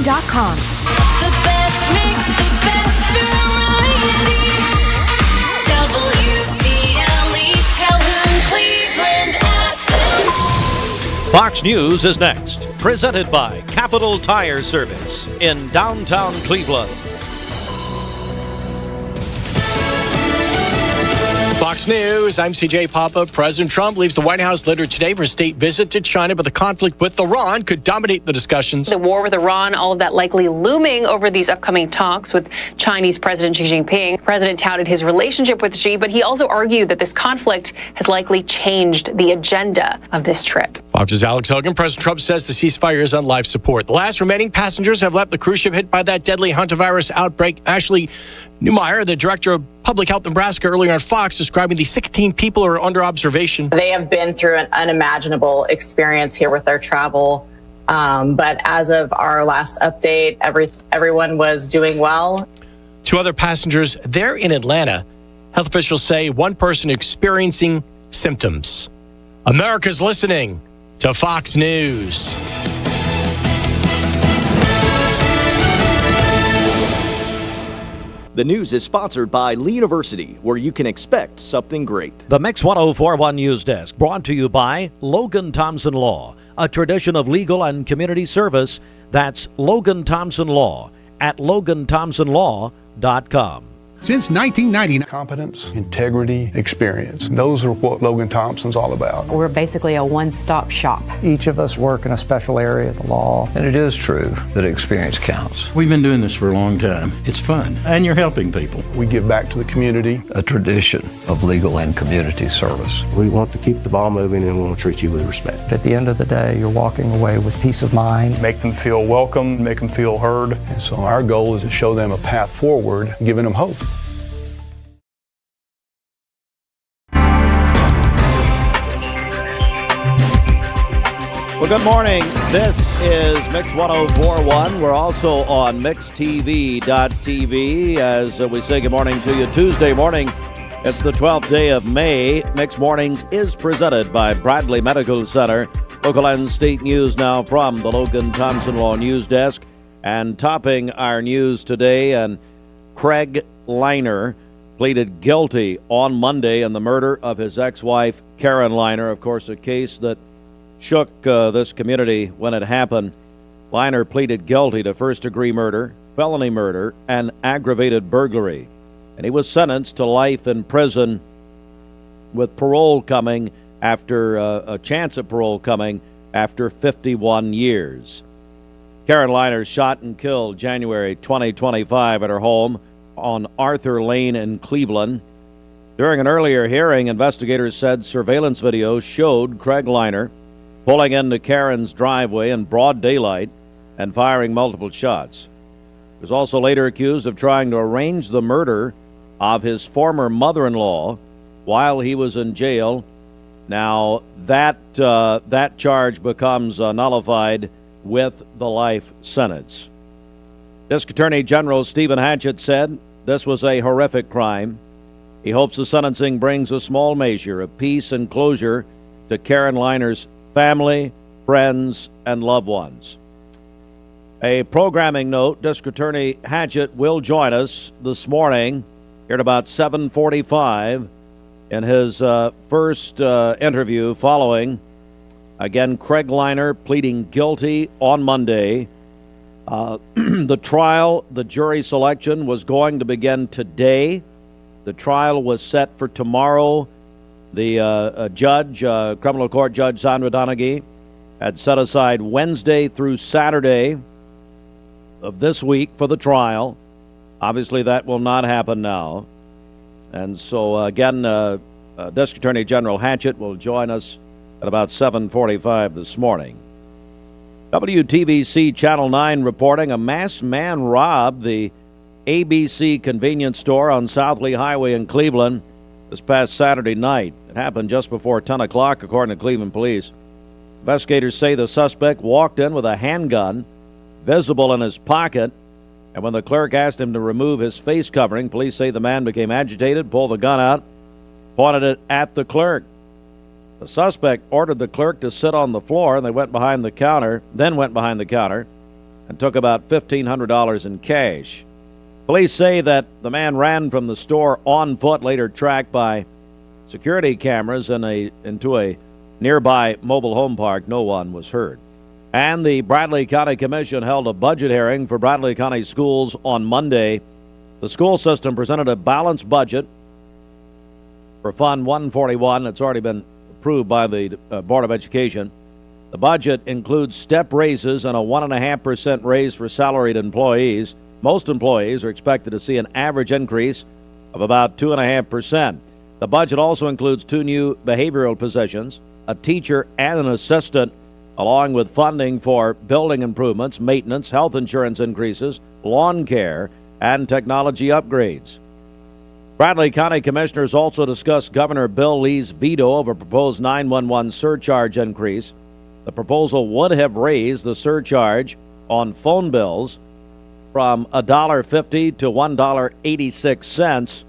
WCLE.com. The best mix, the best variety. WCLE, Calhoun, Cleveland, Athens. Fox News is next. Presented by Capital Tire Service in downtown Cleveland. Fox News, I'm CJ Papa. President Trump leaves the White House later today for a state visit to China, but the conflict with Iran could dominate the discussions. The war with Iran, all of that likely looming over these upcoming talks with Chinese President Xi Jinping. The president touted his relationship with Xi, but he also argued that this conflict has likely changed the agenda of this trip. Fox's Alex Hogan. President Trump says the ceasefire is on life support. The last remaining passengers have left the cruise ship hit by that deadly hantavirus outbreak. Ashley Newmeyer, the director of Public Health Nebraska, earlier on Fox, describing the 16 people who are under observation. They have been through an unimaginable experience here with their travel. But as of our last update, everyone was doing well. 2 other passengers there in Atlanta. Health officials say one person experiencing symptoms. America's listening to Fox News. The news is sponsored by Lee University, where you can expect something great. The Mix 1041 News Desk, brought to you by Logan Thompson Law, a tradition of legal and community service. That's Logan Thompson Law at LoganThompsonLaw.com. Since 1990, competence, integrity, experience. Those are what Logan Thompson's all about. We're basically a one-stop shop. Each of us work in a special area of the law. And it is true that experience counts. We've been doing this for a long time. It's fun, and you're helping people. We give back to the community. A tradition of legal and community service. We want to keep the ball moving, and we want to treat you with respect. At the end of the day, you're walking away with peace of mind. Make them feel welcome, make them feel heard. And so our goal is to show them a path forward, giving them hope. Well, good morning. This is Mix 1041. We're also on MixTV.tv as we say good morning to you Tuesday morning. It's the 12th day of May. Mix Mornings is presented by Bradley Medical Center. Local and state news now from the Logan Thompson Law News Desk. And topping our news today, and Craig Liner pleaded guilty on Monday in the murder of his ex-wife, Karen Liner. Of course, a case that shook this community when it happened. Liner pleaded guilty to first-degree murder, felony murder, and aggravated burglary. And he was sentenced to life in prison with parole coming after a chance at parole coming after 51 years. Karen Liner shot and killed January 2025 at her home on Arthur Lane in Cleveland. During an earlier hearing, investigators said surveillance video showed Craig Liner pulling into Karen's driveway in broad daylight and firing multiple shots. He was also later accused of trying to arrange the murder of his former mother-in-law while he was in jail. Now, that charge becomes nullified with the life sentence. District Attorney General Stephen Hatchett said this was a horrific crime. He hopes the sentencing brings a small measure of peace and closure to Karen Liner's family, friends, and loved ones. A programming note, District Attorney Hatchett will join us this morning here at about 7:45 in his first interview following, again, Craig Liner pleading guilty on Monday. The trial, the jury selection was going to begin today. The trial was set for tomorrow. The judge, criminal court judge Sandra Donaghy, had set aside Wednesday through Saturday of this week for the trial. Obviously, that will not happen now. And so, again, District Attorney General Hatchett will join us at about 7:45 this morning. WTVC Channel 9 reporting a masked man robbed the ABC convenience store on South Lee Highway in Cleveland this past Saturday night. It happened just before 10 o'clock, according to Cleveland police. Investigators say the suspect walked in with a handgun visible in his pocket, and when the clerk asked him to remove his face covering, police say the man became agitated, pulled the gun out, pointed it at the clerk. The suspect ordered the clerk to sit on the floor, and they went behind the counter, and took about $1,500 in cash. Police say that the man ran from the store on foot, later tracked by security cameras into a nearby mobile home park. No one was hurt. And the Bradley County Commission held a budget hearing for Bradley County schools on Monday. The school system presented a balanced budget for Fund 141. It's already been approved by the Board of Education. The budget includes step raises and a 1.5% raise for salaried employees. Most employees are expected to see an average increase of about 2.5%. The budget also includes 2 new behavioral positions, a teacher and an assistant, along with funding for building improvements, maintenance, health insurance increases, lawn care, and technology upgrades. Bradley County Commissioners also discussed Governor Bill Lee's veto of a proposed 911 surcharge increase. The proposal would have raised the surcharge on phone bills from $1.50 to $1.86.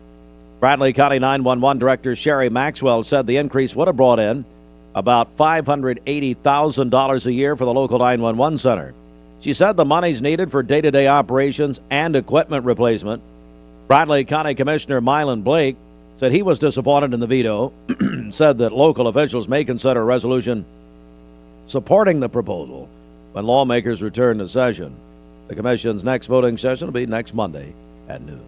Bradley County 911 Director Sherry Maxwell said the increase would have brought in about $580,000 a year for the local 911 center. She said the money's needed for day-to-day operations and equipment replacement. Bradley County Commissioner Mylan Blake said he was disappointed in the veto, said that local officials may consider a resolution supporting the proposal when lawmakers return to session. The commission's next voting session will be next Monday at noon.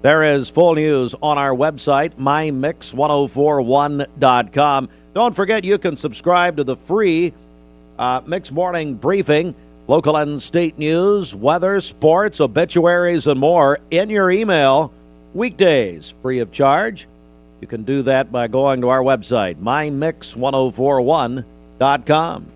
There is full news on our website, mymix1041.com. Don't forget you can subscribe to the free Mix Morning Briefing, local and state news, weather, sports, obituaries, and more in your email weekdays, free of charge. You can do that by going to our website, mymix1041.com.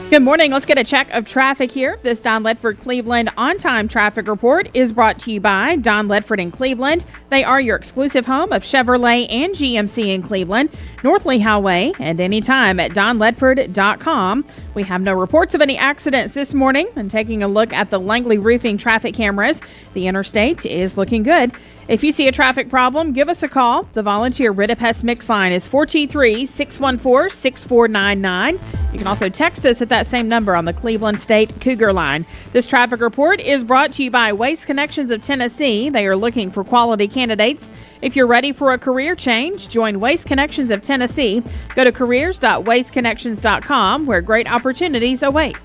Good morning. Let's get a check of traffic here. This Don Ledford Cleveland on-time traffic report is brought to you by Don Ledford in Cleveland. They are your exclusive home of Chevrolet and GMC in Cleveland, North Lee Highway, and anytime at donledford.com. We have no reports of any accidents this morning. And taking a look at the Langley Roofing traffic cameras, the interstate is looking good. If you see a traffic problem, give us a call. The volunteer Rid-a-Pest Mix line is 423-614-6499. You can also text us at that same number on the Cleveland State Cougar line. This traffic report is brought to you by Waste Connections of Tennessee. They are looking for quality candidates. If you're ready for a career change, join Waste Connections of Tennessee. Go to careers.wasteconnections.com where great opportunities await.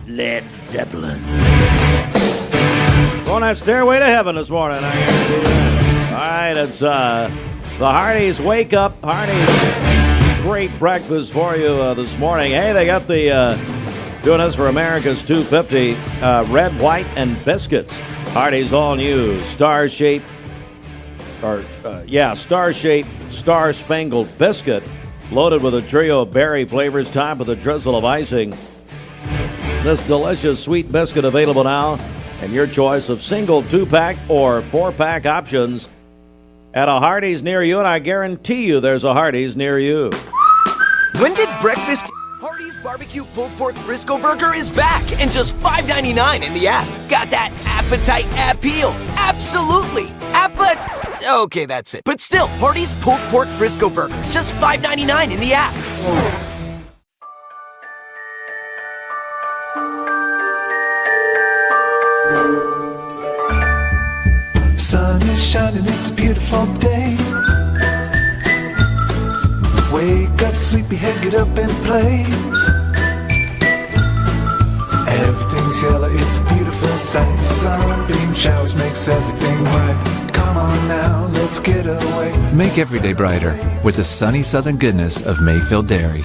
Led Zeppelin. On that stairway to heaven this morning, I guarantee you that. All right, it's the Hardee's Wake Up. Hardee's great breakfast for you this morning. Hey, they got the doing this for America's 250 red, white, and biscuits. Hardee's all new star-shaped, star-spangled biscuit loaded with a trio of berry flavors topped with a drizzle of icing. This delicious sweet biscuit available now, and your choice of single 2-pack or 4-pack options at a Hardee's near you, and I guarantee you there's a Hardee's near you. When did breakfast? Hardee's Barbecue Pulled Pork Frisco Burger is back and just $5.99 in the app. Got that appetite appeal? Absolutely. Okay, that's it. But still, Hardee's Pulled Pork Frisco Burger, just $5.99 in the app. Sun is shining, it's a beautiful day. Wake up, sleepyhead, get up and play. Everything's yellow, it's a beautiful sight. Sunbeam showers makes everything right. Come on now, let's get away. Make every day brighter with the sunny southern goodness of Mayfield Dairy.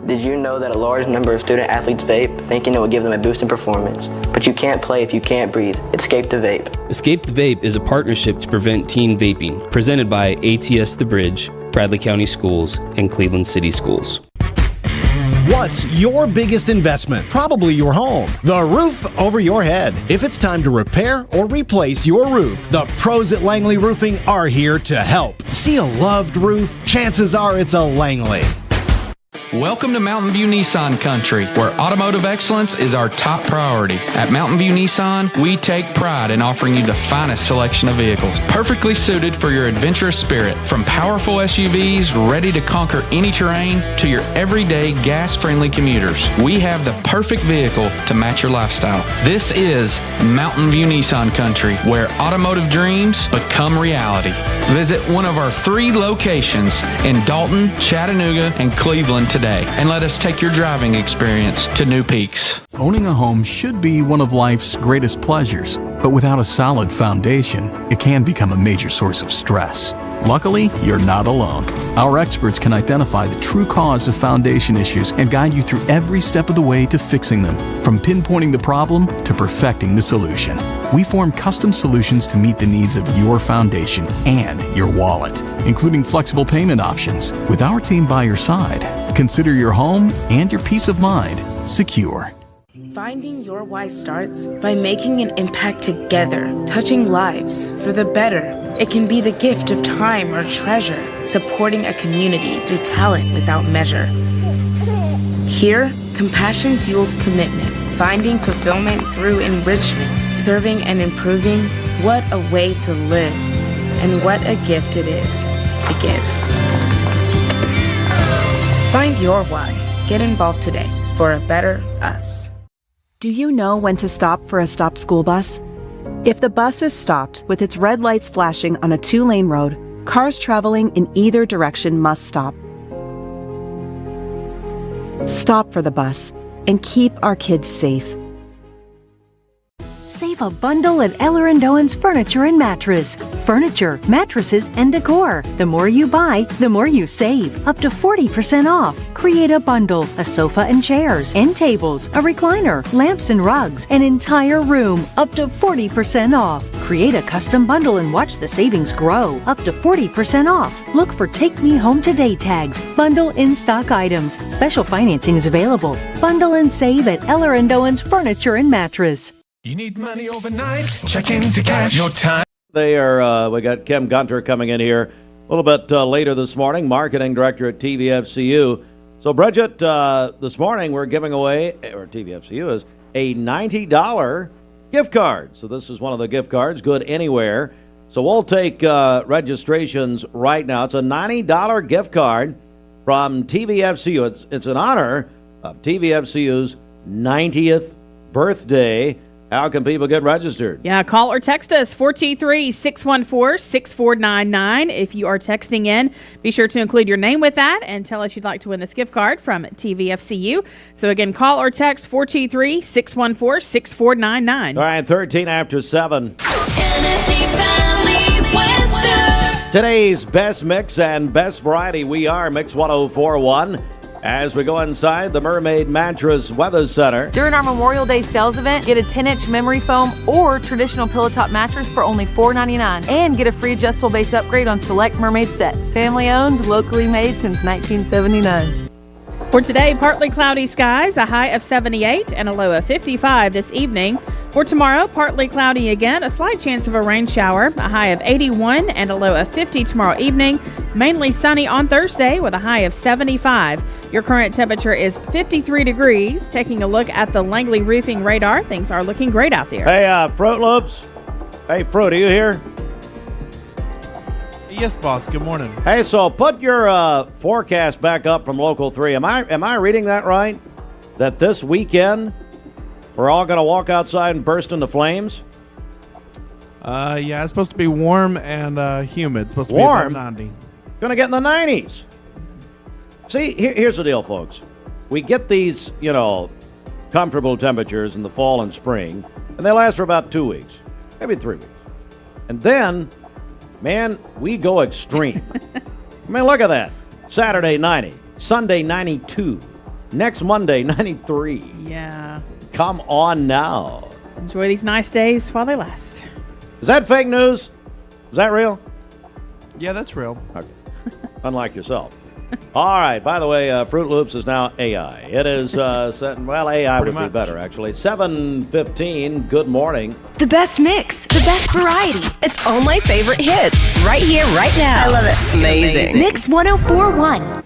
Did you know that a large number of student athletes vape, thinking it will give them a boost in performance? But you can't play if you can't breathe. Escape the Vape. Escape the Vape is a partnership to prevent teen vaping, presented by ATS The Bridge, Bradley County Schools, and Cleveland City Schools. What's your biggest investment? Probably your home. The roof over your head. If it's time to repair or replace your roof, the pros at Langley Roofing are here to help. See a loved roof? Chances are it's a Langley. Welcome to Mountain View Nissan Country, where automotive excellence is our top priority. At Mountain View Nissan, we take pride in offering you the finest selection of vehicles, perfectly suited for your adventurous spirit. From powerful SUVs ready to conquer any terrain to your everyday gas-friendly commuters, we have the perfect vehicle to match your lifestyle. This is Mountain View Nissan Country, where automotive dreams become reality. Visit one of our 3 locations in Dalton, Chattanooga, and Cleveland today, and let us take your driving experience to new peaks. Owning a home should be one of life's greatest pleasures, but without a solid foundation, it can become a major source of stress. Luckily, you're not alone. Our experts can identify the true cause of foundation issues and guide you through every step of the way to fixing them, from pinpointing the problem to perfecting the solution. We form custom solutions to meet the needs of your foundation and your wallet, including flexible payment options. With our team by your side, consider your home and your peace of mind secure. Finding your why starts by making an impact together, touching lives for the better. It can be the gift of time or treasure, supporting a community through talent without measure. Here, compassion fuels commitment, finding fulfillment through enrichment, serving and improving. What a way to live, and what a gift it is to give. Find your why. Get involved today for a better us. Do you know when to stop for a stopped school bus? If the bus is stopped with its red lights flashing on a 2-lane road, cars traveling in either direction must stop. Stop for the bus and keep our kids safe. Save a bundle at Eller & Owen's Furniture and Mattress. Furniture, mattresses, and decor. The more you buy, the more you save. Up to 40% off. Create a bundle, a sofa and chairs, end tables, a recliner, lamps and rugs, an entire room. Up to 40% off. Create a custom bundle and watch the savings grow. Up to 40% off. Look for Take Me Home Today tags. Bundle in-stock items. Special financing is available. Bundle and save at Eller & Owen's Furniture and Mattress. You need money overnight? Check into cash your time. They are. We got Kim Gunter coming in here a little bit later this morning, marketing director at TVFCU. So, Bridget, this morning we're giving away, or TVFCU is, a $90 gift card. So this is one of the gift cards, good anywhere. So we'll take registrations right now. It's a $90 gift card from TVFCU. It's in honor of TVFCU's 90th birthday. How can people get registered? Yeah, call or text us, 423-614-6499. If you are texting in, be sure to include your name with that and tell us you'd like to win this gift card from TVFCU. So again, call or text 423-614-6499. All right, 13 after 7. Tennessee Valley weather. Today's best mix and best variety, we are Mix 104.1. As we go inside the Mermaid Mattress Weather Center. During our Memorial Day sales event, get a 10-inch memory foam or traditional pillow top mattress for only $4.99 and get a free adjustable base upgrade on select Mermaid sets. Family owned, locally made since 1979. For today, partly cloudy skies, a high of 78 and a low of 55 this evening. For tomorrow, partly cloudy again, a slight chance of a rain shower, a high of 81 and a low of 50 tomorrow evening. Mainly sunny on Thursday with a high of 75. Your current temperature is 53 degrees. Taking a look at the Langley Roofing radar, things are looking great out there. Hey, Fruit Loops. Hey, Fruit, are you here? Yes, boss. Good morning. Hey, so put your forecast back up from Local 3. Am I reading that right? That this weekend we're all going to walk outside and burst into flames? Yeah, it's supposed to be warm and humid. It's supposed to warm? be above 90. Going to get in the 90s. See, here's the deal, folks. We get these, comfortable temperatures in the fall and spring, and they last for about 2 weeks, maybe 3 weeks. And then, man, we go extreme. I mean, look at that. Saturday, 90. Sunday, 92. Next Monday, 93. Yeah. Come on now. Enjoy these nice days while they last. Is that fake news? Is that real? Yeah, that's real. Okay. Unlike yourself. All right. By the way, Fruit Loops is now AI. It is set. Well, AI would be better, actually. 7:15. Good morning. The best mix, the best variety. It's all my favorite hits. Right here, right now. I love it. Amazing. Mix 104.1.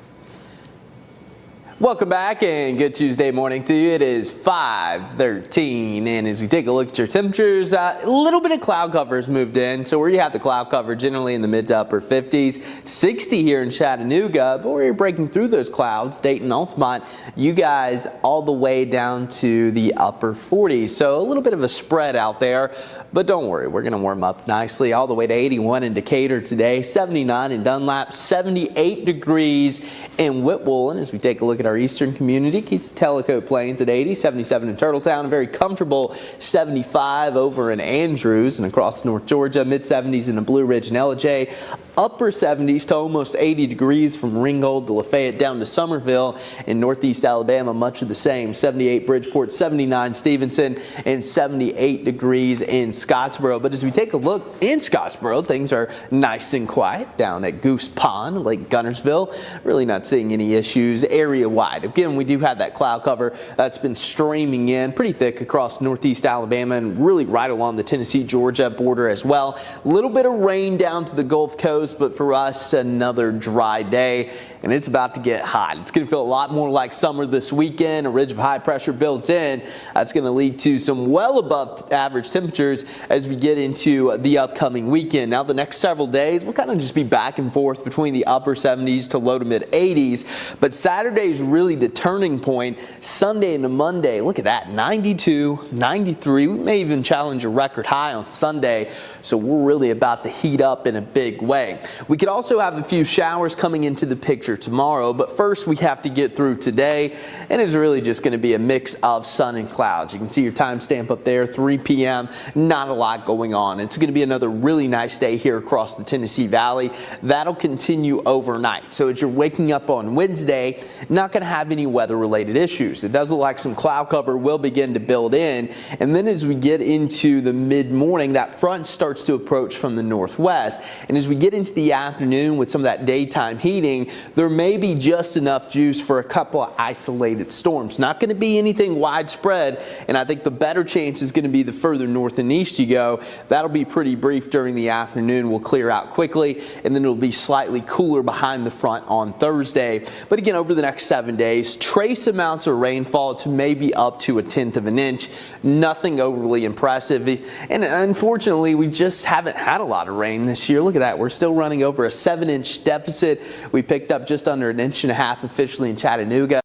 Welcome back and good Tuesday morning to you. It is 5:13, and as we take a look at your temperatures, a little bit of cloud cover has moved in. So where you have the cloud cover generally in the mid to upper 50s, 60 here in Chattanooga, but where you're breaking through those clouds, Dayton, Altamont, you guys all the way down to the upper 40s. So a little bit of a spread out there, but don't worry, we're going to warm up nicely all the way to 81 in Decatur today, 79 in Dunlap, 78 degrees in Whitwell. And as we take a look at our eastern community, keeps Tellicoat Plains at 80, 77 in Turtletown, a very comfortable 75 over in Andrews, and across North Georgia, mid-70s in the Blue Ridge and LJ, upper 70s to almost 80 degrees from Ringgold to Lafayette down to Summerville. In northeast Alabama, much of the same, 78 Bridgeport, 79 Stevenson, and 78 degrees in Scottsboro. But as we take a look in Scottsboro, things are nice and quiet down at Goose Pond, Lake Gunnersville. Really not seeing any issues area-wide. Again, we do have that cloud cover that's been streaming in pretty thick across northeast Alabama and really right along the Tennessee-Georgia border as well. A little bit of rain down to the Gulf Coast, but for us, another dry day, and it's about to get hot. It's going to feel a lot more like summer this weekend. A ridge of high pressure built in. That's going to lead to some well above average temperatures as we get into the upcoming weekend. Now, the next several days, we'll kind of just be back and forth between the upper 70s to low to mid 80s, but Saturday's really the turning point. Sunday into Monday, look at that, 92, 93. We may even challenge a record high on Sunday, so we're really about to heat up in a big way. We could also have a few showers coming into the picture tomorrow, but first we have to get through today, and it's really just going to be a mix of sun and clouds. You can see your timestamp up there, 3 p.m. Not a lot going on. It's going to be another really nice day here across the Tennessee Valley. That'll continue overnight. So as you're waking up on Wednesday, not going to have any weather-related issues. It does look like some cloud cover will begin to build in, and then as we get into the mid-morning, that front starts to approach from the northwest, and as we get into the afternoon with some of that daytime heating, there may be just enough juice for a couple of isolated storms. Not going to be anything widespread, and I think the better chance is going to be the further north and east you go. That'll be pretty brief during the afternoon. We'll clear out quickly, and then it'll be slightly cooler behind the front on Thursday. But again, over the next 7 days, trace amounts of rainfall to maybe up to 1/10 of an inch. Nothing overly impressive, and unfortunately, we just haven't had a lot of rain this year. Look at that. We're still running over a 7-inch deficit. We picked up just under 1.5 inches officially in Chattanooga.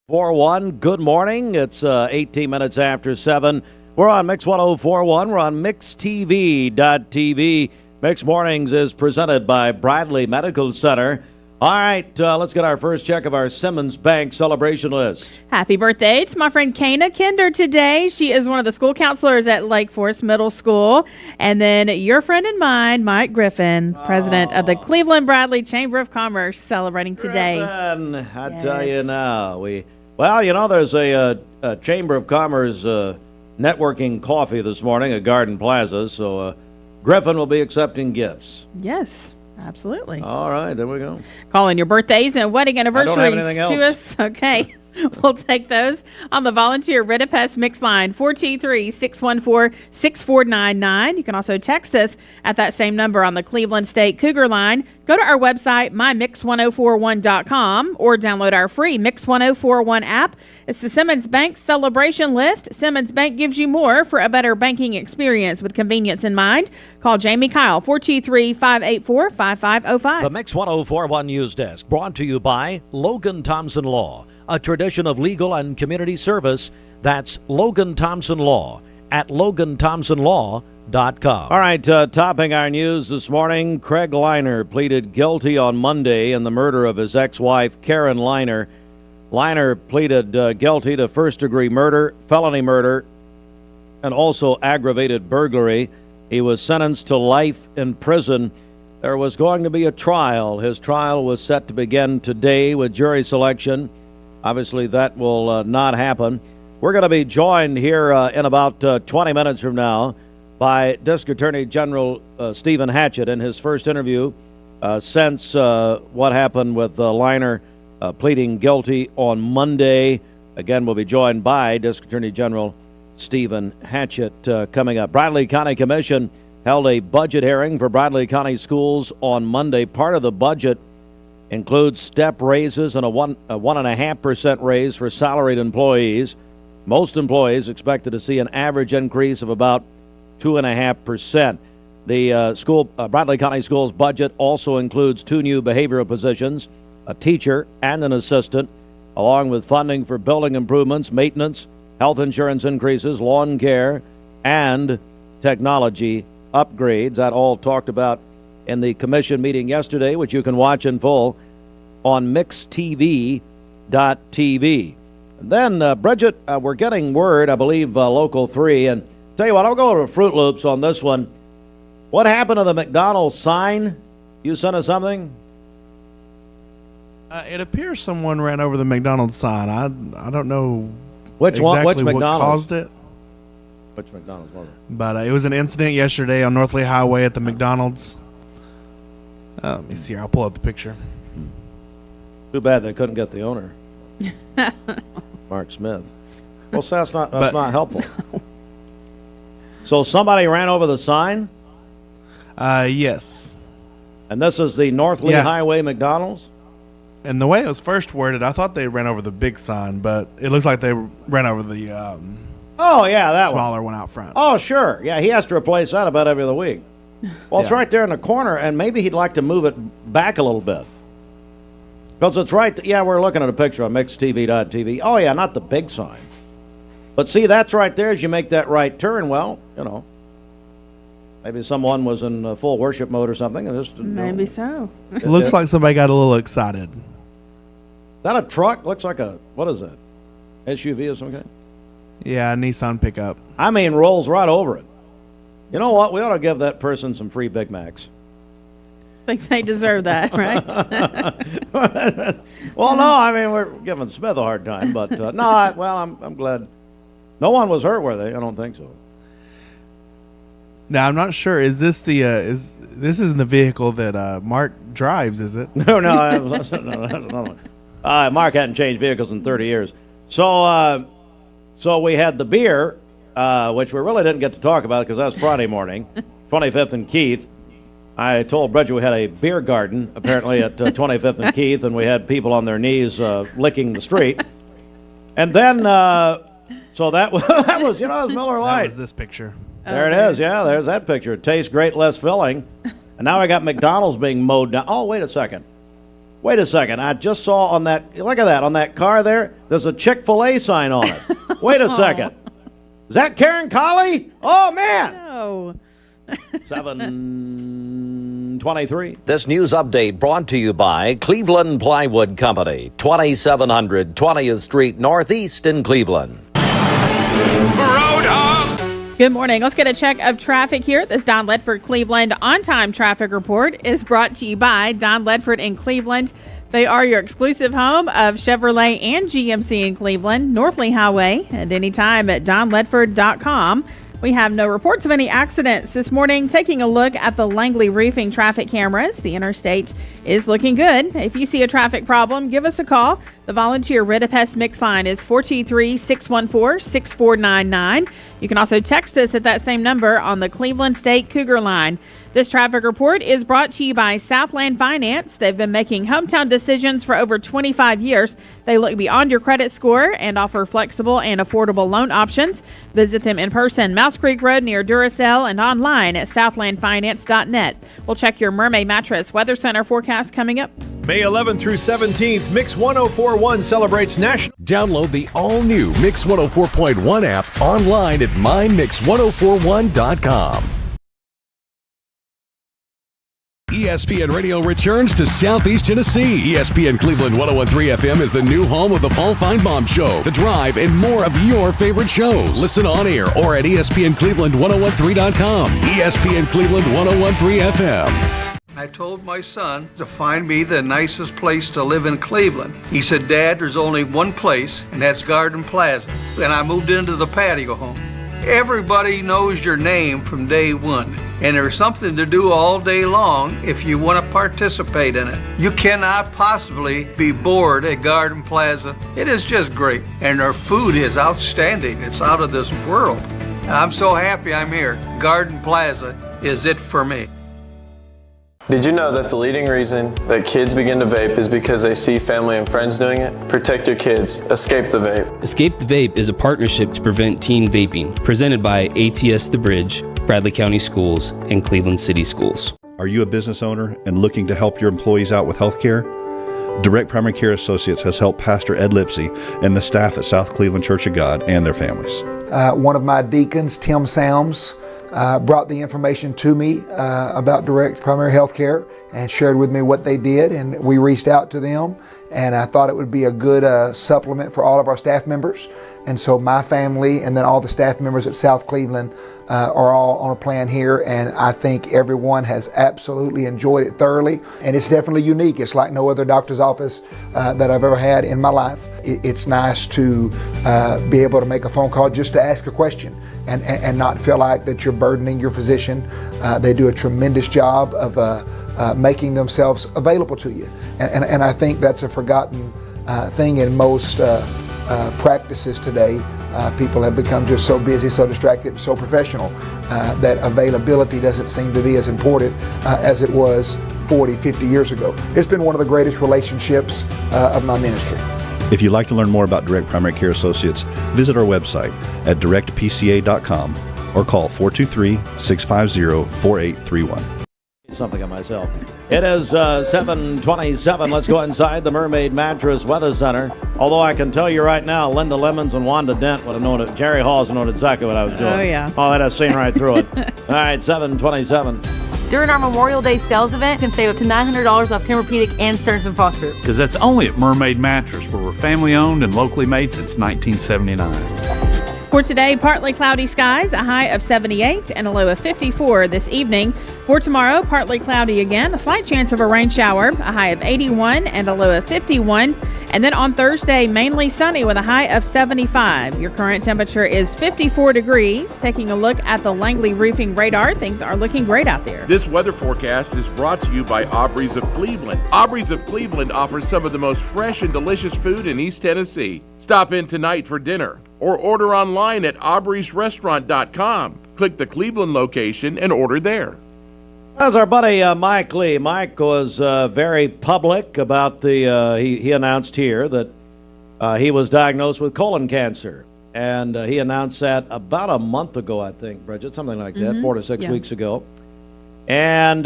4-1, good morning. It's 18 minutes after 7. We're on Mix 104.1. We're on MixTV.tv. Mix Mornings is presented by Bradley Medical Center. All right, let's get our first check of our Simmons Bank celebration list. Happy birthday to my friend Kana Kinder today. She is one of the school counselors at Lake Forest Middle School. And then your friend and mine, Mike Griffin, president of the Cleveland Bradley Chamber of Commerce, celebrating today. Griffin, I tell you now. There's a Chamber of Commerce networking coffee this morning at Garden Plaza, so Griffin will be accepting gifts. Yes. Absolutely. All right, there we go. Calling your birthdays and wedding anniversaries to us. Okay. We'll take those on the volunteer Ridipest Mix line, 423-614-6499. You can also text us at that same number on the Cleveland State Cougar line. Go to our website, mymix1041.com, or download our free Mix 1041 app. It's the Simmons Bank celebration list. Simmons Bank gives you more for a better banking experience with convenience in mind. Call Jamie Kyle, 423-584-5505. The Mix 1041 News Desk, brought to you by Logan Thompson Law, a tradition of legal and community service. That's Logan Thompson Law at LoganThompsonLaw.com. All right, topping our news this morning, Craig Liner pleaded guilty on Monday in the murder of his ex-wife, Karen Liner. Liner pleaded guilty to first-degree murder, felony murder, and also aggravated burglary. He was sentenced to life in prison. There was going to be a trial. His trial was set to begin today with jury selection. Obviously, that will not happen. We're going to be joined here in about 20 minutes from now by District Attorney General Stephen Hatchett in his first interview since what happened with Liner pleading guilty on Monday. Again, we'll be joined by District Attorney General Stephen Hatchett coming up. Bradley County Commission held a budget hearing for Bradley County schools on Monday. Part of the budget Includes step raises and a 1.5% raise for salaried employees. Most employees expected to see an average increase of about 2.5%. The Bradley County Schools budget also includes 2 new behavioral positions, a teacher and an assistant, along with funding for building improvements, maintenance, health insurance increases, lawn care, and technology upgrades. That all talked about in the commission meeting yesterday, which you can watch in full on mixtv.tv. And then, Bridget, we're getting word, I believe, Local 3, and tell you what, I'll go to Fruit Loops on this one. What happened to the McDonald's sign? You sent us something? It appears someone ran over the McDonald's sign. I don't know which one, exactly which what McDonald's caused it. Which McDonald's was it? But it was an incident yesterday on Northley Highway at the McDonald's. Let me see here. I'll pull out the picture. Too bad they couldn't get the owner, Mark Smith. Well, so that's not helpful. So somebody ran over the sign? Yes. And this is the Northley Highway McDonald's? And the way it was first worded, I thought they ran over the big sign, but it looks like they ran over the that smaller one out front. Oh, sure. Yeah, he has to replace that about every other week. Well, it's right there in the corner, and maybe he'd like to move it back a little bit. Because it's right, we're looking at a picture on mixtv.tv. Oh, yeah, not the big sign. But see, that's right there as you make that right turn. Well, maybe someone was in full worship mode or something. And just, maybe so. It looks like somebody got a little excited. Is that a truck? Looks like what is that? SUV or some kind? Yeah, a Nissan pickup. I mean, rolls right over it. You know what? We ought to give that person some free Big Macs. I think they deserve that, right? Well, no, I mean, we're giving Smith a hard time, but I'm glad. No one was hurt, were they? I don't think so. Now, I'm not sure. Is this this isn't the vehicle that Mark drives, is it? No, that's another one. Mark hadn't changed vehicles in 30 years. So we had the beer, which we really didn't get to talk about because that was Friday morning, 25th and Keith. I told Bridget we had a beer garden, apparently, at 25th and Keith, and we had people on their knees licking the street. And then, so that was, it was Miller Lite. That was this picture. There it is. Yeah, there's that picture. It tastes great, less filling. And now I got McDonald's being mowed down. Oh, wait a second. I just saw on that, look at that, on that car there, there's a Chick-fil-A sign on it. Wait a second. Is that Karen Colley? Oh, man. No. 7:23. This news update brought to you by Cleveland Plywood Company, 2700 20th Street Northeast in Cleveland. Good morning. Let's get a check of traffic here. This Don Ledford Cleveland on-time traffic report is brought to you by Don Ledford in Cleveland. They are your exclusive home of Chevrolet and GMC in Cleveland, Northley Highway, and anytime at donledford.com. We have no reports of any accidents this morning. Taking a look at the Langley Roofing traffic cameras, the interstate is looking good. If you see a traffic problem, give us a call. The volunteer Rid-a-Pest mix line is 423-614-6499. You can also text us at that same number on the Cleveland State Cougar line. This traffic report is brought to you by Southland Finance. They've been making hometown decisions for over 25 years. They look beyond your credit score and offer flexible and affordable loan options. Visit them in person, Mouse Creek Road near Duracell, and online at southlandfinance.net. We'll check your Mermaid Mattress Weather Center forecast coming up. May 11th through 17th, Mix 104.1 celebrates national. Download the all-new Mix 104.1 app online at mymix1041.com. ESPN Radio returns to Southeast Tennessee. ESPN Cleveland 101.3 FM is the new home of the Paul Feinbaum Show, The Drive, and more of your favorite shows. Listen on air or at ESPNCleveland1013.com. ESPN Cleveland 101.3 FM. I told my son to find me the nicest place to live in Cleveland. He said, Dad, there's only one place, and that's Garden Plaza. And I moved into the patio home. Everybody knows your name from day one, and there's something to do all day long if you want to participate in it. You cannot possibly be bored at Garden Plaza. It is just great, and their food is outstanding. It's out of this world. And I'm so happy I'm here. Garden Plaza is it for me. Did you know that the leading reason that kids begin to vape is because they see family and friends doing it? Protect your kids. Escape the Vape. Escape the Vape is a partnership to prevent teen vaping, presented by ATS The Bridge, Bradley County Schools, and Cleveland City Schools. Are you a business owner and looking to help your employees out with health care? Direct Primary Care Associates has helped Pastor Ed Lipsey and the staff at South Cleveland Church of God and their families. One of my deacons, Tim Salms, brought the information to me about direct primary health care and shared with me what they did, and we reached out to them, and I thought it would be a good supplement for all of our staff members. And so my family and then all the staff members at South Cleveland are all on a plan here, and I think everyone has absolutely enjoyed it thoroughly, and it's definitely unique. It's like no other doctor's office that I've ever had in my life. It's nice to be able to make a phone call just to ask a question and not feel like that you're burdening your physician. They do a tremendous job of making themselves available to you, and I think that's a forgotten thing in most practices today. People have become just so busy, so distracted, so professional that availability doesn't seem to be as important as it was 40, 50 years ago. It's been one of the greatest relationships of my ministry. If you'd like to learn more about Direct Primary Care Associates, visit our website at directpca.com or call 423-650-4831. Something of myself. It is 7:27. Let's go inside the Mermaid Mattress Weather Center. Although I can tell you right now, Linda Lemons and Wanda Dent would have known it. Jerry Halls known exactly what I was doing. Oh, yeah. Oh, that I've seen right through it. All right, 7:27. During our Memorial Day sales event, you can save up to $900 off Tempur-Pedic and Stearns & Foster. Because that's only at Mermaid Mattress, where we're family owned and locally made since 1979. For today, partly cloudy skies, a high of 78 and a low of 54 this evening. For tomorrow, partly cloudy again, a slight chance of a rain shower, a high of 81 and a low of 51. And then on Thursday, mainly sunny with a high of 75. Your current temperature is 54 degrees. Taking a look at the Langley Roofing radar, things are looking great out there. This weather forecast is brought to you by Aubrey's of Cleveland. Aubrey's of Cleveland offers some of the most fresh and delicious food in East Tennessee. Stop in tonight for dinner or order online at aubreysrestaurant.com. Click the Cleveland location and order there. That's our buddy Mike Lee. Mike was very public about he announced here that he was diagnosed with colon cancer. And he announced that about a month ago, I think, Bridget, something like that, 4 to 6 weeks ago. And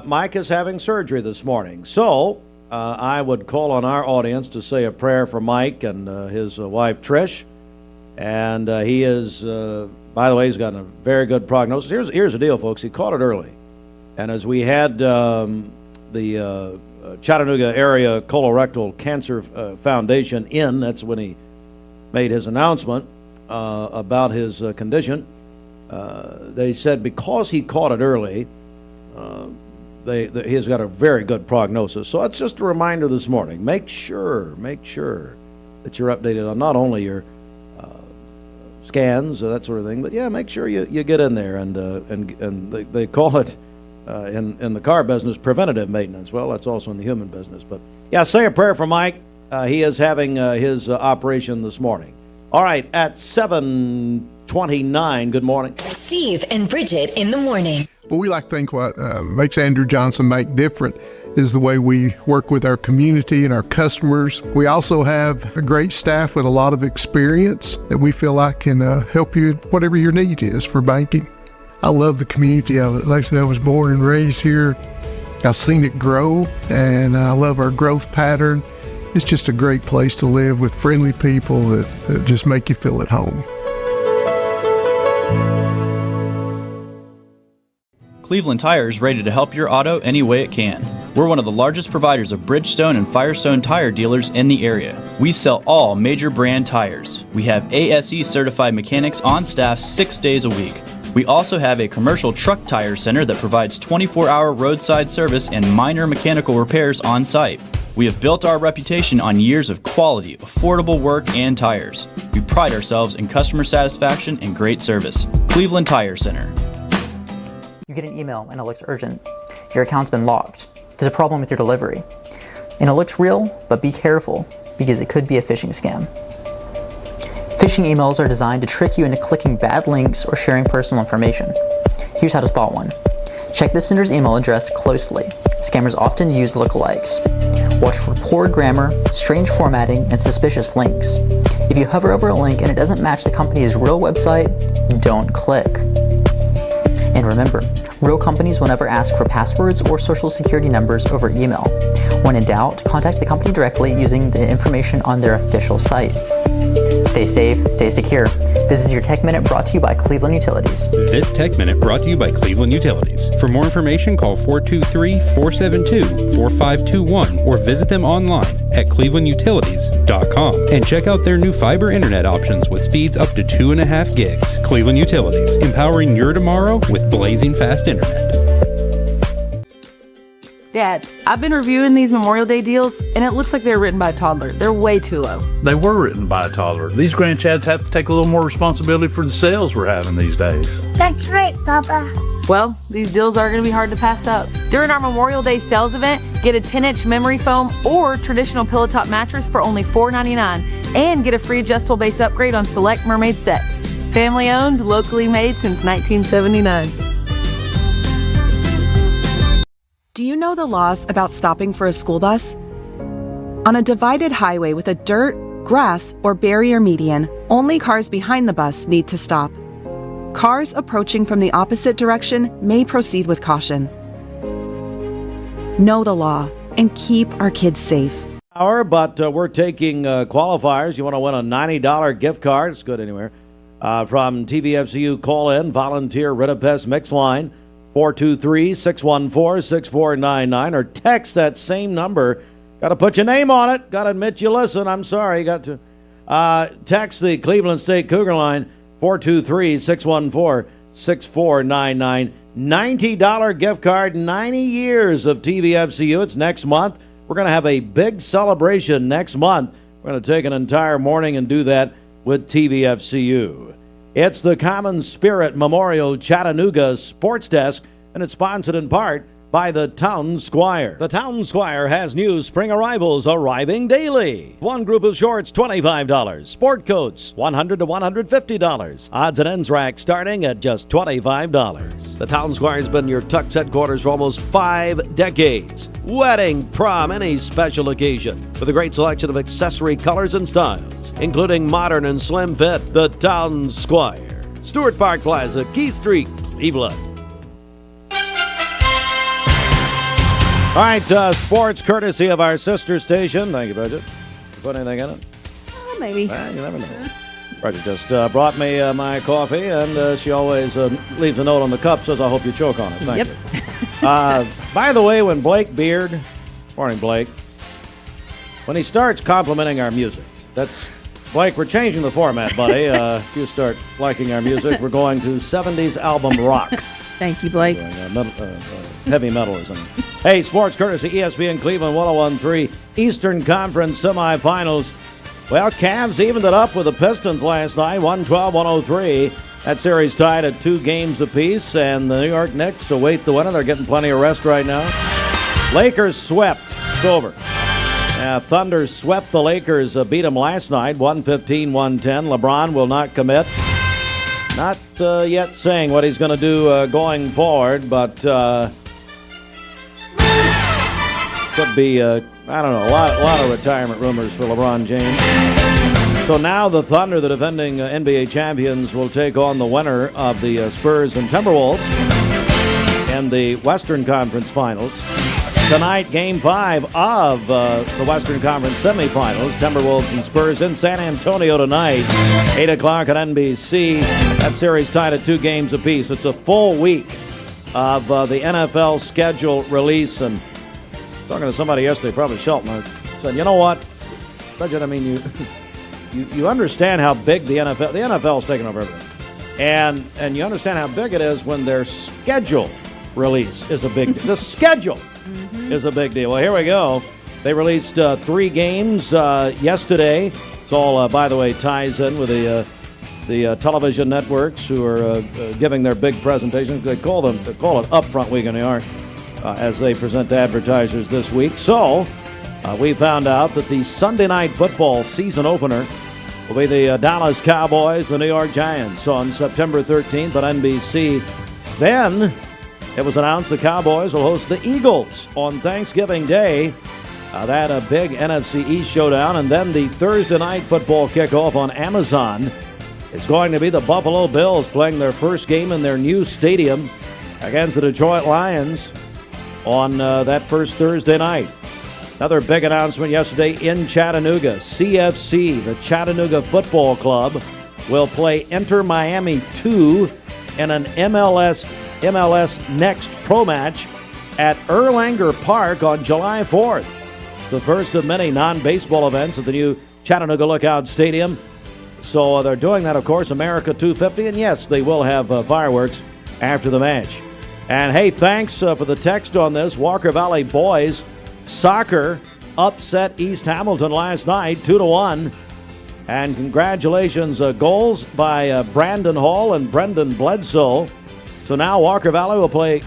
Mike is having surgery this morning. So I would call on our audience to say a prayer for Mike and his wife, Trish. And he is, by the way, he's got a very good prognosis. Here's the deal, folks. He caught it early. And as we had the Chattanooga Area Colorectal Cancer Foundation in, that's when he made his announcement about his condition. They said because he caught it early, he's got a very good prognosis. So that's just a reminder this morning. Make sure that you're updated on not only your scans, that sort of thing, but yeah, make sure you get in there and they call it in the car business preventative maintenance. Well, that's also in the human business. But yeah, say a prayer for Mike. He is having his operation this morning. All right, at 7:29. Good morning, Steve and Bridget in the morning. Well, we like to think what makes Andrew Johnson make different is the way we work with our community and our customers. We also have a great staff with a lot of experience that we feel like can help you whatever your need is for banking. I love the community of it. Like I said, I was born and raised here. I've seen it grow, and I love our growth pattern. It's just a great place to live with friendly people that just make you feel at home. Cleveland Tire is ready to help your auto any way it can. We're one of the largest providers of Bridgestone and Firestone tire dealers in the area. We sell all major brand tires. We have ASE certified mechanics on staff 6 days a week. We also have a commercial truck tire center that provides 24-hour roadside service and minor mechanical repairs on site. We have built our reputation on years of quality, affordable work and tires. We pride ourselves in customer satisfaction and great service. Cleveland Tire Center. You get an email and it looks urgent. Your account's been locked. There's a problem with your delivery. And it looks real, but be careful because it could be a phishing scam. Phishing emails are designed to trick you into clicking bad links or sharing personal information. Here's how to spot one. Check the sender's email address closely. Scammers often use lookalikes. Watch for poor grammar, strange formatting, and suspicious links. If you hover over a link and it doesn't match the company's real website, don't click. And remember, real companies will never ask for passwords or social security numbers over email. When in doubt, contact the company directly using the information on their official site. Stay safe, stay secure. This is your Tech Minute brought to you by Cleveland Utilities. This Tech Minute brought to you by Cleveland Utilities. For more information, call 423-472-4521 or visit them online at clevelandutilities.com and check out their new fiber internet options with speeds up to 2.5 gigs. Cleveland Utilities, empowering your tomorrow with blazing fast internet. Dad, I've been reviewing these Memorial Day deals, and it looks like they're written by a toddler. They're way too low. They were written by a toddler. These grandchads have to take a little more responsibility for the sales we're having these days. That's right, Papa. Well, these deals are going to be hard to pass up. During our Memorial Day sales event, get a 10-inch memory foam or traditional pillow top mattress for only $4.99 and get a free adjustable base upgrade on select mermaid sets. Family owned, locally made since 1979. Do you know the laws about stopping for a school bus? On a divided highway with a dirt, grass, or barrier median, only cars behind the bus need to stop. Cars approaching from the opposite direction may proceed with caution. Know the law and keep our kids safe. But we're taking qualifiers. You want to win a $90 gift card. It's good anywhere. From TVFCU Call-In Volunteer Ridipest Mix Line. 423-614-6499 or text that same number. Got to put your name on it. Got to admit you listen. I'm sorry. Got to text the Cleveland State Cougar line 423-614-6499. $90 gift card, 90 years of TVFCU. It's next month. We're going to have a big celebration next month. We're going to take an entire morning and do that with TVFCU. It's the Common Spirit Memorial Chattanooga Sports Desk, and it's sponsored in part by the Town Squire. The Town Squire has new spring arrivals arriving daily. One group of shorts, $25. Sport coats, $100 to $150. Odds and ends rack starting at just $25. The Town Squire's been your Tux headquarters for almost 5 decades. Wedding, prom, any special occasion, with a great selection of accessory colors and styles, including modern and slim fit. The Town Squire, Stewart Park Plaza, Keith Street, Cleveland. All right, sports courtesy of our sister station. Thank you, Bridget. Put anything in it? Maybe. Well, you never know. Bridget just brought me my coffee, and she always leaves a note on the cup, says, I hope you choke on it. Thank you. By the way, when Blake Beard, morning Blake, when he starts complimenting our music, that's, Blake, we're changing the format, buddy. If you start liking our music, we're going to 70s album rock. Thank you, Blake. Heavy metal or something. Hey, sports courtesy ESPN Cleveland 101.3 Eastern Conference semifinals. Well, Cavs evened it up with the Pistons last night, 112-103. That series tied at 2 games apiece, and the New York Knicks await the winner. They're getting plenty of rest right now. Lakers swept. It's over. Thunder swept the Lakers, beat them last night, 115-110. LeBron will not commit. Not yet saying what he's going to do going forward, but could be, I don't know, a lot of retirement rumors for LeBron James. So now the Thunder, the defending NBA champions, will take on the winner of the Spurs and Timberwolves in the Western Conference Finals. Tonight, Game 5 of the Western Conference semifinals. Timberwolves and Spurs in San Antonio tonight, 8 o'clock on NBC. That series tied at 2 games apiece. It's a full week of the NFL schedule release. And talking to somebody yesterday, probably Shelton, I said, you know what, Bridget, I mean, you understand how big the NFL is taking over everything. And you understand how big it is when their schedule release is a big deal. The schedule is a big deal. Well, here we go. They released 3 games yesterday. It's all, by the way, ties in with the television networks who are giving their big presentations. They call it Upfront Week in New York as they present to advertisers this week. So we found out that the Sunday Night Football season opener will be the Dallas Cowboys, the New York Giants on September 13th on NBC. Then It was announced the Cowboys will host the Eagles on Thanksgiving Day. That a big NFC East showdown. And then the Thursday night football kickoff on Amazon is going to be the Buffalo Bills playing their first game in their new stadium against the Detroit Lions on that first Thursday night. Another big announcement yesterday in Chattanooga. CFC, the Chattanooga Football Club, will play Inter Miami 2 in an MLS Next Pro match at Erlanger Park on July 4th. It's the first of many non-baseball events at the new Chattanooga Lookout Stadium. So they're doing that, of course, America 250, and yes, they will have fireworks after the match. And hey, thanks for the text on this. Walker Valley boys soccer upset East Hamilton last night, 2-1. And congratulations, goals by Brandon Hall and Brendan Bledsoe. So now Walker Valley will play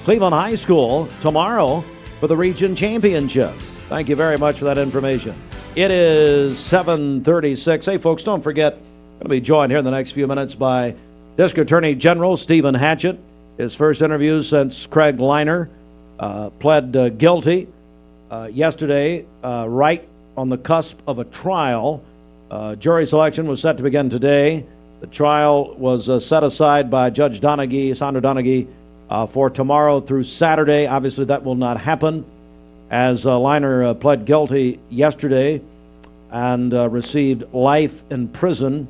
Cleveland High School tomorrow for the region championship. Thank you very much for that information. It is 7:36. Hey, folks, don't forget, I'm going to be joined here in the next few minutes by District Attorney General Stephen Hatchett. His first interview since Craig Leiner pled guilty yesterday, right on the cusp of a trial. Jury selection was set to begin today. The trial was set aside by Judge Sandra Donaghy, for tomorrow through Saturday. Obviously, that will not happen, as Leiner pled guilty yesterday and received life in prison.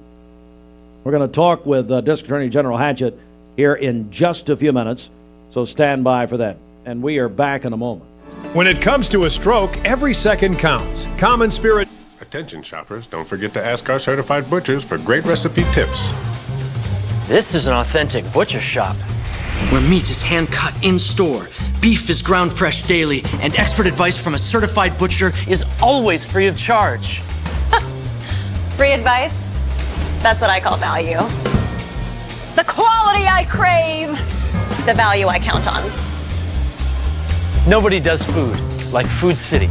We're going to talk with District Attorney General Hatchett here in just a few minutes, so stand by for that. And we are back in a moment. When it comes to a stroke, every second counts. Common Spirit. Attention shoppers, don't forget to ask our certified butchers for great recipe tips. This is an authentic butcher shop, where meat is hand-cut in-store, beef is ground fresh daily, and expert advice from a certified butcher is always free of charge. Free advice? That's what I call value. The quality I crave, the value I count on. Nobody does food like Food City.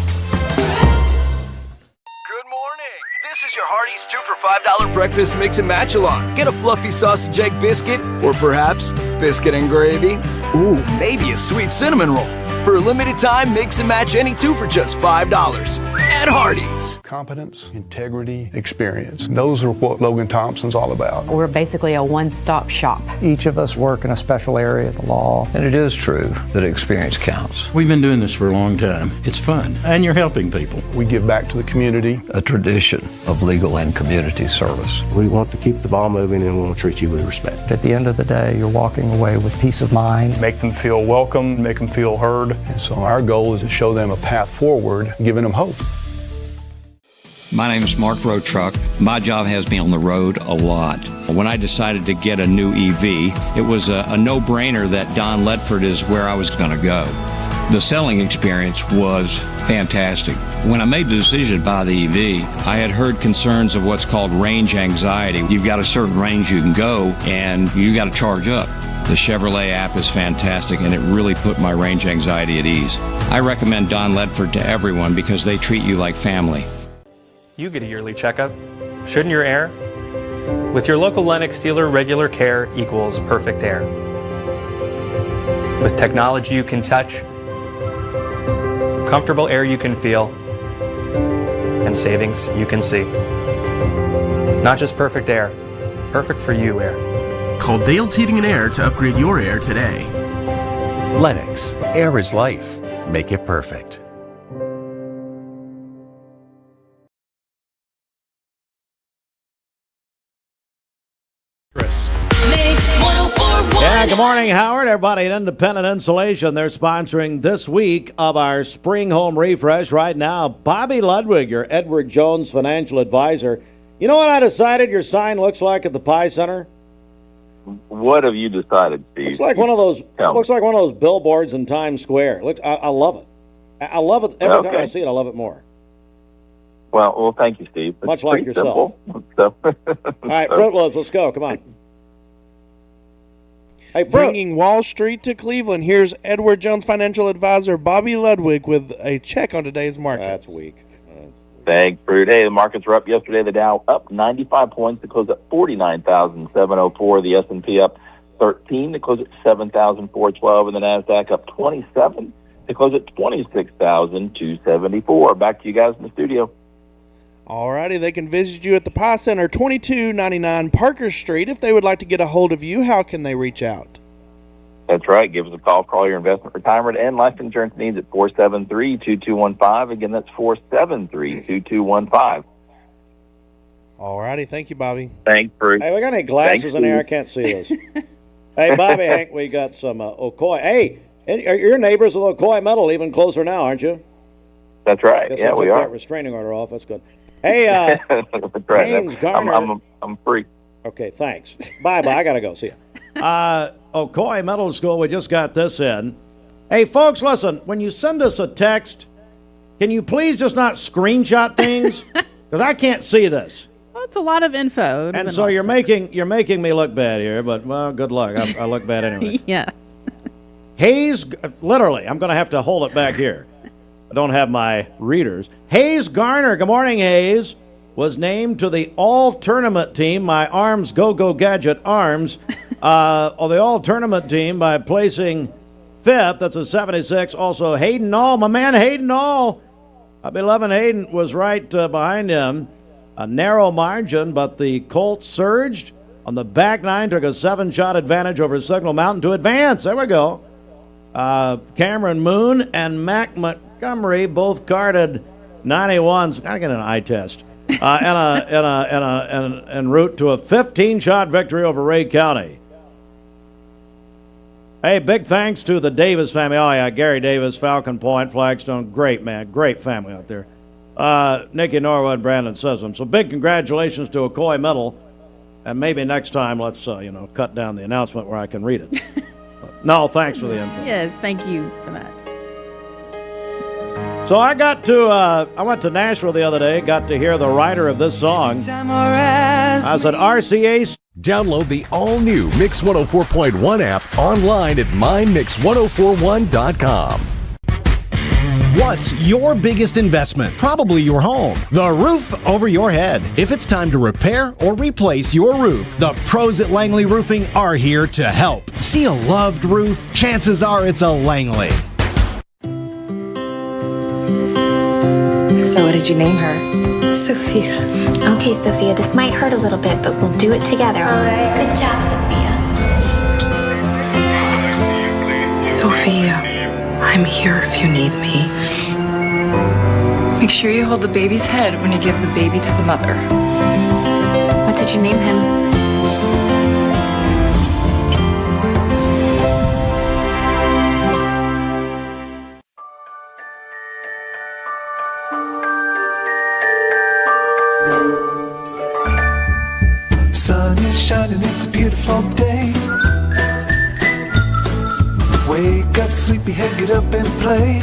This is your Hardee's 2 for $5 breakfast mix and match along. Get a fluffy sausage egg biscuit, or perhaps biscuit and gravy. Ooh, maybe a sweet cinnamon roll. For a limited time, mix and match any 2 for just $5 at Hardee's. Competence, integrity, experience. Those are what Logan Thompson's all about. We're basically a one-stop shop. Each of us work in a special area of the law. And it is true that experience counts. We've been doing this for a long time. It's fun, and you're helping people. We give back to the community. A tradition of legal and community service. We want to keep the ball moving, and we want to treat you with respect. At the end of the day, you're walking away with peace of mind. Make them feel welcome, make them feel heard. And so our goal is to show them a path forward, giving them hope. My name is Mark Road Truck. My job has me on the road a lot. When I decided to get a new EV, it was a no-brainer that Don Ledford is where I was going to go. The selling experience was fantastic. When I made the decision to buy the EV, I had heard concerns of what's called range anxiety. You've got a certain range you can go, and you got to charge up. The Chevrolet app is fantastic, and it really put my range anxiety at ease. I recommend Don Ledford to everyone because they treat you like family. You get a yearly checkup. Shouldn't your air? With your local Lennox dealer, regular care equals perfect air. With technology you can touch, comfortable air you can feel, and savings you can see. Not just perfect air, perfect for you air. Call Dale's Heating and Air to upgrade your air today. Lennox, air is life. Make it perfect. Yeah, good morning, Howard. Everybody at Independent Insulation, they're sponsoring this week of our Spring Home Refresh. Right now, Bobby Ludwig, your Edward Jones financial advisor. You know what I decided your sign looks like at the Pie Center? What have you decided, Steve? Looks like one of those. Looks like one of those billboards in Times Square. I love it. I love it every time I see it. I love it more. Well, thank you, Steve. It's much like yourself. So, all right, Fruit Loops, let's go. Come on. Hey, bringing Wall Street to Cleveland. Here's Edward Jones financial advisor Bobby Ludwig with a check on today's markets. That's weak. Thanks, Fruit. Hey, the markets were up yesterday. The Dow up 95 points to close at 49,704. The S&P up 13 to close at 7,412, and the NASDAQ up 27 to close at 26,274. Back to you guys in the studio. Alrighty, they can visit you at the Pie Center, 2299 Parker Street. If they would like to get a hold of you, how can they reach out? That's right. Give us a call for all your investment, retirement, and life insurance needs at 473-2215. Again, that's 473-2215. Alrighty, thank you, Bobby. Thanks, Bruce. Hey, we got any glasses in here? I can't see this. Hey, Bobby, Hank, we got some Ocoee. Hey, your neighbors with Ocoee Metal even closer now, aren't you? That's right. Guess Yeah, I took we are. that restraining order off. That's good. Hey, That's right. Haynes Garner. I'm free. Okay, thanks. Bye-bye. I got to go. See ya. Ocoee Middle School, we just got this in. Hey, folks, listen. When you send us a text, can you please just not screenshot things? Because I can't see this. Well, it's a lot of info. And so you're making me look bad here, but, well, good luck. I look bad anyway. Yeah. Hayes, literally, I'm going to have to hold it back here. I don't have my readers. Hayes Garner, good morning, Hayes, was named to the all-tournament team, my Arms Go-Go Gadget Arms, the all-tournament team by placing fifth. That's a 76. Also, Hayden All, my man Hayden All. My beloved Hayden was right behind him. A narrow margin, but the Colts surged on the back nine, took a 7-shot advantage over Signal Mountain to advance. There we go. Cameron Moon and Mac Montgomery both carded 91s. Gotta get an eye test. En route to a 15-shot victory over Ray County. Hey, big thanks to the Davis family. Oh yeah, Gary Davis, Falcon Point, Flagstone. Great man, great family out there. Nikki Norwood, Brandon Sissom. So big congratulations to Ocoee Middle. And maybe next time let's cut down the announcement where I can read it. No, thanks for the info. Yes, thank you for that. So I went to Nashville the other day, got to hear the writer of this song. I was at RCA. Download the all-new Mix 104.1 app online at mymix1041.com. What's your biggest investment? Probably your home. The roof over your head. If it's time to repair or replace your roof, the pros at Langley Roofing are here to help. See a loved roof? Chances are it's a Langley. So what did you name her? Sophia. Okay, Sophia, this might hurt a little bit, but we'll do it together. All right. Good job, Sophia, I'm here if you need me. Make sure you hold the baby's head when you give the baby to the mother. What did you name him? Sun is shining, it's a beautiful day. Wake up, sleepyhead, get up and play.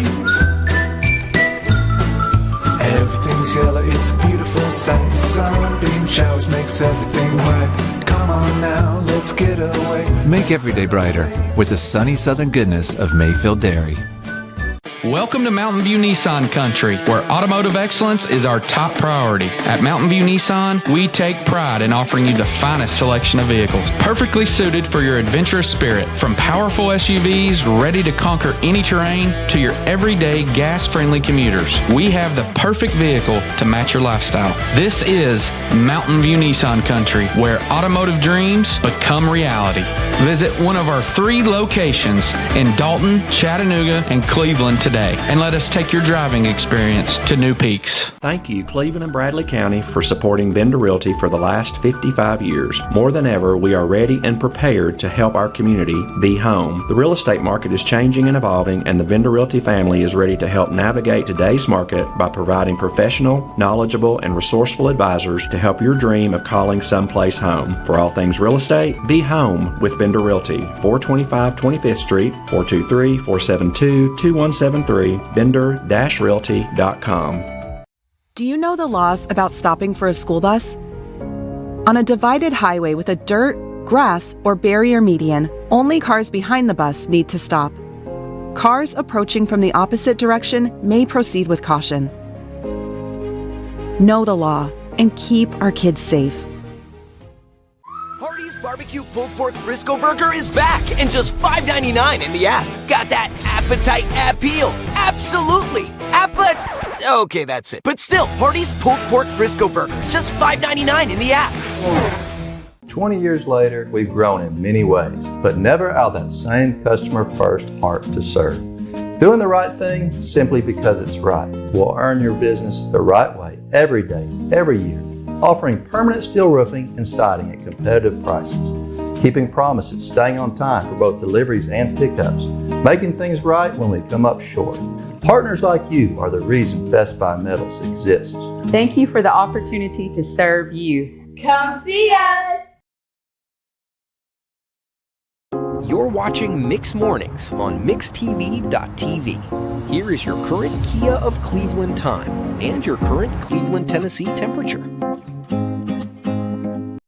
Everything's yellow, it's a beautiful sight. Sunbeam showers makes everything right. Come on now, let's get away. Make every day brighter with the sunny southern goodness of Mayfield Dairy. Welcome to Mountain View Nissan Country, where automotive excellence is our top priority. At Mountain View Nissan, we take pride in offering you the finest selection of vehicles, perfectly suited for your adventurous spirit. From powerful SUVs ready to conquer any terrain to your everyday gas-friendly commuters, we have the perfect vehicle to match your lifestyle. This is Mountain View Nissan Country, where automotive dreams become reality. Visit one of our 3 locations in Dalton, Chattanooga, and Cleveland today, and let us take your driving experience to new peaks. Thank you, Cleveland and Bradley County, for supporting Vendor Realty for the last 55 years. More than ever, we are ready and prepared to help our community be home. The real estate market is changing and evolving, and the Vendor Realty family is ready to help navigate today's market by providing professional, knowledgeable, and resourceful advisors to help your dream of calling someplace home. For all things real estate, be home with Vendor Realty, 425 25th Street, 423-472-2173, vendor-realty.com. Do you know the laws about stopping for a school bus? On a divided highway with a dirt, grass, or barrier median, only cars behind the bus need to stop. Cars approaching from the opposite direction may proceed with caution. Know the law and keep our kids safe. barbecue pulled pork Frisco burger is back and just $5.99 in the app. Got that appetite appeal? Absolutely. Okay, that's it. But still, Hardee's pulled pork Frisco burger, just $5.99 in the app. 20 years later, we've grown in many ways, but never out of that same customer-first heart to serve. Doing the right thing simply because it's right will earn your business the right way every day, every year. Offering permanent steel roofing and siding at competitive prices. Keeping promises, staying on time for both deliveries and pickups. Making things right when we come up short. Partners like you are the reason Best Buy Metals exists. Thank you for the opportunity to serve you. Come see us! You're watching Mix Mornings on MixTV.tv. Here is your current Kia of Cleveland time and your current Cleveland, Tennessee temperature.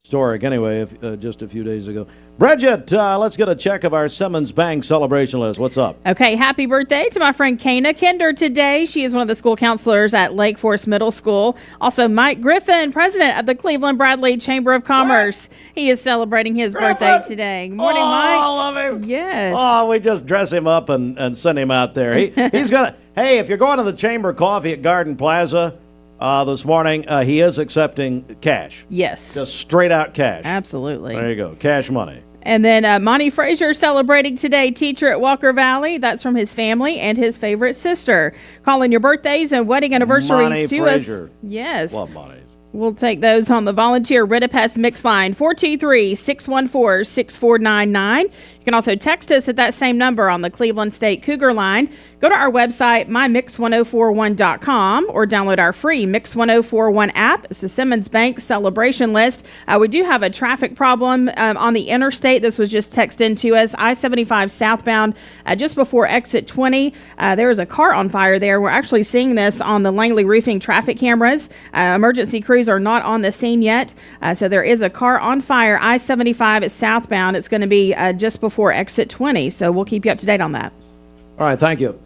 Historic, anyway, just a few days ago. Bridget, let's get a check of our Simmons Bank celebration list. What's up? Okay, happy birthday to my friend Kana Kinder today. She is one of the school counselors at Lake Forest Middle School. Also, Mike Griffin, president of the Cleveland Bradley Chamber of Commerce. What? He is celebrating his birthday today. Good morning, Mike. I love him. Yes. Oh, we just dress him up and send him out there. He's going to, hey, if you're going to the Chamber Coffee at Garden Plaza, this morning, he is accepting cash. Yes. Just straight out cash. Absolutely. There you go. Cash money. And then Monty Frazier celebrating today, teacher at Walker Valley. That's from his family and his favorite sister. Calling your birthdays and wedding anniversaries Monty to Frazier. us. Yes. Love Monty. We'll take those on the volunteer Ritipes mix line, 423-614-6499. You can also text us at that same number on the Cleveland State Cougar line. Go to our website, mymix1041.com, or download our free Mix 1041 app. It's the Simmons Bank celebration list. We do have a traffic problem on the interstate. This was just texted in to us. I-75 southbound, just before exit 20. There was a car on fire there. We're actually seeing this on the Langley Roofing traffic cameras. Emergency crews are not on the scene yet. So there is a car on fire. I-75 is southbound. It's going to be just before exit 20. So we'll keep you up to date on that. All right, thank you.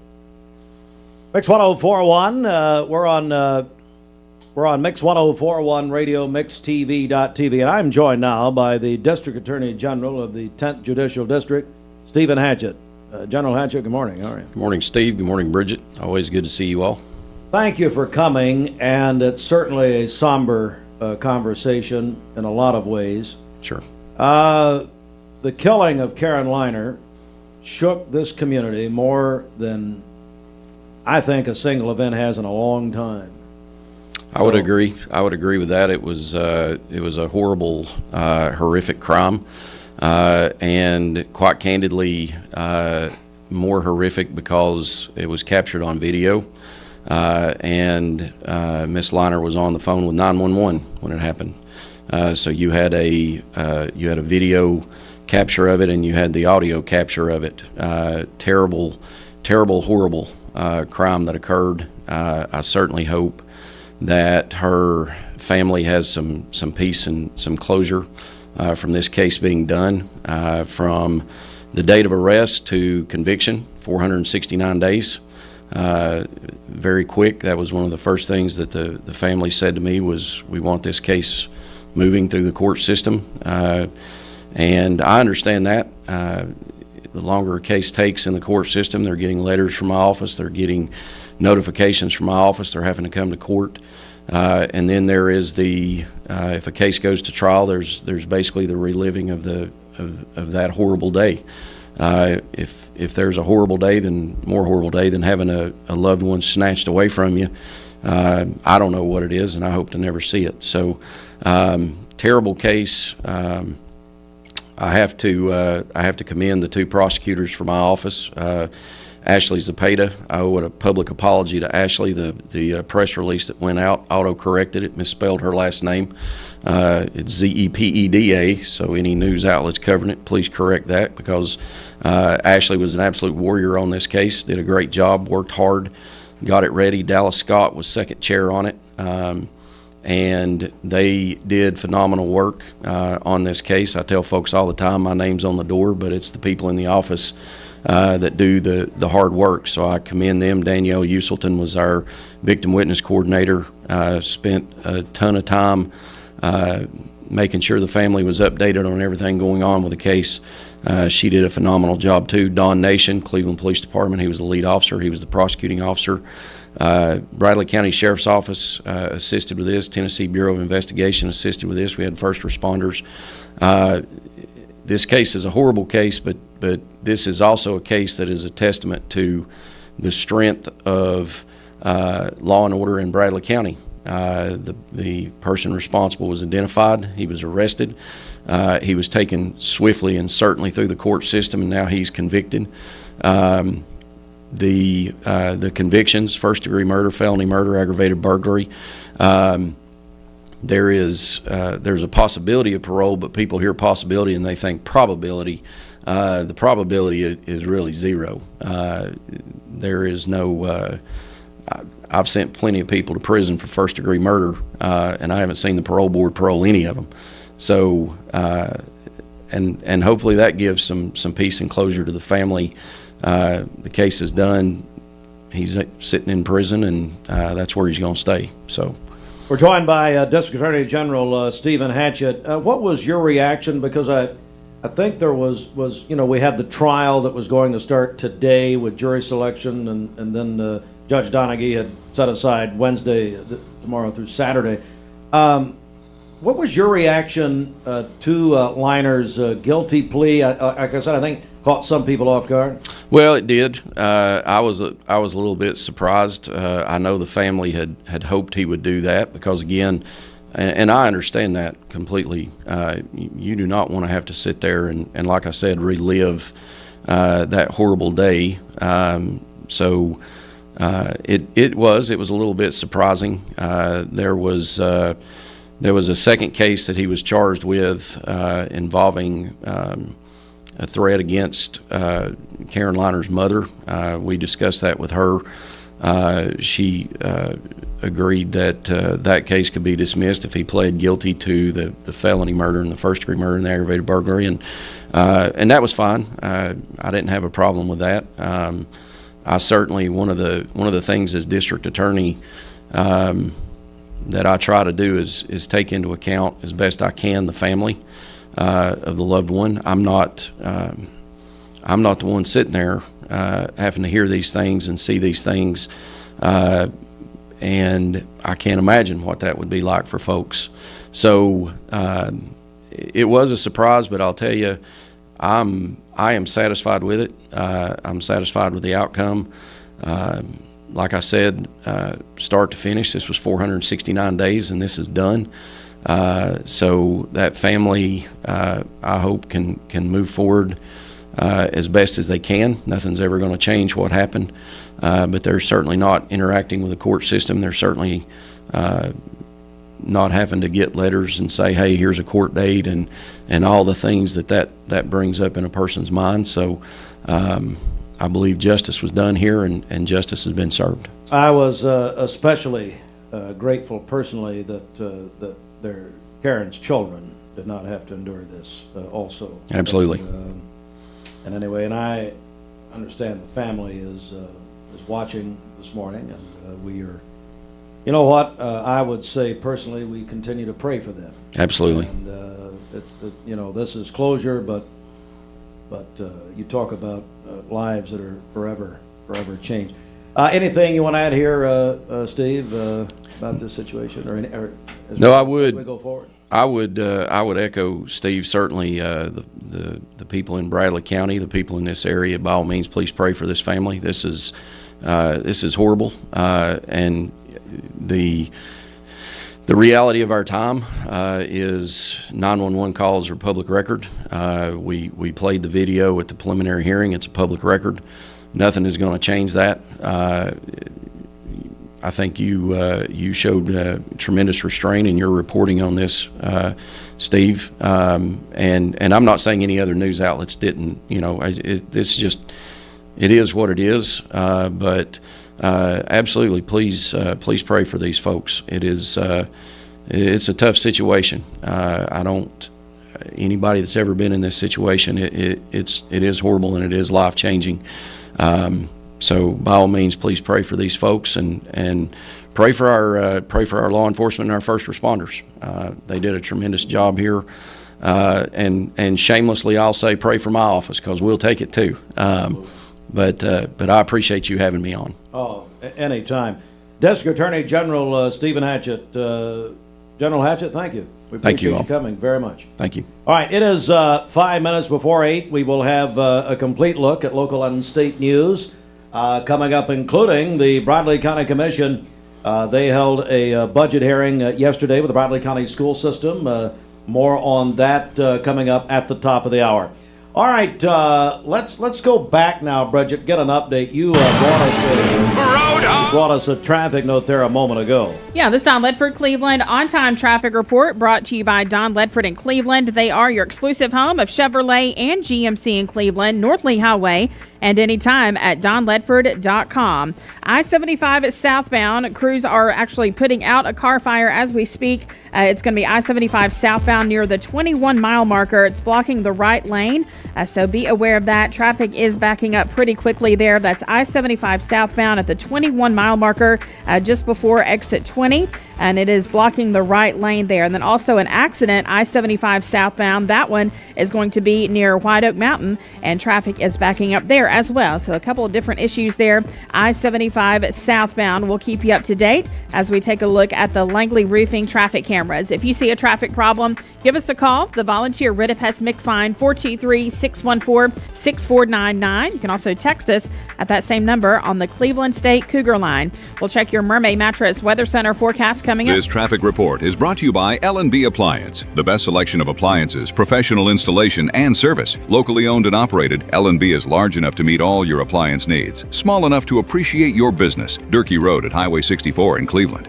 Mix 1041. We're on Mix 1041 Radio, MixTV.tv, and I'm joined now by the District Attorney General of the 10th Judicial District, Stephen Hatchett. General Hatchett, good morning. How are you? Good morning, Steve. Good morning, Bridget. Always good to see you all. Thank you for coming, and it's certainly a somber conversation in a lot of ways. Sure. The killing of Karen Liner shook this community more than I think a single event has in a long time. I would agree. I would agree with that. It was a horrible, horrific crime, and quite candidly, more horrific because it was captured on video, and Miss Liner was on the phone with 911 when it happened. So you had a video capture of it, and you had the audio capture of it. Terrible, horrible crime that occurred. I certainly hope that her family has some peace and some closure from this case being done. From the date of arrest to conviction, 469 days. Very quick. That was one of the first things that the family said to me was, we want this case moving through the court system. And I understand that. The longer a case takes in the court system, they're getting letters from my office, they're getting notifications from my office, they're having to come to court. And then there is if a case goes to trial, there's basically the reliving of that horrible day. If there's a horrible day, then more horrible day than having a loved one snatched away from you. I don't know what it is, and I hope to never see it. So, terrible case. I have to commend the two prosecutors for my office. Ashley Zepeda, I owe a public apology to Ashley. The press release that went out auto-corrected it, misspelled her last name. It's Zepeda, so any news outlets covering it, please correct that, because Ashley was an absolute warrior on this case, did a great job, worked hard, got it ready. Dallas Scott was second chair on it. And they did phenomenal work on this case. I tell folks all the time, my name's on the door, but it's the people in the office that do the hard work. So I commend them. Danielle Uselton was our victim witness coordinator, spent a ton of time making sure the family was updated on everything going on with the case. She did a phenomenal job too. Don Nation, Cleveland Police Department, he was the lead officer, he was the prosecuting officer. Bradley County Sheriff's Office assisted with this. Tennessee Bureau of Investigation assisted with this. We had first responders. This case is a horrible case, but this is also a case that is a testament to the strength of law and order in Bradley County. The person responsible was identified. He was arrested. He was taken swiftly and certainly through the court system, and now he's convicted. The convictions: first-degree murder, felony murder, aggravated burglary. There's a possibility of parole, but people hear possibility and they think probability. The probability is really zero. There is no. I've sent plenty of people to prison for first-degree murder, and I haven't seen the parole board parole any of them. So, and hopefully that gives some peace and closure to the family. The case is done. He's sitting in prison, and that's where he's going to stay. So, we're joined by District Attorney General Stephen Hatchett. What was your reaction? Because I think there was we had the trial that was going to start today with jury selection, and then Judge Donaghy had set aside Wednesday, tomorrow through Saturday. What was your reaction to Liner's guilty plea? Like I said, I think caught some people off guard. Well, it did. I was a little bit surprised. I know the family had hoped he would do that because, again, and I understand that completely. You do not want to have to sit there and like I said, relive that horrible day. It was a little bit surprising. There was a second case that he was charged with involving a threat against Karen Liner's mother. We discussed that with her. She agreed that that case could be dismissed if he pled guilty to the felony murder and the first-degree murder and the aggravated burglary, and that was fine. I didn't have a problem with that. I certainly, one of the things as district attorney that I try to do is take into account as best I can the family of the loved one. I'm not the one sitting there having to hear these things and see these things, and I can't imagine what that would be like for folks. So it was a surprise, but I'll tell you, I am satisfied with it. I'm satisfied with the outcome. Like I said, start to finish, this was 469 days, and this is done. So that family, I hope, can move forward as best as they can. Nothing's ever going to change what happened, but they're certainly not interacting with the court system. They're certainly not having to get letters and say, hey, here's a court date, and all the things that brings up in a person's mind. So I believe justice was done here, and justice has been served. I was especially grateful personally that Karen's children did not have to endure this also. Absolutely. And anyway, and I understand the family is watching this morning, and we are, you know what, I would say personally we continue to pray for them. Absolutely. And this is closure, but you talk about lives that are forever changed. Anything you want to add here, Steve, about this situation, No, I would. As we go forward? I would echo Steve. Certainly, the people in Bradley County, the people in this area, by all means, please pray for this family. This is horrible, and the reality of our time is 911 calls are public record. We played the video at the preliminary hearing. It's a public record. Nothing is going to change that. I think you showed tremendous restraint in your reporting on this, Steve. And I'm not saying any other news outlets didn't. It is what it is. But absolutely, please pray for these folks. It's a tough situation. Anybody that's ever been in this situation, it is horrible and it is life changing. So by all means, please pray for these folks and pray for our law enforcement and our first responders. They did a tremendous job here. And shamelessly, I'll say pray for my office because we'll take it too. But I appreciate you having me on. Oh, anytime. District Attorney General Stephen Hatchett. General Hatchett, thank you. We Thank you appreciate all. you coming very much. Thank you. All right, it is 5 minutes before 8. We will have a complete look at local and state news coming up, including the Bradley County Commission. They held a budget hearing yesterday with the Bradley County school system. More on that coming up at the top of the hour. All right, let's go back now, Bridget. Get an update. You brought us a traffic note there a moment ago. Yeah, this Don Ledford Cleveland on-time traffic report brought to you by Don Ledford in Cleveland. They are your exclusive home of Chevrolet and GMC in Cleveland, North Lee Highway, and anytime at donledford.com. I-75 southbound. Crews are actually putting out a car fire as we speak. It's going to be I-75 southbound near the 21-mile marker. It's blocking the right lane, so be aware of that. Traffic is backing up pretty quickly there. That's I-75 southbound at the 21-mile marker just before exit 20, and it is blocking the right lane there. And then also an accident, I-75 southbound. That one is going to be near White Oak Mountain, and traffic is backing up there as well. So a couple of different issues there. I-75 southbound. We'll keep you up to date as we take a look at the Langley Roofing traffic cameras. If you see a traffic problem, give us a call. The Volunteer Rid-A-Pest Mix line, 423-614-6499. You can also text us at that same number on the Cleveland State Cougar line. We'll check your Mermaid Mattress Weather Center forecast coming up. This traffic report is brought to you by L&B Appliance, the best selection of appliances, professional installation, and service. Locally owned and operated, L&B is large enough to meet all your appliance needs, small enough to appreciate your business. Durkee Road at Highway 64 in Cleveland.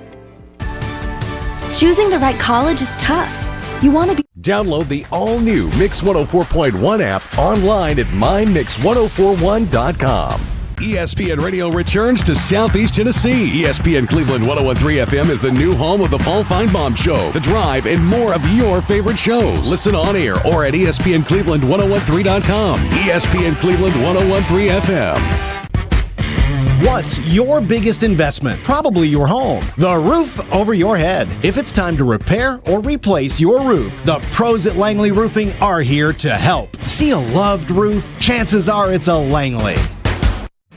Choosing the right college is tough. You want to be... Download the all-new Mix 104.1 app online at mymix1041.com. ESPN Radio returns to Southeast Tennessee. ESPN Cleveland 101.3 FM is the new home of the Paul Feinbaum Show, The Drive, and more of your favorite shows. Listen on air or at ESPNCleveland1013.com. ESPN Cleveland 101.3 FM. What's your biggest investment? Probably your home. The roof over your head. If it's time to repair or replace your roof, the pros at Langley Roofing are here to help. See a loved roof? Chances are it's a Langley.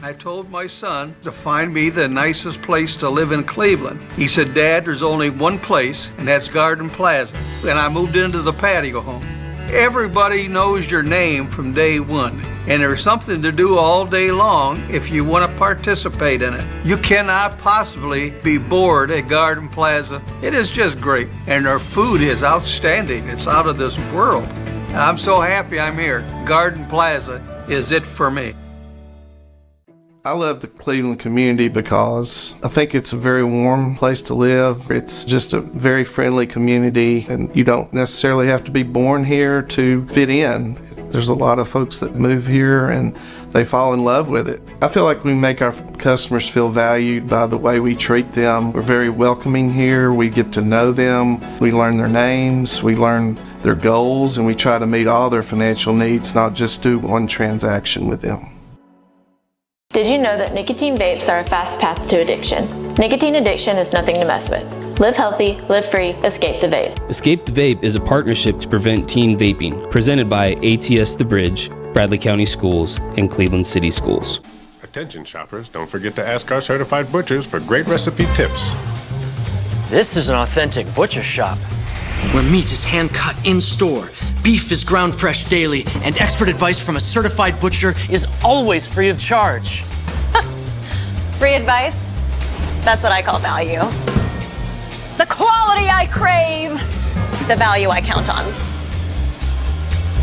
I told my son to find me the nicest place to live in Cleveland. He said, Dad, there's only one place, and that's Garden Plaza. And I moved into the patio home. Everybody knows your name from day one, and there's something to do all day long if you want to participate in it. You cannot possibly be bored at Garden Plaza. It is just great, and their food is outstanding. It's out of this world. And I'm so happy I'm here. Garden Plaza is it for me. I love the Cleveland community because I think it's a very warm place to live. It's just a very friendly community, and you don't necessarily have to be born here to fit in. There's a lot of folks that move here and they fall in love with it. I feel like we make our customers feel valued by the way we treat them. We're very welcoming here. We get to know them. We learn their names. We learn their goals, and we try to meet all their financial needs, not just do one transaction with them. Did you know that nicotine vapes are a fast path to addiction? Nicotine addiction is nothing to mess with. Live healthy, live free, escape the vape. Escape the Vape is a partnership to prevent teen vaping, presented by ATS The Bridge, Bradley County Schools, and Cleveland City Schools. Attention shoppers, don't forget to ask our certified butchers for great recipe tips. This is an authentic butcher shop, where meat is hand-cut in-store, beef is ground fresh daily, and expert advice from a certified butcher is always free of charge. Free advice? That's what I call value. The quality I crave, the value I count on.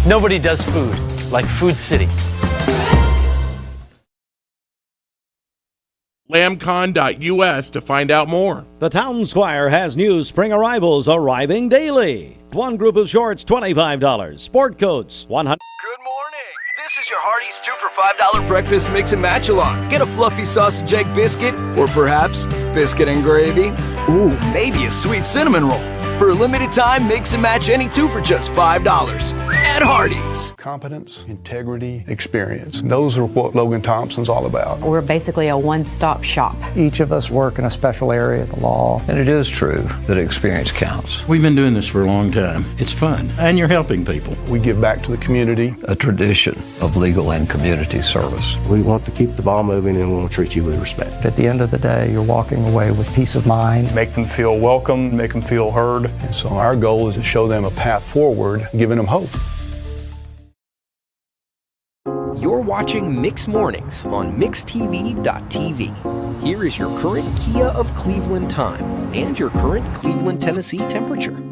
Nobody does food like Food City. Lamcon.us to find out more. The Town Squire has new spring arrivals arriving daily. One group of shorts, $25. Sport coats, $100. This is your Hardee's 2 for $5 breakfast mix and match along. Get a fluffy sausage egg biscuit, or perhaps biscuit and gravy. Ooh, maybe a sweet cinnamon roll. For a limited time, mix and match any two for just $5 at Hardee's. Competence, integrity, experience. Those are what Logan Thompson's all about. We're basically a one-stop shop. Each of us work in a special area of the law, and it is true that experience counts. We've been doing this for a long time. It's fun, and you're helping people. We give back to the community. A tradition of legal and community service. We want to keep the ball moving, and we want to treat you with respect. At the end of the day, you're walking away with peace of mind. Make them feel welcome, make them feel heard. And so our goal is to show them a path forward, giving them hope. You're watching Mix Mornings on mixtv.tv. Here is your current Kia of Cleveland time and your current Cleveland, Tennessee temperature.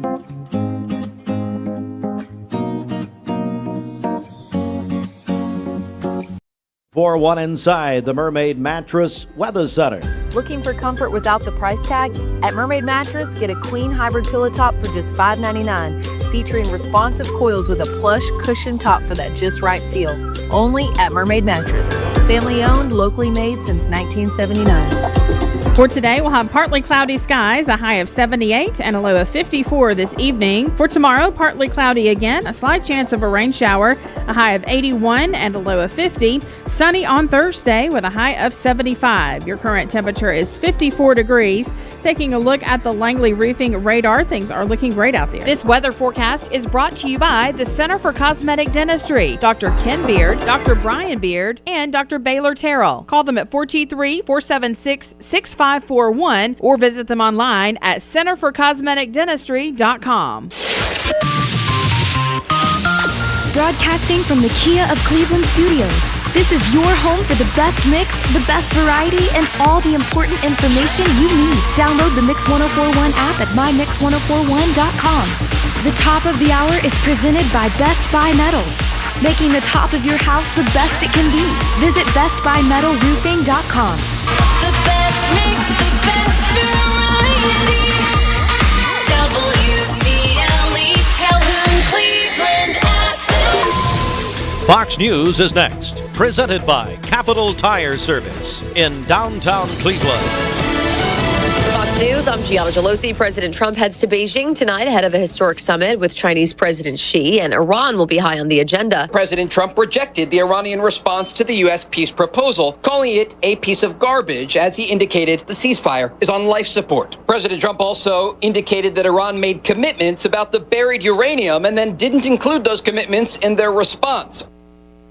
4-1 inside the Mermaid Mattress Weather Center. Looking for comfort without the price tag? At Mermaid Mattress, get a queen hybrid pillow top for just $5.99, featuring responsive coils with a plush cushion top for that just right feel. Only at Mermaid Mattress. Family owned, locally made since 1979. For today, we'll have partly cloudy skies, a high of 78 and a low of 54 this evening. For tomorrow, partly cloudy again, a slight chance of a rain shower, a high of 81 and a low of 50. Sunny on Thursday with a high of 75. Your current temperature is 54 degrees. Taking a look at the Langley Roofing radar, things are looking great out there. This weather forecast is brought to you by the Center for Cosmetic Dentistry, Dr. Ken Beard, Dr. Brian Beard, and Dr. Baylor Terrell. Call them at 423-476-6541 or visit them online at centerforcosmeticdentistry.com. Broadcasting from the Kia of Cleveland studios. This is your home for the best mix, the best variety, and all the important information you need. Download the Mix 1041 app at mymix1041.com. The top of the hour is presented by Best Buy Metals, making the top of your house the best it can be. Visit bestbuymetalroofing.com. The best mix, the best variety. WCLE, Calhoun, Cleveland, Athens. Fox News is next, presented by Capital Tire Service in downtown Cleveland. Fox News, I'm Gianna Gelosi. President Trump heads to Beijing tonight ahead of a historic summit with Chinese President Xi, and Iran will be high on the agenda. President Trump rejected the Iranian response to the U.S. peace proposal, calling it a piece of garbage, as he indicated the ceasefire is on life support. President Trump also indicated that Iran made commitments about the buried uranium and then didn't include those commitments in their response.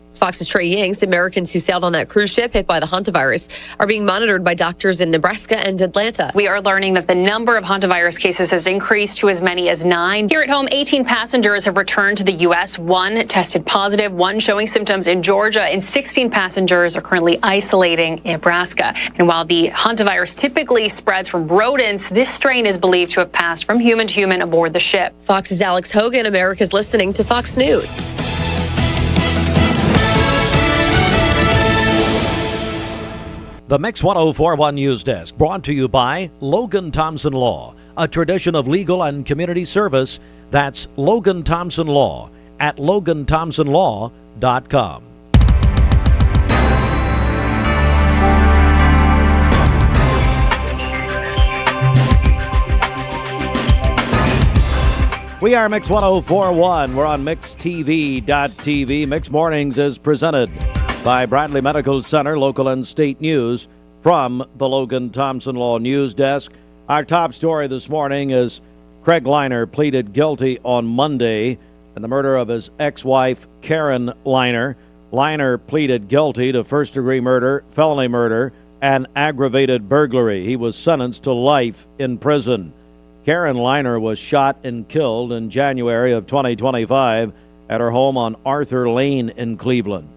It's Fox's Trey Yings. Americans who sailed on that cruise ship hit by the hantavirus are being monitored by doctors in Nebraska and Atlanta. We are learning that the number of hantavirus cases has increased to as many as 9. Here at home, 18 passengers have returned to the U.S. 1 tested positive, 1 showing symptoms in Georgia, and 16 passengers are currently isolating in Nebraska. And while the hantavirus typically spreads from rodents, this strain is believed to have passed from human to human aboard the ship. Fox's Alex Hogan. America's listening to Fox News. The Mix 1041 News Desk, brought to you by Logan Thompson Law, a tradition of legal and community service. That's Logan Thompson Law at loganthompsonlaw.com. We are Mix 1041. We're on mixtv.tv. Mix Mornings is presented by Bradley Medical Center, local and state news from the Logan Thompson Law News Desk. Our top story this morning is Craig Liner pleaded guilty on Monday in the murder of his ex-wife, Karen Liner. Liner pleaded guilty to first-degree murder, felony murder, and aggravated burglary. He was sentenced to life in prison. Karen Liner was shot and killed in January of 2025 at her home on Arthur Lane in Cleveland.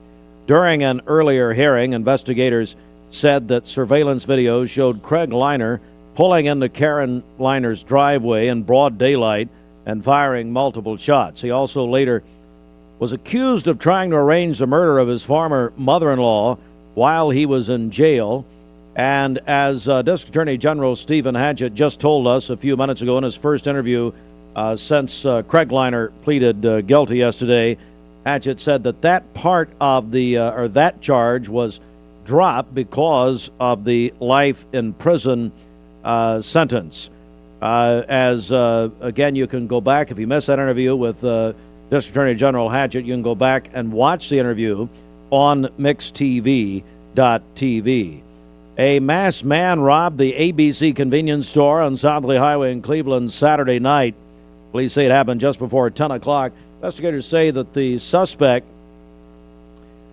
During an earlier hearing, investigators said that surveillance videos showed Craig Liner pulling into Karen Liner's driveway in broad daylight and firing multiple shots. He also later was accused of trying to arrange the murder of his former mother-in-law while he was in jail. And as District Attorney General Stephen Hatchett just told us a few minutes ago in his first interview since Craig Liner pleaded guilty yesterday, Hatchett said that part of the that charge was dropped because of the life in prison sentence. Again, you can go back, if you missed that interview with District Attorney General Hatchett, you can go back and watch the interview on mixtv.tv. A masked man robbed the ABC convenience store on Southley Highway in Cleveland Saturday night. Police say it happened just before 10 o'clock. Investigators say that the suspect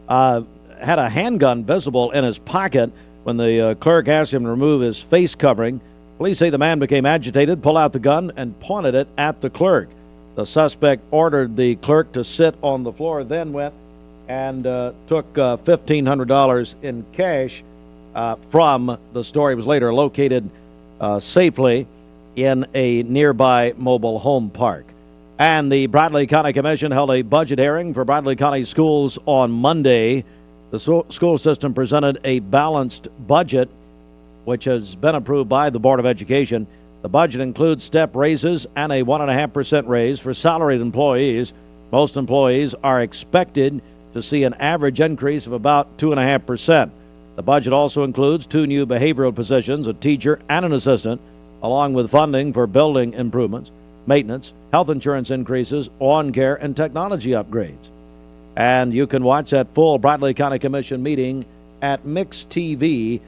had a handgun visible in his pocket when the clerk asked him to remove his face covering. Police say the man became agitated, pulled out the gun, and pointed it at the clerk. The suspect ordered the clerk to sit on the floor, then went and took $1,500 in cash from the store. He was later located safely in a nearby mobile home park. And the Bradley County Commission held a budget hearing for Bradley County schools on Monday. The school system presented a balanced budget, which has been approved by the Board of Education. The budget includes step raises and a 1.5% raise for salaried employees. Most employees are expected to see an average increase of about 2.5%. The budget also includes 2 new behavioral positions, a teacher and an assistant, along with funding for building improvements, maintenance, health insurance increases, lawn care, and technology upgrades. And you can watch that full Bradley County Commission meeting at mixtv.tv.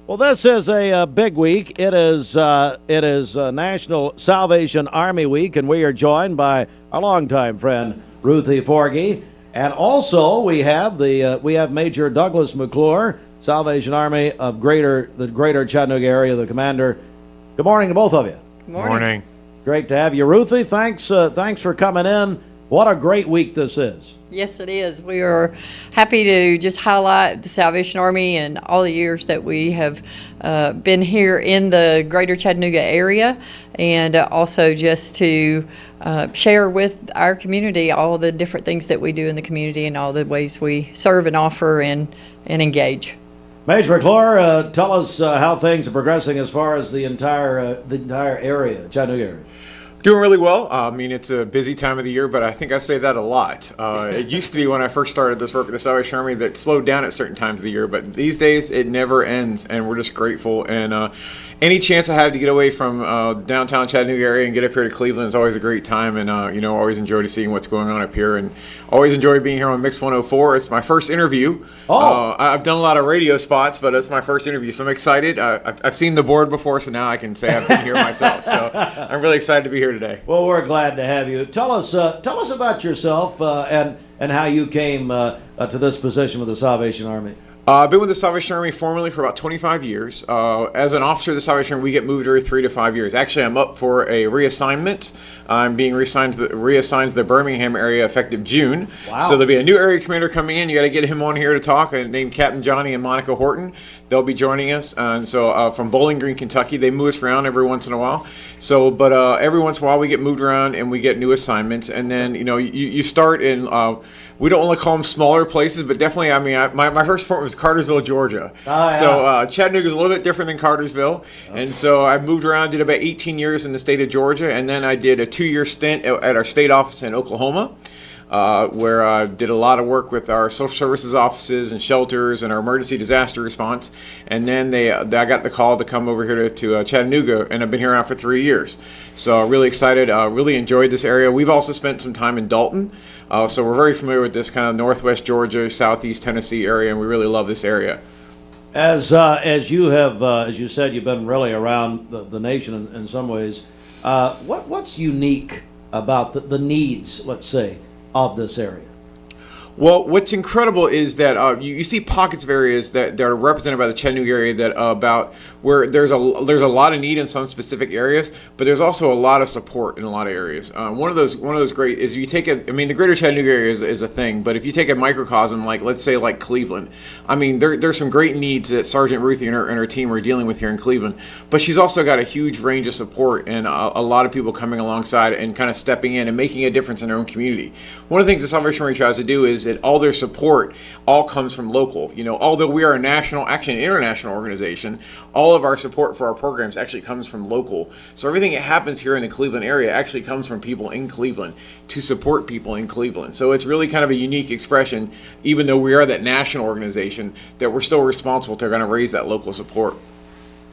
Well, this is a big week. It is National Salvation Army Week, and we are joined by our longtime friend Ruthie Forgy, and also we have Major Douglas McClure, Salvation Army of the Greater Chattanooga area, the commander. Good morning to both of you. Good morning. Great to have you, Ruthie. Thanks for coming in. What a great week this is. Yes, it is. We are happy to just highlight the Salvation Army and all the years that we have been here in the Greater Chattanooga area, and also just to share with our community all the different things that we do in the community and all the ways we serve and offer and engage. Major McClure, tell us how things are progressing as far as the entire area, Chattanooga area. Doing really well. I mean, it's a busy time of the year, but I think I say that a lot. It used to be when I first started this work with the Salvation Army that slowed down at certain times of the year, but these days it never ends, and we're just grateful. And any chance I have to get away from downtown Chattanooga area and get up here to Cleveland is always a great time, and always enjoy seeing what's going on up here, and always enjoy being here on Mix 104. It's my first interview. I've done a lot of radio spots, but it's my first interview, so I'm excited. I've seen the board before, so now I can say I've been here myself. So I'm really excited to be here today. Well, we're glad to have you. Tell us about yourself and how you came to this position with the Salvation Army. I've been with the Salvation Army formally for about 25 years. As an officer of the Salvation Army, we get moved every 3 to 5 years. Actually, I'm up for a reassignment. I'm being reassigned to the Birmingham area effective June. Wow. So there'll be a new area commander coming in. You got to get him on here to talk, named Captain Johnny and Monica Horton. They'll be joining us. And so from Bowling Green, Kentucky, they move us around every once in a while. So, but every once in a while we get moved around and we get new assignments. And then, you start in, we don't want to call them smaller places, but definitely, my first point was Cartersville, Georgia. Oh, yeah. So Chattanooga is a little bit different than Cartersville. And so I moved around, did about 18 years in the state of Georgia, and then I did a 2-year stint at our state office in Oklahoma, where I did a lot of work with our social services offices and shelters and our emergency disaster response. And then I got the call to come over here to Chattanooga, and I've been here now for 3 years. So really excited, really enjoyed this area. We've also spent some time in Dalton. So we're very familiar with this kind of northwest Georgia, southeast Tennessee area, and we really love this area. As you said, you've been really around the nation in some ways. What's unique about the needs, let's say, of this area? Well, what's incredible is that you see pockets of areas that are represented by the Chattanooga area that about where there's a lot of need in some specific areas, but there's also a lot of support in a lot of areas. One of those great is you take the Greater Chattanooga area is a thing, but if you take a microcosm let's say Cleveland, there's some great needs that Sergeant Ruthie and her team are dealing with here in Cleveland, but she's also got a huge range of support and a lot of people coming alongside and kind of stepping in and making a difference in their own community. One of the things the Salvation Army tries to do is that all their support all comes from local. Although we are a national, actually an international organization, all of our support for our programs actually comes from local. So everything that happens here in the Cleveland area actually comes from people in Cleveland to support people in Cleveland. So it's really kind of a unique expression, even though we are that national organization, that we're still responsible to kind of raise that local support.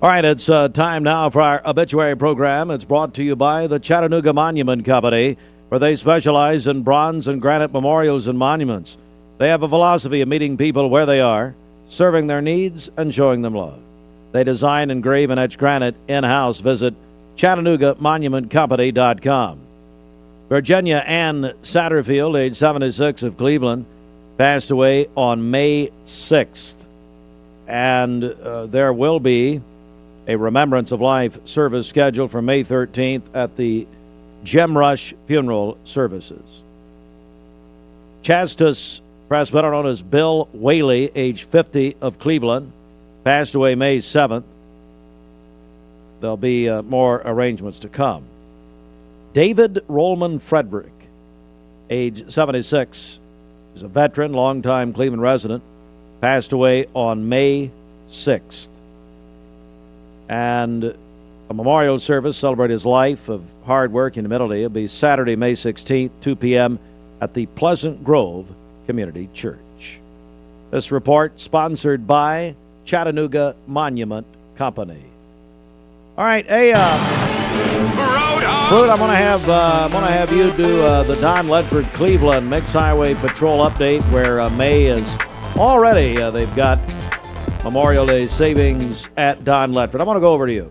All right, it's time now for our obituary program. It's brought to you by the Chattanooga Monument Company, where they specialize in bronze and granite memorials and monuments. They have a philosophy of meeting people where they are, serving their needs, and showing them love. They design, engrave, and etch granite in-house. Visit ChattanoogaMonumentCompany.com. Virginia Ann Satterfield, age 76, of Cleveland, passed away on May 6th. And there will be a Remembrance of Life service scheduled for May 13th at the Gem Rush Funeral Services. Chastus, perhaps better known as Bill Whaley, age 50, of Cleveland, passed away May 7th. There'll be more arrangements to come. David Rollman Frederick, age 76, is a veteran, longtime Cleveland resident, passed away on May 6th. And a memorial service celebrating his life of hard work and humility will be Saturday, May 16th, 2 p.m. at the Pleasant Grove Community Church. This report sponsored by Chattanooga Monument Company. All right, hey, Fruit, I'm gonna have you do the Don Ledford Cleveland Mix Highway Patrol update, where May is already. They've got Memorial Day savings at Don Ledford. I'm gonna go over to you.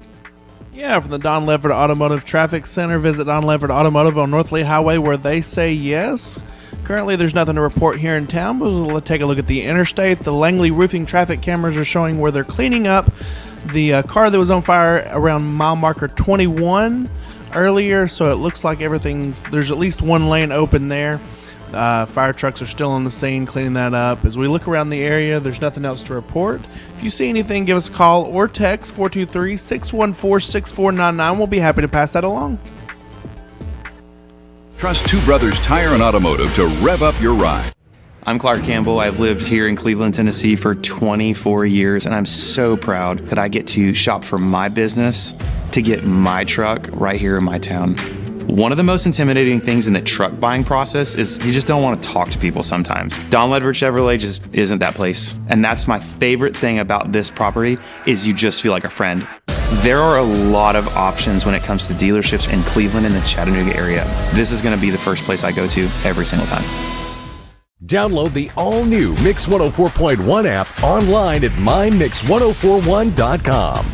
Yeah, from the Don Ledford Automotive Traffic Center, visit Don Ledford Automotive on North Lee Highway, where they say yes. Currently, there's nothing to report here in town, but we'll take a look at the interstate. The Langley roofing traffic cameras are showing where they're cleaning up the car that was on fire around mile marker 21 earlier, so it looks like there's at least one lane open there. Fire trucks are still on the scene cleaning that up. As we look around the area, there's nothing else to report. If you see anything, give us a call or text 423-614-6499. We'll be happy to pass that along. Trust Two Brothers Tire and Automotive to rev up your ride. I'm Clark Campbell. I've lived here in Cleveland, Tennessee for 24 years, and I'm so proud that I get to shop for my business to get my truck right here in my town. One of the most intimidating things in the truck buying process is you just don't want to talk to people sometimes. Don Ledford Chevrolet just isn't that place. And that's my favorite thing about this property is you just feel like a friend. There are a lot of options when it comes to dealerships in Cleveland and the Chattanooga area. This is going to be the first place I go to every single time. Download the all-new Mix 104.1 app online at mymix1041.com.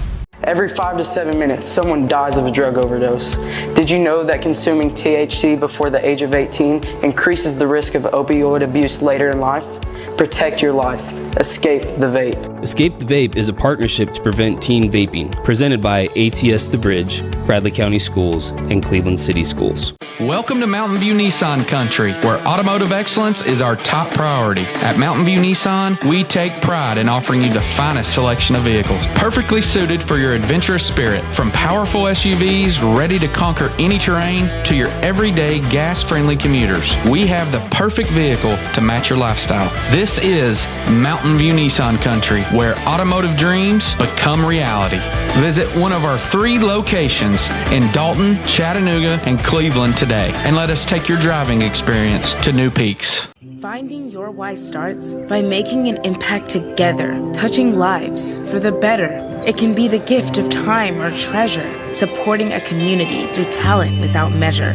Every 5 to 7 minutes, someone dies of a drug overdose. Did you know that consuming THC before the age of 18 increases the risk of opioid abuse later in life? Protect your life. Escape the Vape. Escape the Vape is a partnership to prevent teen vaping, presented by ATS The Bridge, Bradley County Schools, and Cleveland City Schools. Welcome to Mountain View Nissan Country, where automotive excellence is our top priority. At Mountain View Nissan, we take pride in offering you the finest selection of vehicles, perfectly suited for your adventurous spirit. From powerful SUVs ready to conquer any terrain to your everyday gas-friendly commuters, we have the perfect vehicle to match your lifestyle. This is Mountain View Nissan Country, where automotive dreams become reality. Visit one of our 3 locations in Dalton, Chattanooga, and Cleveland today, and let us take your driving experience to new peaks. Finding your why starts by making an impact together, touching lives for the better. It can be the gift of time or treasure, supporting a community through talent without measure.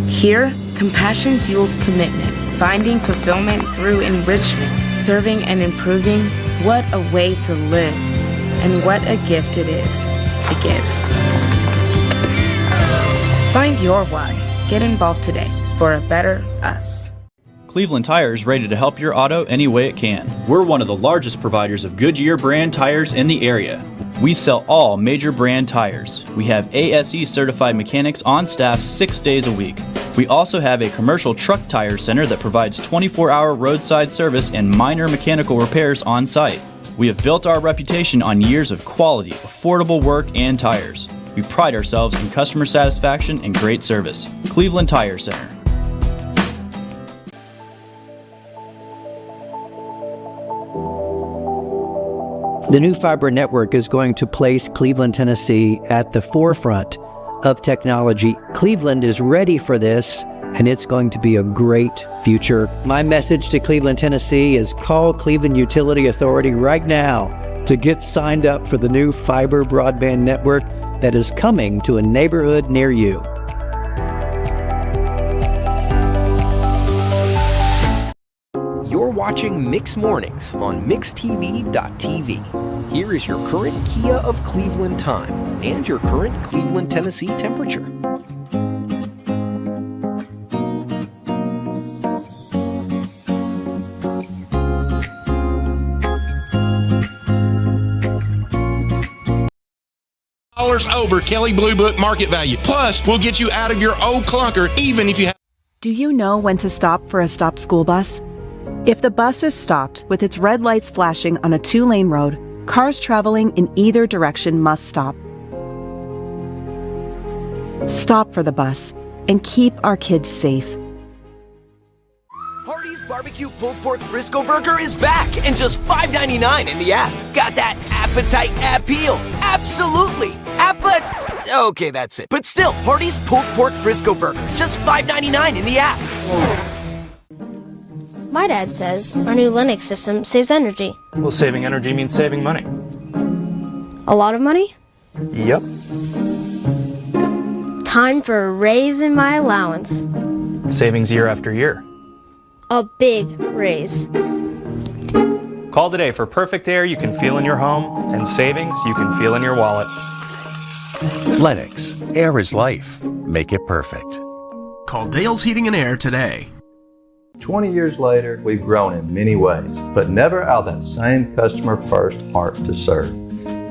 Here, compassion fuels commitment, finding fulfillment through enrichment, serving and improving. What a way to live, and what a gift it is to give. Find your why. Get involved today for a better us. Cleveland Tire is ready to help your auto any way it can. We're one of the largest providers of Goodyear brand tires in the area. We sell all major brand tires. We have ASE certified mechanics on staff 6 days a week. We also have a commercial truck tire center that provides 24-hour roadside service and minor mechanical repairs on site. We have built our reputation on years of quality, affordable work and tires. We pride ourselves in customer satisfaction and great service. Cleveland Tire Center. The new fiber network is going to place Cleveland, Tennessee at the forefront of technology. Cleveland is ready for this, and it's going to be a great future. My message to Cleveland, Tennessee is call Cleveland Utility Authority right now. to get signed up for the new fiber broadband network that is coming to a neighborhood near you. You're watching Mix Mornings on MixTV.tv. Here is your current Kia of Cleveland time and your current Cleveland, Tennessee temperature. Over Kelly Blue Book market value. Plus, we'll get you out of your old clunker even if you have. Do you know when to stop for a stopped school bus? If the bus is stopped with its red lights flashing on a 2-lane road, cars traveling in either direction must stop. Stop for the bus and keep our kids safe. Hardee's Barbecue Pulled Pork Frisco Burger is back and just $5.99 in the app. Got that appetite appeal? Absolutely. Okay, that's it. But still, Hardee's Pulled Pork Frisco Burger, just $5.99 in the app. My dad says our new Linux system saves energy. Well, saving energy means saving money. A lot of money? Yep. Time for a raise in my allowance. Savings year after year. A big raise. Call today for perfect air you can feel in your home and savings you can feel in your wallet. Lennox, air is life. Make it perfect. Call Dale's Heating and Air today. 20 years later, we've grown in many ways, but never out of that same customer-first heart to serve.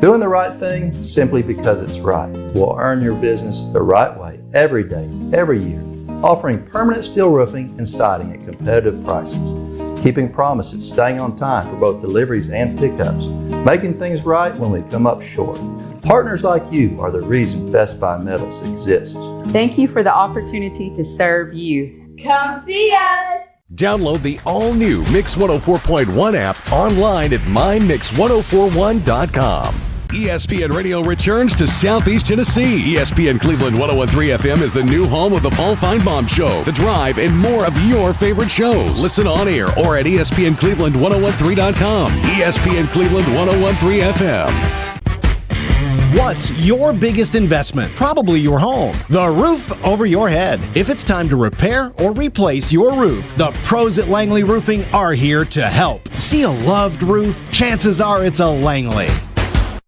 Doing the right thing simply because it's right will earn your business the right way every day, every year, offering permanent steel roofing and siding at competitive prices, keeping promises, staying on time for both deliveries and pickups, making things right when we come up short. Partners like you are the reason Best Buy Metals exists. Thank you for the opportunity to serve you. Come see us! Download the all-new Mix 104.1 app online at mymix1041.com. ESPN Radio returns to Southeast Tennessee. ESPN Cleveland 101.3 FM is the new home of the Paul Feinbaum Show, The Drive, and more of your favorite shows. Listen on air or at ESPNCleveland1013.com. ESPN Cleveland 101.3 FM. What's your biggest investment? Probably your home. The roof over your head. If it's time to repair or replace your roof, the pros at Langley Roofing are here to help. See a loved roof? Chances are it's a Langley.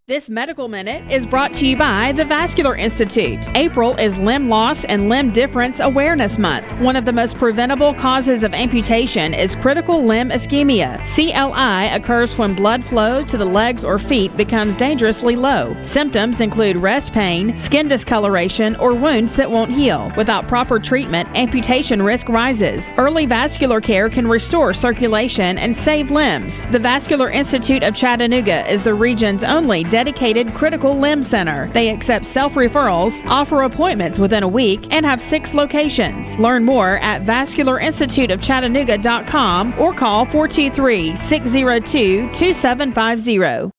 This Medical Minute is brought to you by the Vascular Institute. April is Limb Loss and Limb Difference Awareness Month. One of the most preventable causes of amputation is critical limb ischemia. CLI occurs when blood flow to the legs or feet becomes dangerously low. Symptoms include rest pain, skin discoloration, or wounds that won't heal. Without proper treatment, amputation risk rises. Early vascular care can restore circulation and save limbs. The Vascular Institute of Chattanooga is the region's only dedicated critical limb center. They accept self-referrals, offer appointments within a week, and have 6 locations. Learn more at vascularinstituteofchattanooga.com or call 423-602-2750.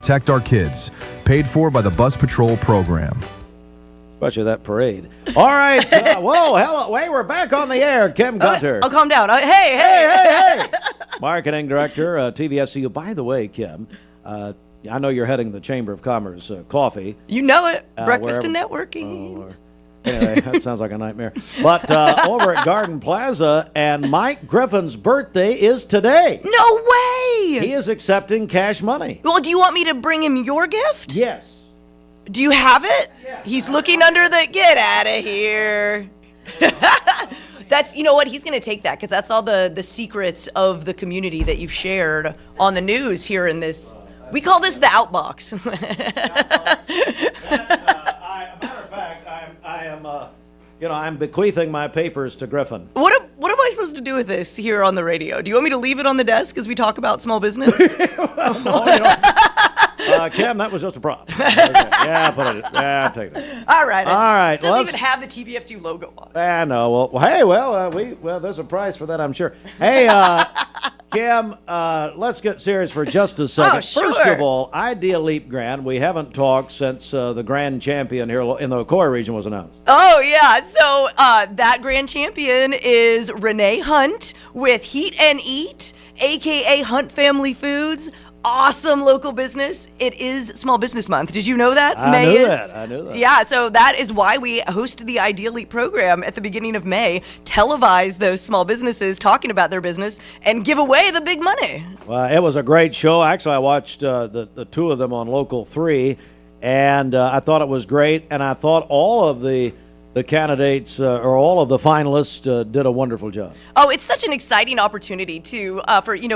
Protect our kids. Paid for by the Bus Patrol program. Especially that parade. All right. Whoa, hello. Wait, we're back on the air. Kim Gunter. Oh, calm down. Hey. Marketing Director, TVFCU. By the way, Kim, I know you're heading the Chamber of Commerce coffee. You know it. Breakfast and networking. Anyway, that sounds like a nightmare. But over at Garden Plaza, and Mike Griffin's birthday is today. No way! He is accepting cash money. Well, do you want me to bring him your gift? Yes. Do you have it? Yes. He's looking under the... Get out of here. That's, you know what, he's going to take that because that's all the secrets of the community that you've shared on the news here in this. We call this the Outbox. I'm bequeathing my papers to Griffin. What am I supposed to do with this here on the radio? Do you want me to leave it on the desk as we talk about small business? Kim, that was just a prop. Okay. Yeah, put it. Yeah, take it. All right. It doesn't even have the TVFCU logo on it. I know. Well, there's a price for that, I'm sure. Hey, Kim, let's get serious for just a second. Oh, sure. First of all, Idea Leap Grant. We haven't talked since the grand champion here in the Coy region was announced. Oh, yeah. So that grand champion is Renee Hunt with Heat and Eat, a.k.a. Hunt Family Foods. awesome local business, it is Small Business Month. Did you know that? I knew that. Yeah, so that is why we hosted the Idea Leap program at the beginning of May, televise those small businesses talking about their business, and give away the big money. Well, it was a great show. Actually, I watched the two of them on Local 3, and I thought it was great, and I thought all of the candidates or all of the finalists did a wonderful job. Oh, it's such an exciting opportunity to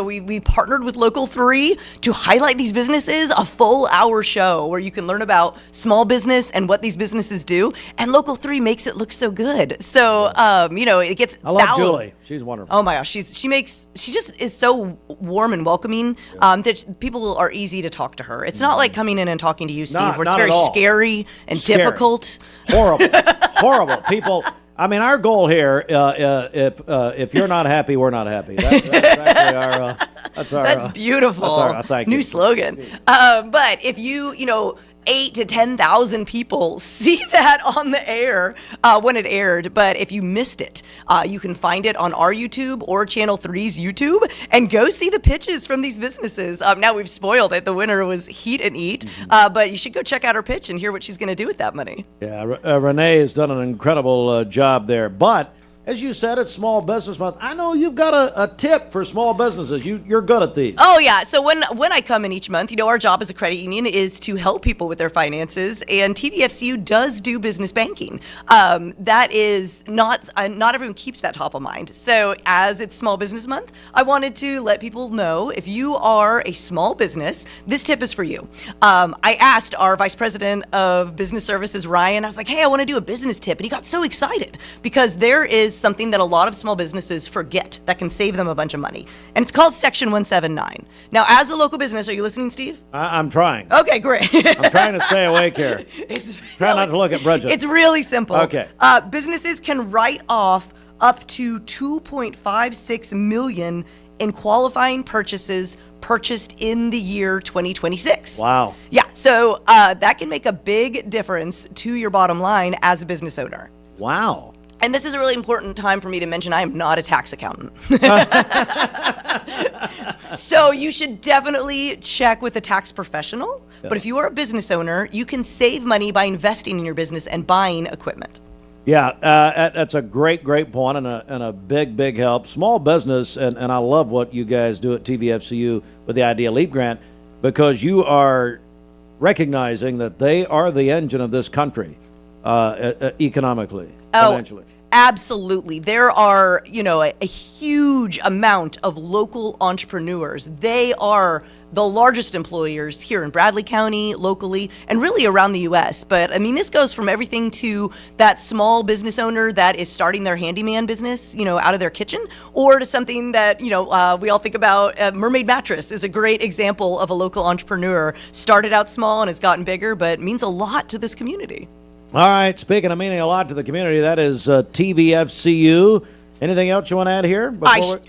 we partnered with Local 3 to highlight these businesses, a full hour show where you can learn about small business and what these businesses do, and Local 3 makes it look so good. So it gets I love Julie. She's wonderful. Oh my gosh, she just is so warm and welcoming that people are easy to talk to her. It's not like coming in and talking to you, Steve, where it's very scary and difficult. Horrible. People, I mean, our goal here, if you're not happy, we're not happy. That's actually our That's beautiful. That's our thank you. New slogan. But if you 8 to 10,000 people see that on the air when it aired. But if you missed it, you can find it on our YouTube or Channel 3's YouTube and go see the pitches from these businesses. Now we've spoiled it. The winner was Heat and Eat. But you should go check out her pitch and hear what she's going to do with that money. Yeah, Renee has done an incredible job there. But as you said, it's Small Business Month. I know you've got a tip for small businesses. You're good at these. Oh, yeah. So when I come in each month, our job as a credit union is to help people with their finances, and TVFCU does do business banking. That is not everyone keeps that top of mind. So as it's Small Business Month, I wanted to let people know if you are a small business, this tip is for you. I asked our Vice President of Business Services, Ryan, I was like, hey, I want to do a business tip. And he got so excited because there is something that a lot of small businesses forget that can save them a bunch of money. And it's called Section 179. Now, as a local business, are you listening, Steve? I'm trying. Okay, great. I'm trying to stay awake here. Try not to look at Bridget. It's really simple. Okay. Businesses can write off up to $2.56 million in qualifying purchases purchased in the year 2026. Wow. Yeah, so that can make a big difference to your bottom line as a business owner. Wow. And this is a really important time for me to mention I am not a tax accountant. So you should definitely check with a tax professional. Yeah. But if you are a business owner, you can save money by investing in your business and buying equipment. Yeah, that's a great point and a big help. Small business, and I love what you guys do at TVFCU with the Idea Leap Grant, because you are recognizing that they are the engine of this country economically, financially. Absolutely. There are, a huge amount of local entrepreneurs. They are the largest employers here in Bradley County, locally, and really around the U.S. But, this goes from everything to that small business owner that is starting their handyman business, out of their kitchen, or to something that, we all think about. Mermaid Mattress is a great example of a local entrepreneur. Started out small and has gotten bigger, but means a lot to this community. All right, speaking of meaning a lot to the community, that is TVFCU. Anything else you want to add here?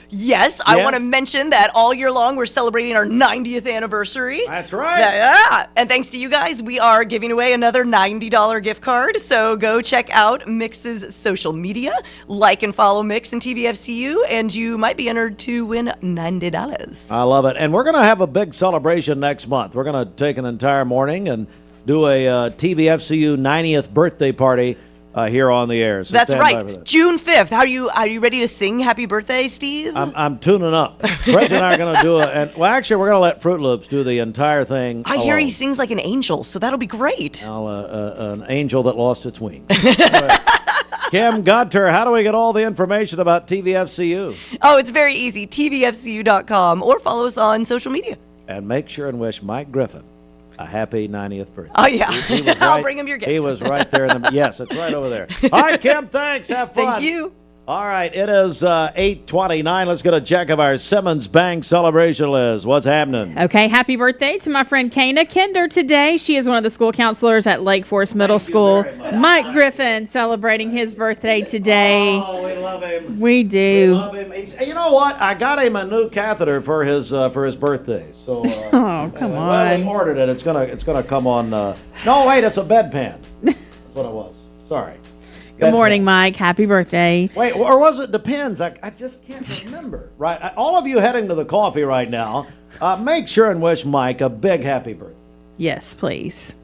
Yes, I want to mention that all year long we're celebrating our 90th anniversary. That's right. Yeah. And thanks to you guys, we are giving away another $90 gift card. So go check out Mix's social media, like and follow Mix and TVFCU, and you might be entered to win $90. I love it. And we're going to have a big celebration next month. We're going to take an entire morning and do a TVFCU 90th birthday party here on the air. So that's right. June 5th. Are you ready to sing happy birthday, Steve? I'm tuning up. Brett and I are going to do it. Actually, we're going to let Fruit Loops do the entire thing. I hear he sings like an angel, so that'll be great. An angel that lost its wings. Kim Gunter, how do we get all the information about TVFCU? Oh, it's very easy. TVFCU.com, or follow us on social media. And make sure and wish Mike Griffin a happy 90th birthday. Oh, yeah. I'll bring him your gift. He was right there. Yes, it's right over there. All right, Kim, thanks. Have fun. Thank you. All right, it is 8:29. Let's get a check of our Simmons Bank celebration list. What's happening? Okay, happy birthday to my friend Kana Kinder today. She is one of the school counselors at Lake Forest Middle School. Mike Griffin celebrating his birthday today. Oh, we love him. We do. We love him. You know what? I got him a new catheter for his birthday. So oh, come on. Well, we ordered it. It's gonna come on. No, wait, it's a bedpan. That's what it was. Sorry. Good morning, Mike. Happy birthday. Wait, or was it depends? I just can't remember. Right. All of you heading to the coffee right now, make sure and wish Mike a big happy birthday. Yes, please.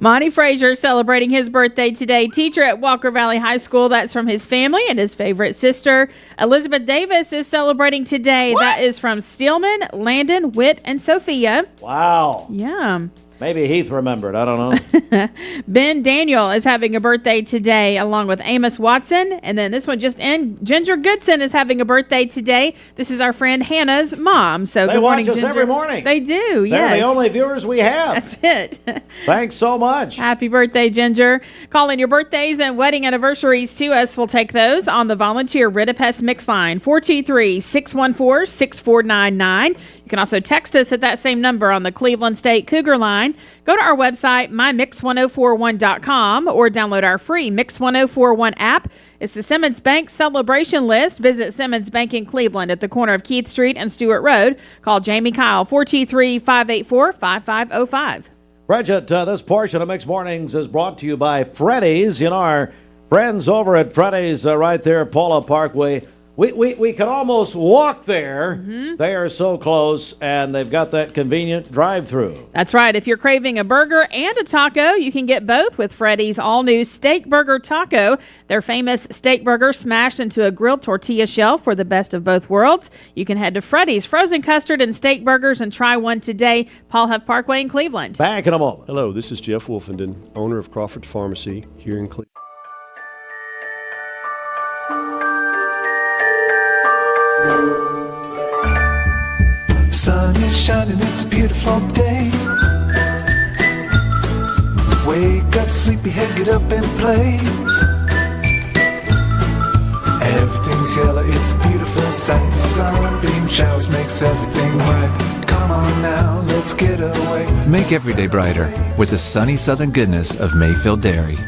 Monty Frazier celebrating his birthday today. Teacher at Walker Valley High School. That's from his family and his favorite sister. Elizabeth Davis is celebrating today. What? That is from Steelman, Landon, Witt, and Sophia. Wow. Yeah. Maybe Heath remembered. I don't know. Ben Daniel is having a birthday today, along with Amos Watson. And then this one just in. Ginger Goodson is having a birthday today. This is our friend Hannah's mom. So they good morning, watch us Ginger. every morning. They do, yes. They're the only viewers we have. That's it. Thanks so much. Happy birthday, Ginger. Call in your birthdays and wedding anniversaries to us. We'll take those on the volunteer Ridipest Mix line, 423-614-6499. You can also text us at that same number on the Cleveland State Cougar line. Go to our website, mymix1041.com, or download our free Mix 1041 app. It's the Simmons Bank celebration list. Visit Simmons Bank in Cleveland at the corner of Keith Street and Stewart Road. Call Jamie Kyle, 423-584-5505. Bridget, this portion of Mixed Mornings is brought to you by Freddy's. You know, our friends over at Freddy's right there, Paula Parkway. We could almost walk there. Mm-hmm. They are so close, and they've got that convenient drive-through. That's right. If you're craving a burger and a taco, you can get both with Freddy's all-new Steak Burger Taco. Their famous steak burger smashed into a grilled tortilla shell for the best of both worlds. You can head to Freddy's Frozen Custard and Steak Burgers and try one today. Paul Huff Parkway in Cleveland. Back in a moment. Hello, this is Jeff Wolfenden, owner of Crawford Pharmacy here in Cleveland. Sun is shining, it's a beautiful day. Wake up, sleepyhead, get up and play. Everything's yellow, it's a beautiful sight. Sunbeam showers makes everything right. Come on now, let's get away. Make every day brighter with the sunny southern goodness of Mayfield Dairy.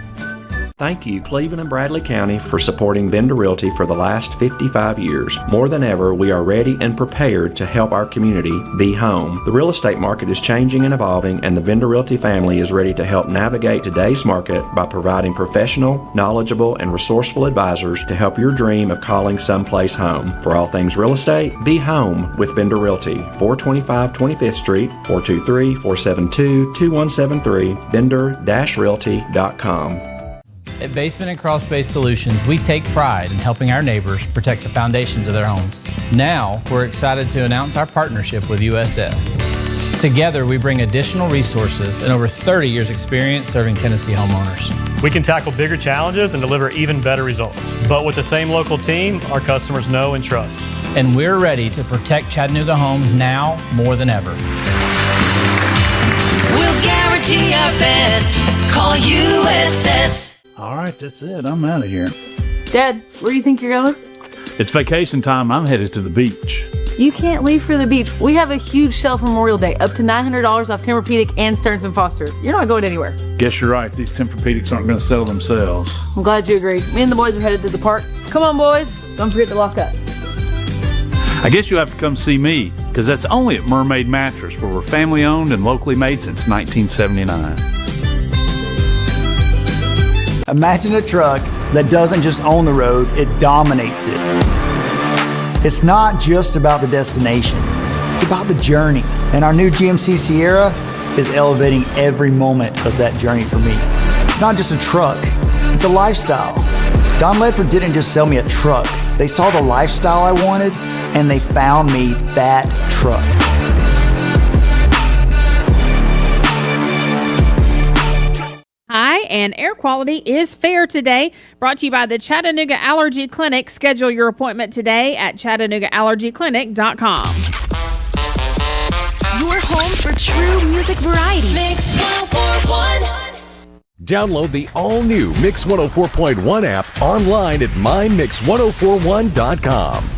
Thank you, Cleveland and Bradley County, for supporting Bender Realty for the last 55 years. More than ever, we are ready and prepared to help our community be home. The real estate market is changing and evolving, and the Bender Realty family is ready to help navigate today's market by providing professional, knowledgeable, and resourceful advisors to help your dream of calling someplace home. For all things real estate, be home with Bender Realty, 425 25th Street, 423-472-2173, bender-realty.com. At Basement and Crawl Space Solutions, we take pride in helping our neighbors protect the foundations of their homes. Now, we're excited to announce our partnership with USS. Together, we bring additional resources and over 30 years experience serving Tennessee homeowners. We can tackle bigger challenges and deliver even better results. But with the same local team, our customers know and trust. And we're ready to protect Chattanooga homes now more than ever. We'll guarantee our best. Call USS. All right, that's it. I'm out of here. Dad, where do you think you're going? It's vacation time. I'm headed to the beach. You can't leave for the beach. We have a huge sale for Memorial Day, up to $900 off Tempur-Pedic and Stearns & Foster. You're not going anywhere. Guess you're right. These Tempur-Pedics aren't going to sell themselves. I'm glad you agreed. Me and the boys are headed to the park. Come on, boys. Don't forget to lock up. I guess you'll have to come see me, because that's only at Mermaid Mattress, where we're family owned and locally made since 1979. Imagine a truck that doesn't just own the road, it dominates it. It's not just about the destination, it's about the journey. And our new GMC Sierra is elevating every moment of that journey for me. It's not just a truck, it's a lifestyle. Don Ledford didn't just sell me a truck. They saw the lifestyle I wanted, and they found me that truck. Hi, and air quality is fair today. Brought to you by the Chattanooga Allergy Clinic. Schedule your appointment today at ChattanoogaAllergyClinic.com. Your home for true music variety. Mix 1041. Download the all-new Mix 104.1 app online at mymix1041.com.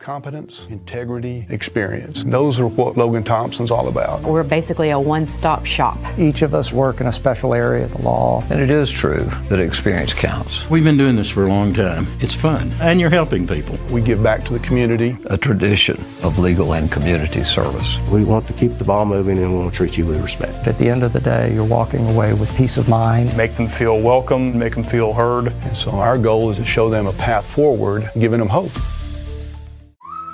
competence, integrity, experience. Those are what Logan Thompson's all about. We're basically a one-stop shop. Each of us work in a special area of the law. And it is true that experience counts. We've been doing this for a long time. It's fun, and you're helping people. We give back to the community. A tradition of legal and community service. We want to keep the ball moving and we want to treat you with respect. At the end of the day, you're walking away with peace of mind. Make them feel welcome, make them feel heard. And so our goal is to show them a path forward, giving them hope.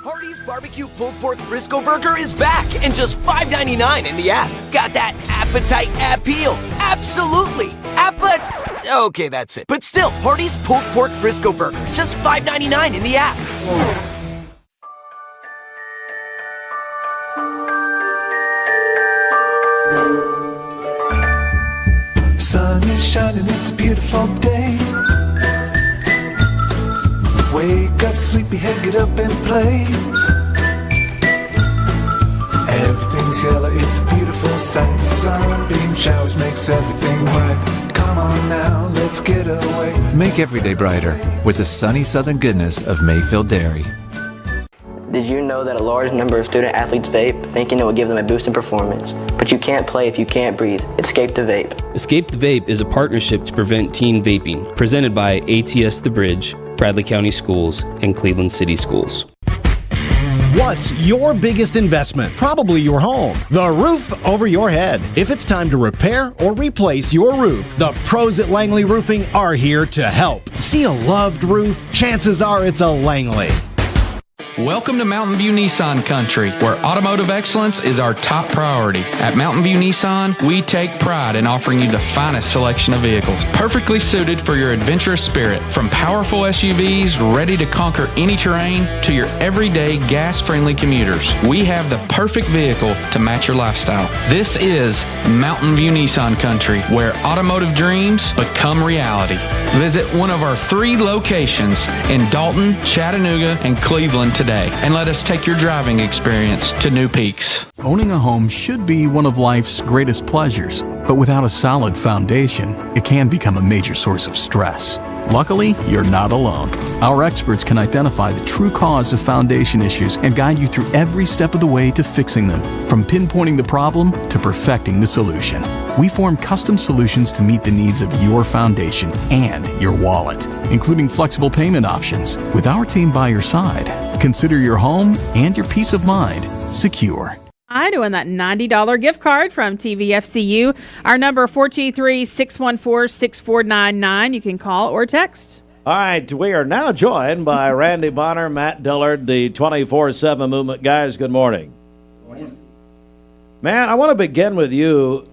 Hardee's Barbecue Pulled Pork Frisco Burger is back and just $5.99 in the app. Got that appetite appeal? Absolutely. Okay, that's it. But still, Hardee's Pulled Pork Frisco Burger, just $5.99 in the app. Sun is shining, it's a beautiful day. Wake up, sleepyhead, get up and play. Everything's yellow, it's a beautiful sight. Sunbeam showers makes everything right. Come on now, let's get away. Make every day brighter with the sunny southern goodness of Mayfield Dairy. Did you know that a large number of student athletes vape, thinking it will give them a boost in performance? But you can't play if you can't breathe. Escape the vape. Escape the Vape is a partnership to prevent teen vaping, presented by ATS The Bridge, Bradley County Schools, and Cleveland City Schools. What's your biggest investment? Probably your home. The roof over your head. If it's time to repair or replace your roof, the pros at Langley Roofing are here to help. See a loved roof? Chances are it's a Langley. Welcome to Mountain View Nissan Country, where automotive excellence is our top priority. At Mountain View Nissan, we take pride in offering you the finest selection of vehicles, perfectly suited for your adventurous spirit. From powerful SUVs ready to conquer any terrain to your everyday gas-friendly commuters, we have the perfect vehicle to match your lifestyle. This is Mountain View Nissan Country, where automotive dreams become reality. Visit one of our 3 locations in Dalton, Chattanooga, and Cleveland today, and let us take your driving experience to new peaks. Owning a home should be one of life's greatest pleasures, but without a solid foundation, it can become a major source of stress. Luckily, you're not alone. Our experts can identify the true cause of foundation issues and guide you through every step of the way to fixing them, from pinpointing the problem to perfecting the solution. We form custom solutions to meet the needs of your foundation and your wallet, including flexible payment options. With our team by your side, consider your home and your peace of mind secure. I doing that $90 gift card from TVFCU. Our number 423-614-6499. You can call or text. All right, we are now joined by Randy Bonner, Matt Dillard, the 24/7 Movement guys. Good morning. Man, I want to begin with you.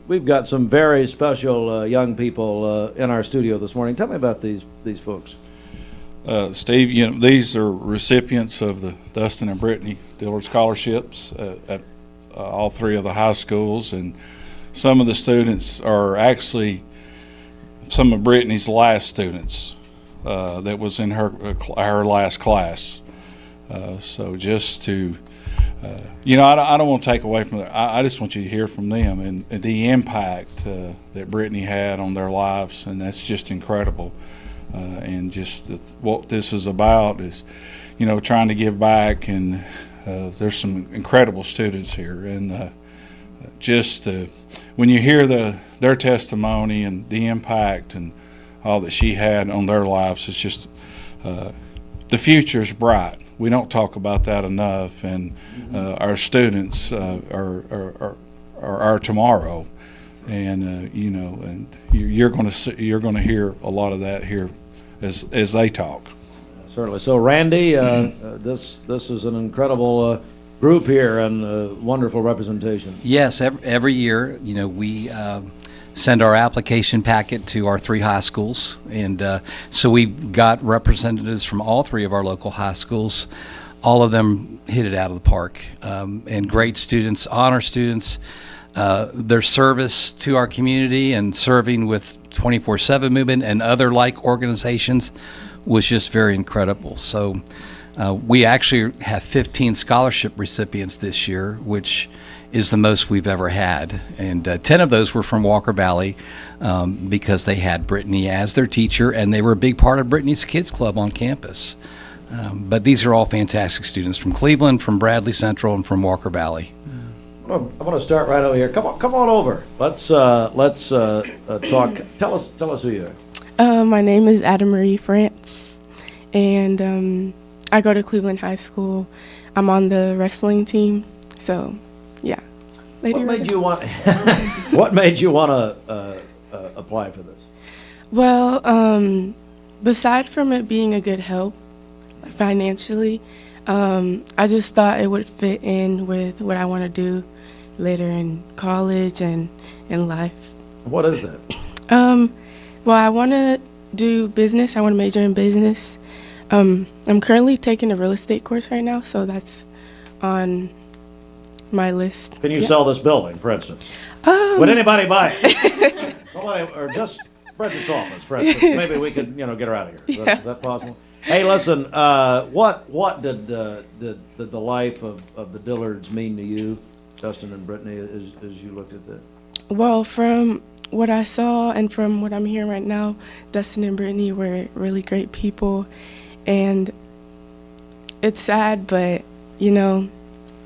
We've got some very special young people in our studio this morning. Tell me about these folks. Steve, these are recipients of the Dustin and Brittany Dillard scholarships at all 3 of the high schools, and some of the students are actually some of Brittany's last students that was in her last class. So just to, I don't want to take away from it. I just want you to hear from them and the impact that Brittany had on their lives, and that's just incredible. And just what this is about is, trying to give back, and there's some incredible students here, and when you hear their testimony and the impact and all that she had on their lives, it's just the future's bright. We don't talk about that enough, and our students are our tomorrow, and and you're going to hear a lot of that here as they talk. Certainly. So, Randy, this is an incredible group here and wonderful representation. Yes, every year, we send our application packet to our 3 high schools, and so we've got representatives from all 3 of our local high schools. All of them hit it out of the park, and great students, honor students. Their service to our community and serving with 24/7 Movement and other like organizations was just very incredible. So we actually have 15 scholarship recipients this year, which is the most we've ever had. And 10 of those were from Walker Valley because they had Brittany as their teacher, and they were a big part of Brittany's Kids Club on campus. But these are all fantastic students from Cleveland, from Bradley Central, and from Walker Valley. I'm going to start right over here. Come on over. Let's talk. Tell us who you are. My name is Ada Marie France, and I go to Cleveland High School. I'm on the wrestling team, so yeah. What made you want? What made you want to apply for this? Well, beside from it being a good help financially, I just thought it would fit in with what I want to do later in college and in life. What is that? Well, I want to do business. I want to major in business. I'm currently taking a real estate course right now, so that's on my list. Can you sell this building, for instance? Would anybody buy it? Nobody, or just Bridget's office, for instance. Maybe we could, get her out of here. Is that possible? Hey, listen. What did the life of the Dillards mean to you, Dustin and Brittany, as you looked at that? Well, from what I saw and from what I'm hearing right now, Dustin and Brittany were really great people, and it's sad, but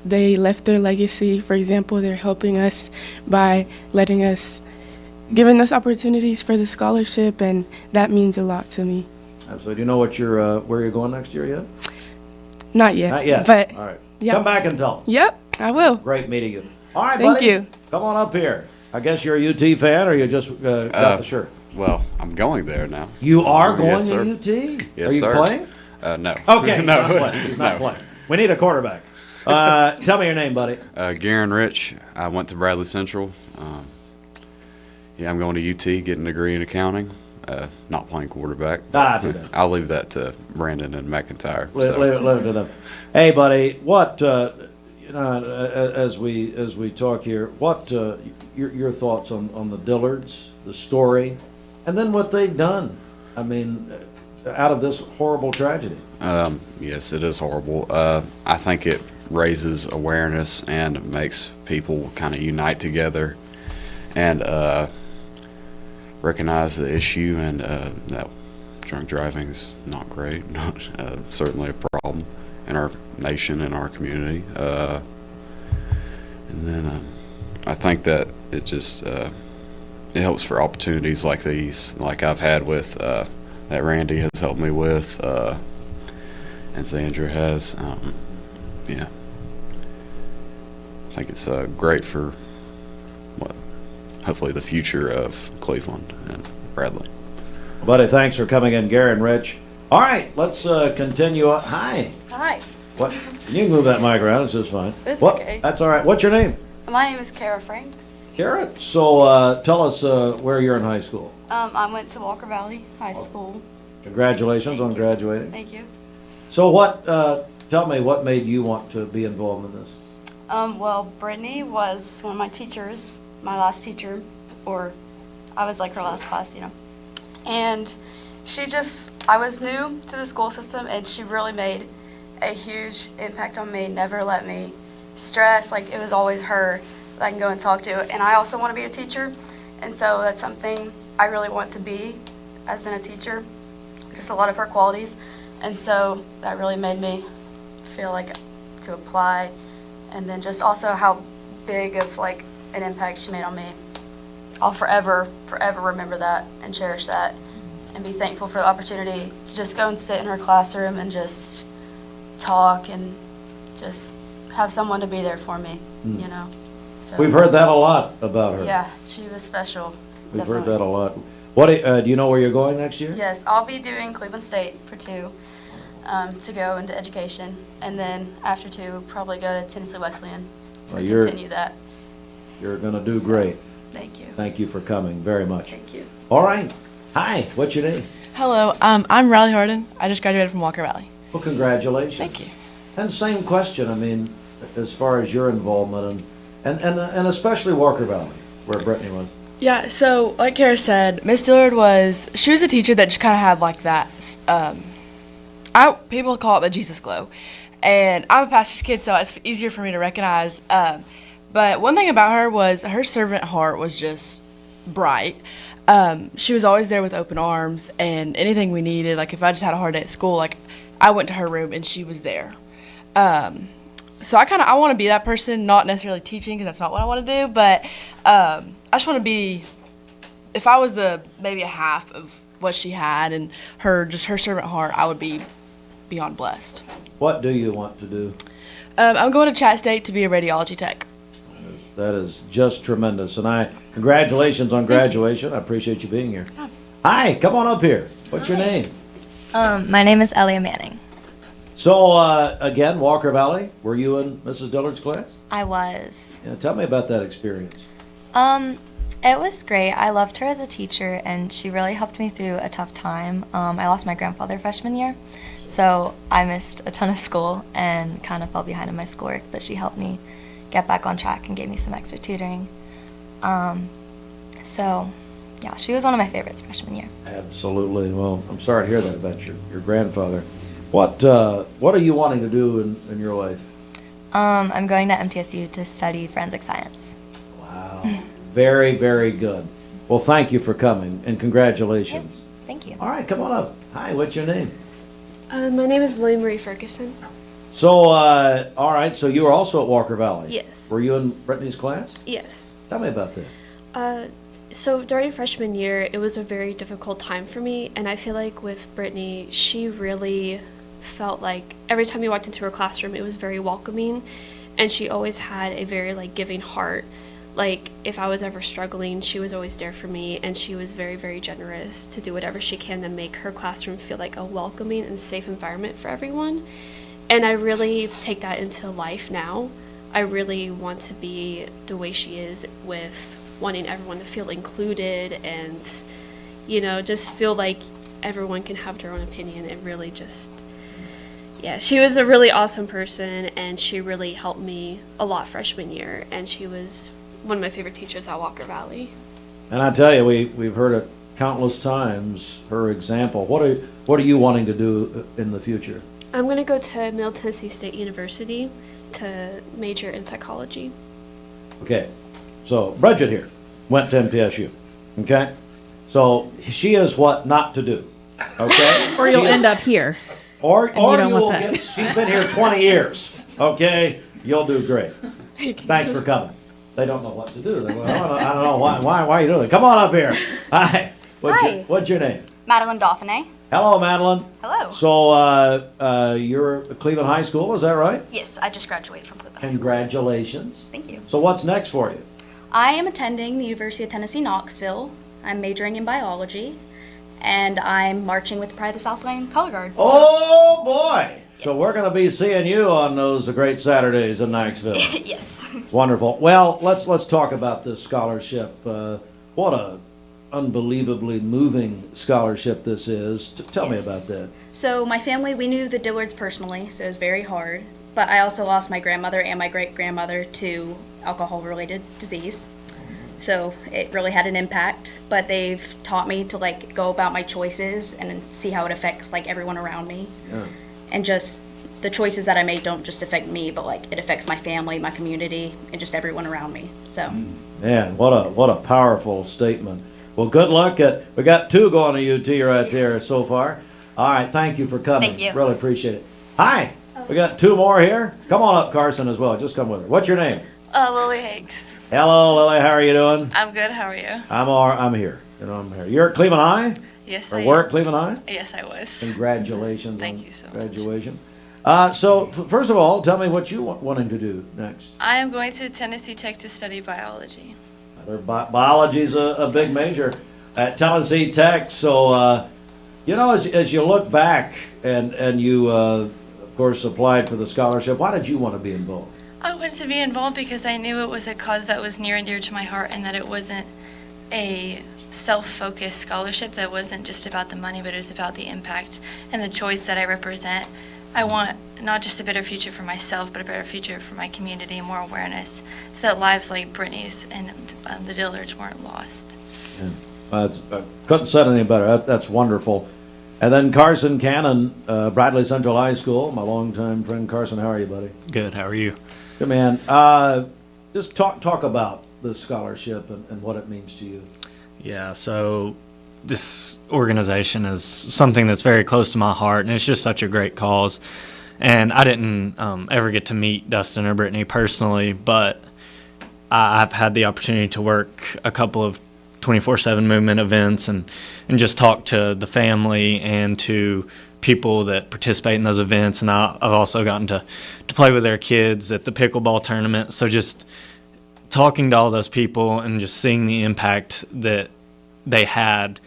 they left their legacy. For example, they're helping us by giving us opportunities for the scholarship, and that means a lot to me. Absolutely. Do you know what where you're going next year yet? Not yet. Not yet. But all right. Yep. Come back and tell us. Yep, I will. Great meeting you. All right, Thank buddy. you. Come on up here. I guess you're a UT fan, or you just got the shirt? Well, I'm going there now. You are going yes, to sir. UT? Yes, are you sir. playing? No. Okay, no. he's not playing. He's not playing. We need a quarterback. Tell me your name, buddy. Garen Rich. I went to Bradley Central. I'm going to UT, getting a degree in accounting. Not playing quarterback. I'll leave that to Brandon and McIntyre. Leave it to them. Hey, buddy, what as we talk here, what your thoughts on the Dillards, the story, and then what they've done? I mean, out of this horrible tragedy. Yes, it is horrible. I think it raises awareness and makes people kind of unite together and recognize the issue, and that drunk driving's not great, certainly a problem in our nation and our community. And then I think that it just it helps for opportunities like these, like I've had with that Randy has helped me with, and Sandra has. I think it's great for hopefully the future of Cleveland and Bradley. Buddy, thanks for coming in, Garen Rich. All right, let's continue. Hi. Hi. What? You can move that mic around. It's just fine. It's okay. That's all right. What's your name? My name is Kara Franks. Kara. So tell us where you're in high school. I went to Walker Valley High School. Congratulations on graduating. Thank you. So what? Tell me, what made you want to be involved in this? Well, Brittany was one of my teachers, my last teacher, or I was like her last class, And I was new to the school system, and she really made a huge impact on me, never let me stress. Like, it was always her that I can go and talk to. And I also want to be a teacher, and so that's something I really want to be as in a teacher, just a lot of her qualities. And so that really made me feel like to apply. And then just also how big of like an impact she made on me. I'll forever remember that and cherish that and be thankful for the opportunity to just go and sit in her classroom and just talk and just have someone to be there for me, So, we've heard that a lot about her. Yeah, she was special. We've heard that a lot. What do you know where you're going next year? Yes, I'll be doing Cleveland State for 2 to go into education, and then after 2 probably go to Tennessee Wesleyan to continue that. You're going to do great. Thank you. Thank you for coming very much. Thank you. All right. Hi, what's your name? Hello, I'm Riley Harden. I just graduated from Walker Valley. Well, congratulations. Thank you. And same question, I mean, as far as your involvement and especially Walker Valley, where Brittany was. Yeah, so like Kara said, Miss Dillard she was a teacher that just kind of had like that, people call it the Jesus glow. And I'm a pastor's kid, so it's easier for me to recognize. But one thing about her was her servant heart was just bright. She was always there with open arms, and anything we needed, like if I just had a hard day at school, like I went to her room and she was there. So I want to be that person, not necessarily teaching because that's not what I want to do, but I just want to be, if I was maybe a half of what she had and her servant heart, I would be beyond blessed. What do you want to do? I'm going to Chat State to be a radiology tech. That is just tremendous. And congratulations on graduation. I appreciate you being here. Hi, come on up here. What's your name? My name is Elia Manning. So, again, Walker Valley, were you in Mrs. Dillard's class? I was. Yeah, tell me about that experience. It was great. I loved her as a teacher, and she really helped me through a tough time. I lost my grandfather freshman year, so I missed a ton of school and kind of fell behind in my schoolwork, but she helped me get back on track and gave me some extra tutoring. So, yeah, she was one of my favorites freshman year. Absolutely. Well, I'm sorry to hear that about your grandfather. What are you wanting to do in your life? I'm going to MTSU to study forensic science. Wow. Very, very good. Well, thank you for coming, and congratulations. Yep. Thank you. All right, come on up. Hi, what's your name? My name is Lily Marie Ferguson. So, all right, so you were also at Walker Valley? Yes. Were you in Brittany's class? Yes. Tell me about that. So during freshman year, it was a very difficult time for me, and I feel like with Brittany, she really felt like every time you walked into her classroom, it was very welcoming, and she always had a very giving heart. Like, if I was ever struggling, she was always there for me, and she was very, very generous to do whatever she can to make her classroom feel like a welcoming and safe environment for everyone. And I really take that into life now. I really want to be the way she is, with wanting everyone to feel included and, just feel like everyone can have their own opinion and really just, yeah, she was a really awesome person, and she really helped me a lot freshman year, and she was one of my favorite teachers at Walker Valley. And I tell you, we've heard it countless times, her example. What are you wanting to do in the future? I'm going to go to Middle Tennessee State University to major in psychology. Okay, so Bridget here went to MTSU, okay? So she is what not to do, okay? Or you'll end up here. Or you don't you want will that. get, she's been here 20 years, okay? You'll do great. Thanks for coming. They don't know what to do. I don't know why are you doing it? Come on up here. Hi. What's your name? Madeline Dauphiné. Hello, Madeline. Hello. So you're at Cleveland High School, is that right? Yes, I just graduated from Cleveland High Congratulations. School. Thank you. So what's next for you? I am attending the University of Tennessee, Knoxville. I'm majoring in biology, and I'm marching with the Pride of the Southland Color Guard. Oh, boy. So we're going to be seeing you on those great Saturdays in Knoxville. Yes. Wonderful. Well, let's talk about this scholarship. What a unbelievably moving scholarship this is. Tell me about that. So my family, we knew the Dillards personally, so it was very hard. But I also lost my grandmother and my great-grandmother to alcohol-related disease. So it really had an impact. But they've taught me to go about my choices and see how it affects everyone around me. Yeah. And just the choices that I make don't just affect me, but it affects my family, my community, and just everyone around me. So, Man, what a powerful statement. Well, good luck. We got 2 going to UT right there so far. All right, thank you for coming. Thank you. Really appreciate it. Hi, we got 2 more here. Come on up, Carson, as well. Just come with her. What's your name? Lily Higgs. Hello, Lily. How are you doing? I'm good. How are you? I'm here. I'm here. You're at Cleveland High? Yes, or I were am. at Cleveland High? Yes, I was. Congratulations. Thank you so much. Graduation. So, first of all, tell me what you wanting to do next. I am going to Tennessee Tech to study biology. Biology's a big major at Tennessee Tech. So, as you look back and you, of course, applied for the scholarship, why did you want to be involved? I wanted to be involved because I knew it was a cause that was near and dear to my heart, and that it wasn't a self-focused scholarship that wasn't just about the money, but it was about the impact and the choice that I represent. I want not just a better future for myself, but a better future for my community and more awareness, so that lives like Brittany's and the Dillards weren't lost. Yeah. I couldn't have said any better. That's wonderful. And then Carson Cannon, Bradley Central High School, my longtime friend Carson. How are you, buddy? Good. How are you? Good, man. Just talk about the scholarship and what it means to you. Yeah, so this organization is something that's very close to my heart, and it's just such a great cause. And I didn't ever get to meet Dustin or Brittany personally, but I've had the opportunity to work a couple of 24/7 movement events and just talk to the family and to people that participate in those events. And I've also gotten to play with their kids at the pickleball tournament. So just talking to all those people and just seeing the impact that they had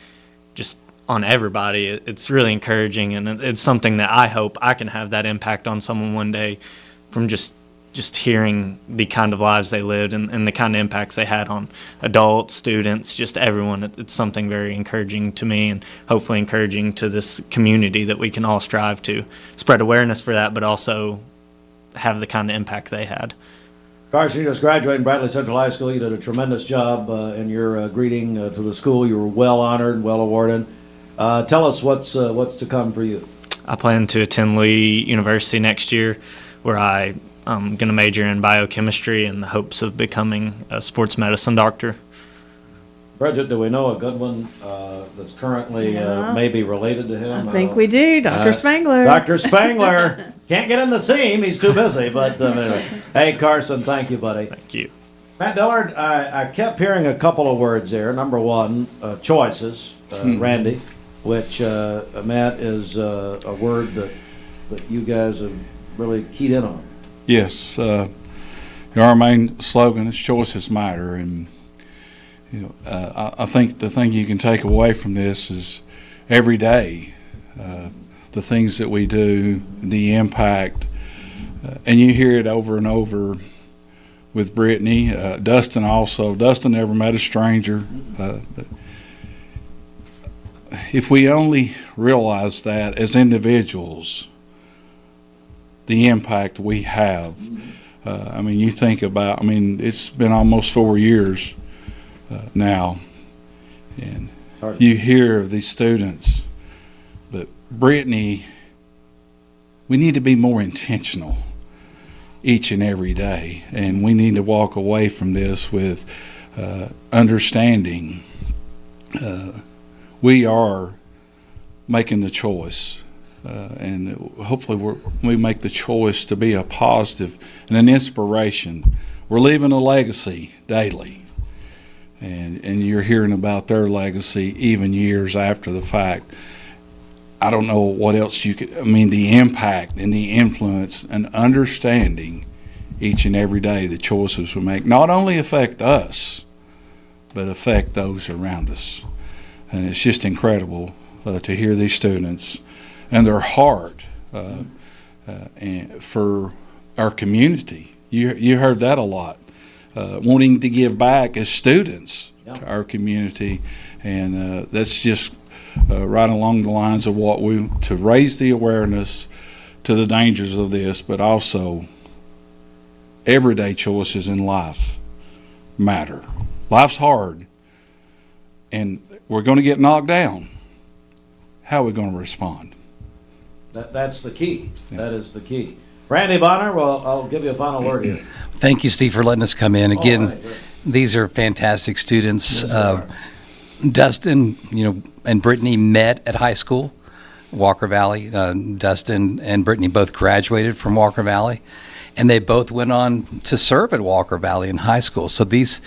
just on everybody, it's really encouraging, and it's something that I hope I can have that impact on someone one day from just hearing the kind of lives they lived and the kind of impacts they had on adults, students, just everyone. It's something very encouraging to me, and hopefully encouraging to this community, that we can all strive to spread awareness for that, but also have the kind of impact they had. Carson, you just graduated from Bradley Central High School. You did a tremendous job in your greeting to the school. You were well honored and well awarded. Tell us what's to come for you. I plan to attend Lee University next year, where I'm going to major in biochemistry in the hopes of becoming a sports medicine doctor. Bridget, do we know a good one that's currently maybe related to him? I think we do. Dr. Spangler. Dr. Spangler. Can't get in the seam. He's too busy. But anyway. Hey, Carson, thank you, buddy. Thank you. Matt Dillard, I kept hearing a couple of words there. Number one, choices, Randy, which, Matt, is a word that you guys have really keyed in on. Yes. Our main slogan is choices matter. And I think the thing you can take away from this is every day, the things that we do, the impact, and you hear it over and over with Brittany, Dustin also. Dustin never met a stranger. But if we only realize that as individuals, the impact we have. You think about, it's been almost 4 years now, and you hear of these students, but Brittany, we need to be more intentional each and every day, and we need to walk away from this with understanding we are making the choice, and hopefully we make the choice to be a positive and an inspiration. We're leaving a legacy daily. And you're hearing about their legacy even years after the fact. I don't know what else you could, the impact and the influence and understanding each and every day the choices we make not only affect us, but affect those around us. And it's just incredible to hear these students and their heart and for our community. You heard that a lot. Wanting to give back as students to our community, and that's just right along the lines of what to raise the awareness to the dangers of this, but also everyday choices in life matter. Life's hard, and we're going to get knocked down. How are we going to respond? That's the key. Yeah. That is the key. Randy Bonner, well, I'll give you a final word here. Thank you, Steve, for letting us come in. Again, these are fantastic students. Dustin, and Brittany met at high school, Walker Valley. Dustin and Brittany both graduated from Walker Valley, and they both went on to serve at Walker Valley in high school. So this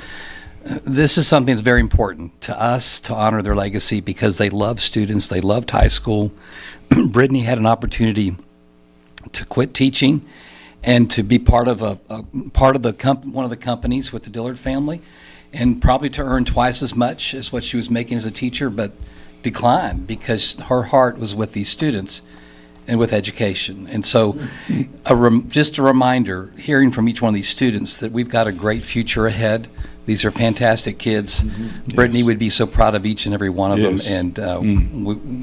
is something that's very important to us to honor their legacy, because they love students. They loved high school. Brittany had an opportunity to quit teaching and to be part of one of the companies with the Dillard family, and probably to earn twice as much as what she was making as a teacher, but declined because her heart was with these students and with education. And so just a reminder, hearing from each one of these students, that we've got a great future ahead. These are fantastic kids. Mm-hmm. Brittany would be so proud of each and every one of them, and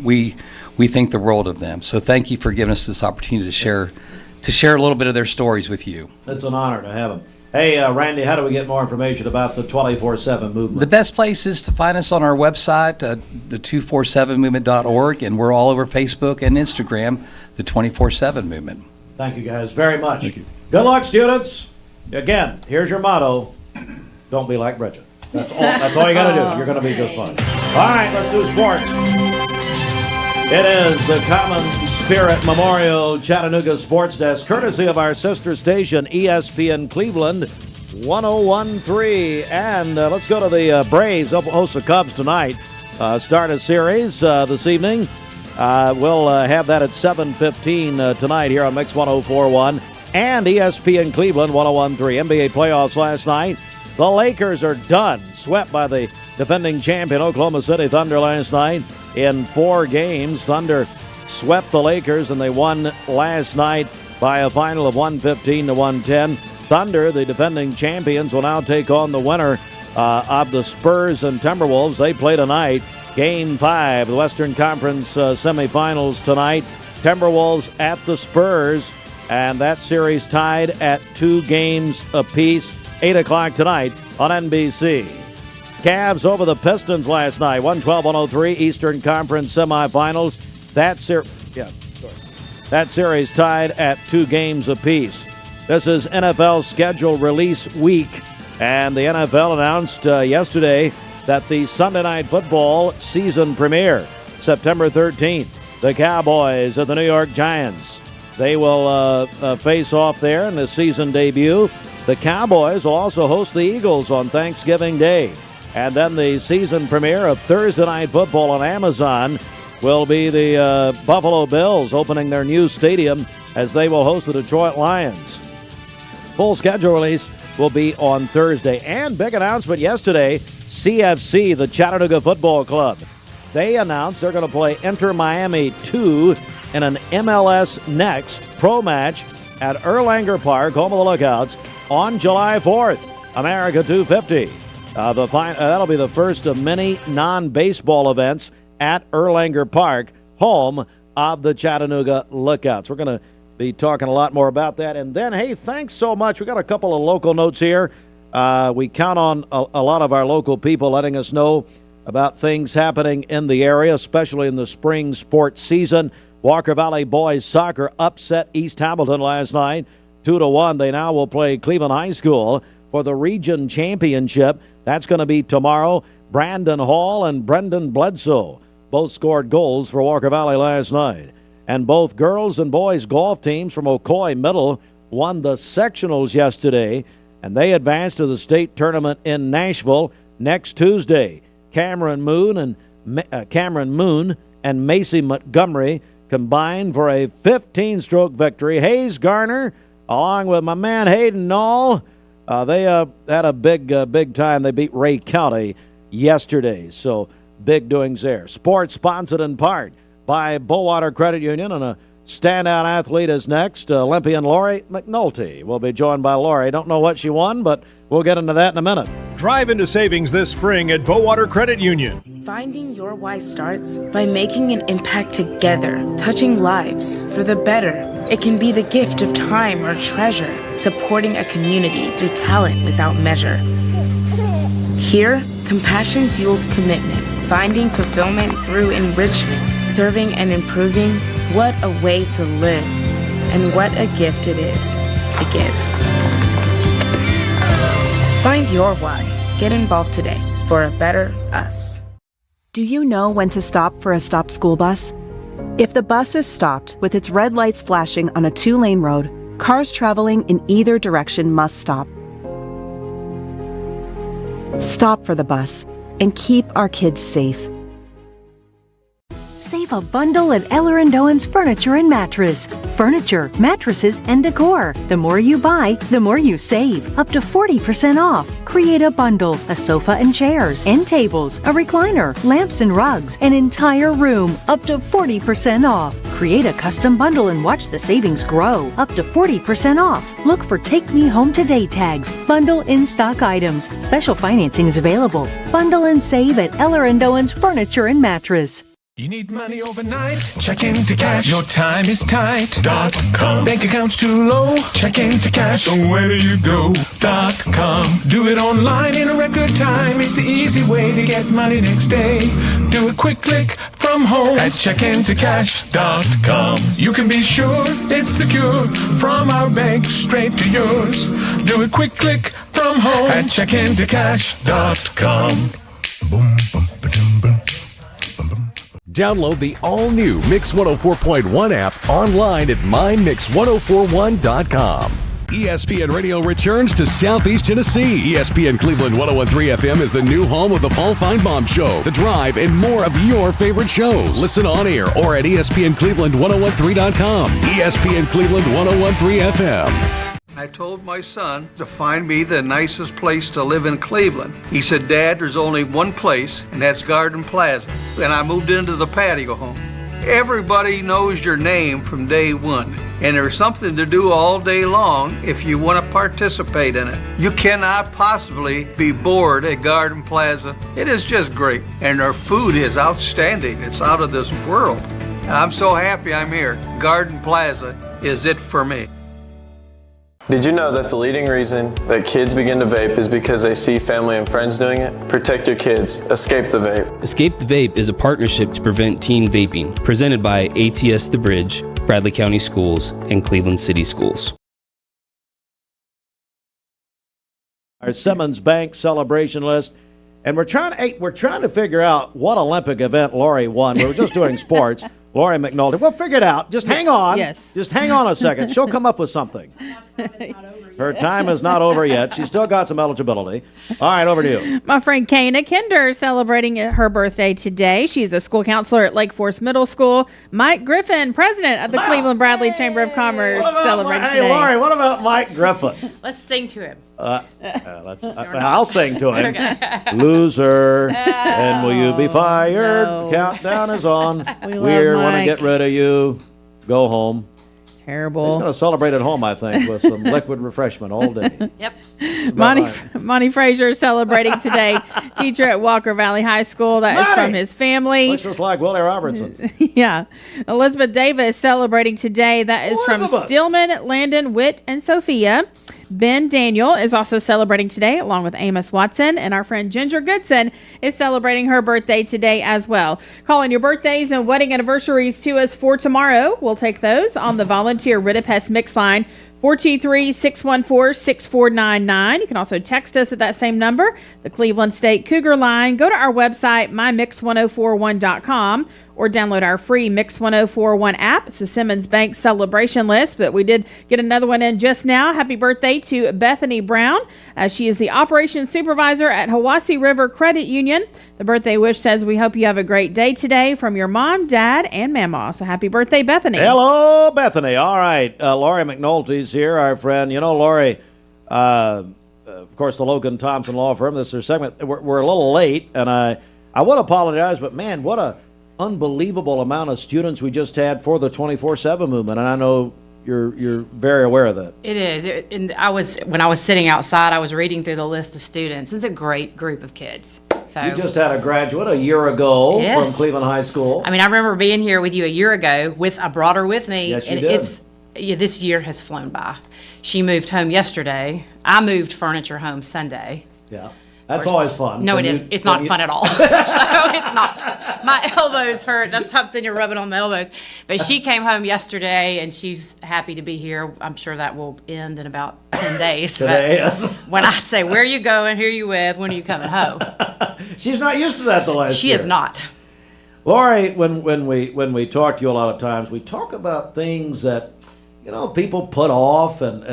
we think the world of them. So thank you for giving us this opportunity to share a little bit of their stories with you. It's an honor to have them. Hey, Randy, how do we get more information about the 24/7 movement? The best place is to find us on our website, the 247movement.org, and we're all over Facebook and Instagram, the 24/7 Movement. Thank you guys very much. Thank you. Good luck, students. Again, here's your motto: don't be like Bridget. That's all you got to do. You're going to be just fine. All right, let's do sports. It is the Common Spirit Memorial Chattanooga Sports Desk, courtesy of our sister station, ESPN Cleveland, 101.3. And let's go to the Braves. They'll host the Cubs tonight. Start a series this evening. We'll have that at 7:15 tonight here on Mix 104.1 and ESPN Cleveland 101.3. NBA playoffs last night. The Lakers are done. Swept by the defending champion Oklahoma City Thunder last night in 4 games. Thunder swept the Lakers, and they won last night by a final of 115-110. Thunder, the defending champions, will now take on the winner of the Spurs and Timberwolves. They play tonight. Game 5, the Western Conference semifinals tonight. Timberwolves at the Spurs, and that series tied at 2 games apiece. 8 o'clock tonight on NBC. Cavs over the Pistons last night, 112-103 Eastern Conference semifinals. That series tied at 2 games apiece. This is NFL schedule release week, and the NFL announced yesterday that the Sunday Night Football season premiere, September 13th, the Cowboys at the New York Giants. They will face off there in the season debut. The Cowboys will also host the Eagles on Thanksgiving Day. And then the season premiere of Thursday Night Football on Amazon will be the Buffalo Bills opening their new stadium as they will host the Detroit Lions. Full schedule release will be on Thursday. And big announcement yesterday, CFC, the Chattanooga Football Club. They announced they're going to play Inter Miami 2 in an MLS Next Pro match at Erlanger Park, home of the Lookouts, on July 4th, America 250. That'll be the first of many non-baseball events at Erlanger Park, home of the Chattanooga Lookouts. We're going to be talking a lot more about that. And then, hey, thanks so much. We got a couple of local notes here. We count on a lot of our local people letting us know about things happening in the area, especially in the spring sports season. Walker Valley boys soccer upset East Hamilton last night, 2-1. They now will play Cleveland High School for the region championship. That's going to be tomorrow. Brandon Hall and Brendan Bledsoe both scored goals for Walker Valley last night. And both girls and boys golf teams from Ocoee Middle won the sectionals yesterday, and they advanced to the state tournament in Nashville next Tuesday. Cameron Moon and Macy Montgomery combined for a 15-stroke victory. Hayes Garner, along with my man Hayden Knoll, they had a big time. They beat Ray County yesterday, so big doings there. Sports sponsored in part by Bowater Credit Union, and a standout athlete is next. Olympian Lori McNulty will be joined by Lori. Don't know what she won, but we'll get into that in a minute. Drive into savings this spring at Bowater Credit Union. Finding your why starts by making an impact together, touching lives for the better. It can be the gift of time or treasure, supporting a community through talent without measure. Here, compassion fuels commitment, finding fulfillment through enrichment, serving and improving. What a way to live, and what a gift it is to give. Find your why. Get involved today for a better us. Do you know when to stop for a stopped school bus? If the bus is stopped with its red lights flashing on a 2-lane road, cars traveling in either direction must stop. Stop for the bus and keep our kids safe. Save a bundle at Eller & Owen's Furniture and Mattress. Furniture, mattresses, and decor. The more you buy, the more you save. Up to 40% off. Create a bundle, a sofa and chairs, end tables, a recliner, lamps and rugs, an entire room. Up to 40% off. Create a custom bundle and watch the savings grow. Up to 40% off. Look for Take Me Home Today tags. Bundle in-stock items. Special financing is available. Bundle and save at Eller & Owen's Furniture and Mattress. You need money overnight? Check into cash. Your time is tight.com. Bank account's too low? Check into cash. So where do you go.com? Do it online in a record time. It's the easy way to get money next day. Do a quick click from home at checkintocash.com. You can be sure it's secure from our bank straight to yours. Do a quick click from home at checkintocash.com. Boom, boom, ba-dum, boom. Download the all-new Mix 104.1 app online at mymix1041.com. ESPN Radio returns to Southeast Tennessee. ESPN Cleveland 101.3 FM is the new home of the Paul Feinbaum Show, The Drive, and more of your favorite shows. Listen on air or at ESPNCleveland1013.com. ESPN Cleveland 101.3 FM. I told my son to find me the nicest place to live in Cleveland. He said, Dad, there's only one place, and that's Garden Plaza. And I moved into the patio home. Everybody knows your name from day one, and there's something to do all day long if you want to participate in it. You cannot possibly be bored at Garden Plaza. It is just great, and their food is outstanding. It's out of this world. And I'm so happy I'm here. Garden Plaza is it for me. Did you know that the leading reason that kids begin to vape is because they see family and friends doing it? Protect your kids. Escape the Vape. Escape the Vape is a partnership to prevent teen vaping, presented by ATS The Bridge, Bradley County Schools, and Cleveland City Schools. Our Simmons Bank celebration list, and we're trying to figure out what Olympic event Lori won. We were just doing sports. Lori McNulty. We'll figure it out. Just hang on. Yes. Just hang on a second. She'll come up with something. Her time is not over yet. She's still got some eligibility. All right, over to you. My friend Kana Kinder celebrating her birthday today. She's a school counselor at Lake Forest Middle School. Mike Griffin, president of the Cleveland Bradley Chamber of Commerce, celebrating today. Hey, Lori, what about Mike Griffin? Let's sing to him. I'll sing to him. Okay. Loser, and will you be fired? No. The countdown is on. We want to get rid of you. Go home. Terrible. He's going to celebrate at home, I think, with some liquid refreshment all day. Yep. Monty Frazier celebrating today. Teacher at Walker Valley High School. That is from his family. Looks just like Willie Robertson. Yeah. Elizabeth Davis celebrating today. That is from Stillman, Landon, Witt, and Sophia. Ben Daniel is also celebrating today, along with Amos Watson, and our friend Ginger Goodson is celebrating her birthday today as well. Calling your birthdays and wedding anniversaries to us for tomorrow. We'll take those on the volunteer Ridipest mix line, 423-614-6499. You can also text us at that same number, the Cleveland State Cougar line. Go to our website, mymix1041.com, or download our free Mix 1041 app. It's the Simmons Bank celebration list, but we did get another one in just now. Happy birthday to Bethany Brown. She is the operations supervisor at Hiwassee River Credit Union. The birthday wish says, we hope you have a great day today from your mom, dad, and mama. So happy birthday, Bethany. Hello, Bethany. All right. Lori McNulty's here, our friend. You know, Lori, of course, the Logan Thompson Law Firm. This is their segment. We're a little late, and I would apologize, but man, what a unbelievable amount of students we just had for the 24/7 movement, and I know you're very aware of that. It is, and when I was sitting outside, I was reading through the list of students. It's a great group of kids. So you just had a graduate a year ago from Yes. Cleveland High School. I mean, I remember being here with you a year ago. I brought her with me. Yes, you and did. This year has flown by. She moved home yesterday. I moved furniture home Sunday. Yeah. That's always fun. No, it is. It's not fun at all. So it's not. My elbows hurt. That's why I'm sitting here rubbing on my elbows. But she came home yesterday, and she's happy to be here. I'm sure that will end in about 10 days. Today, yes. When I say, where are you going? Who are you with? When are you coming home? She's not used to that the last year. She is not. Lori, when we talk to you a lot of times, we talk about things that, people put off and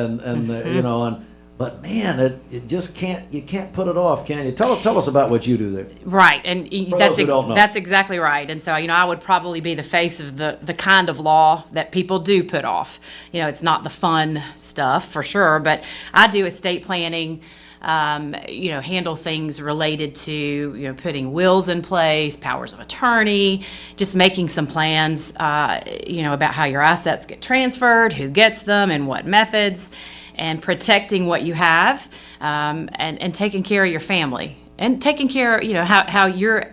but man, it just you can't put it off, can you? Tell us about what you do there. Right, and For those who don't know. that's exactly right. And so, I would probably be the face of the kind of law that people do put off. It's not the fun stuff for sure, but I do estate planning. Handle things related to, putting wills in place, powers of attorney, just making some plans, about how your assets get transferred, who gets them, and what methods, and protecting what you have, and taking care of your family, and taking care, how you're,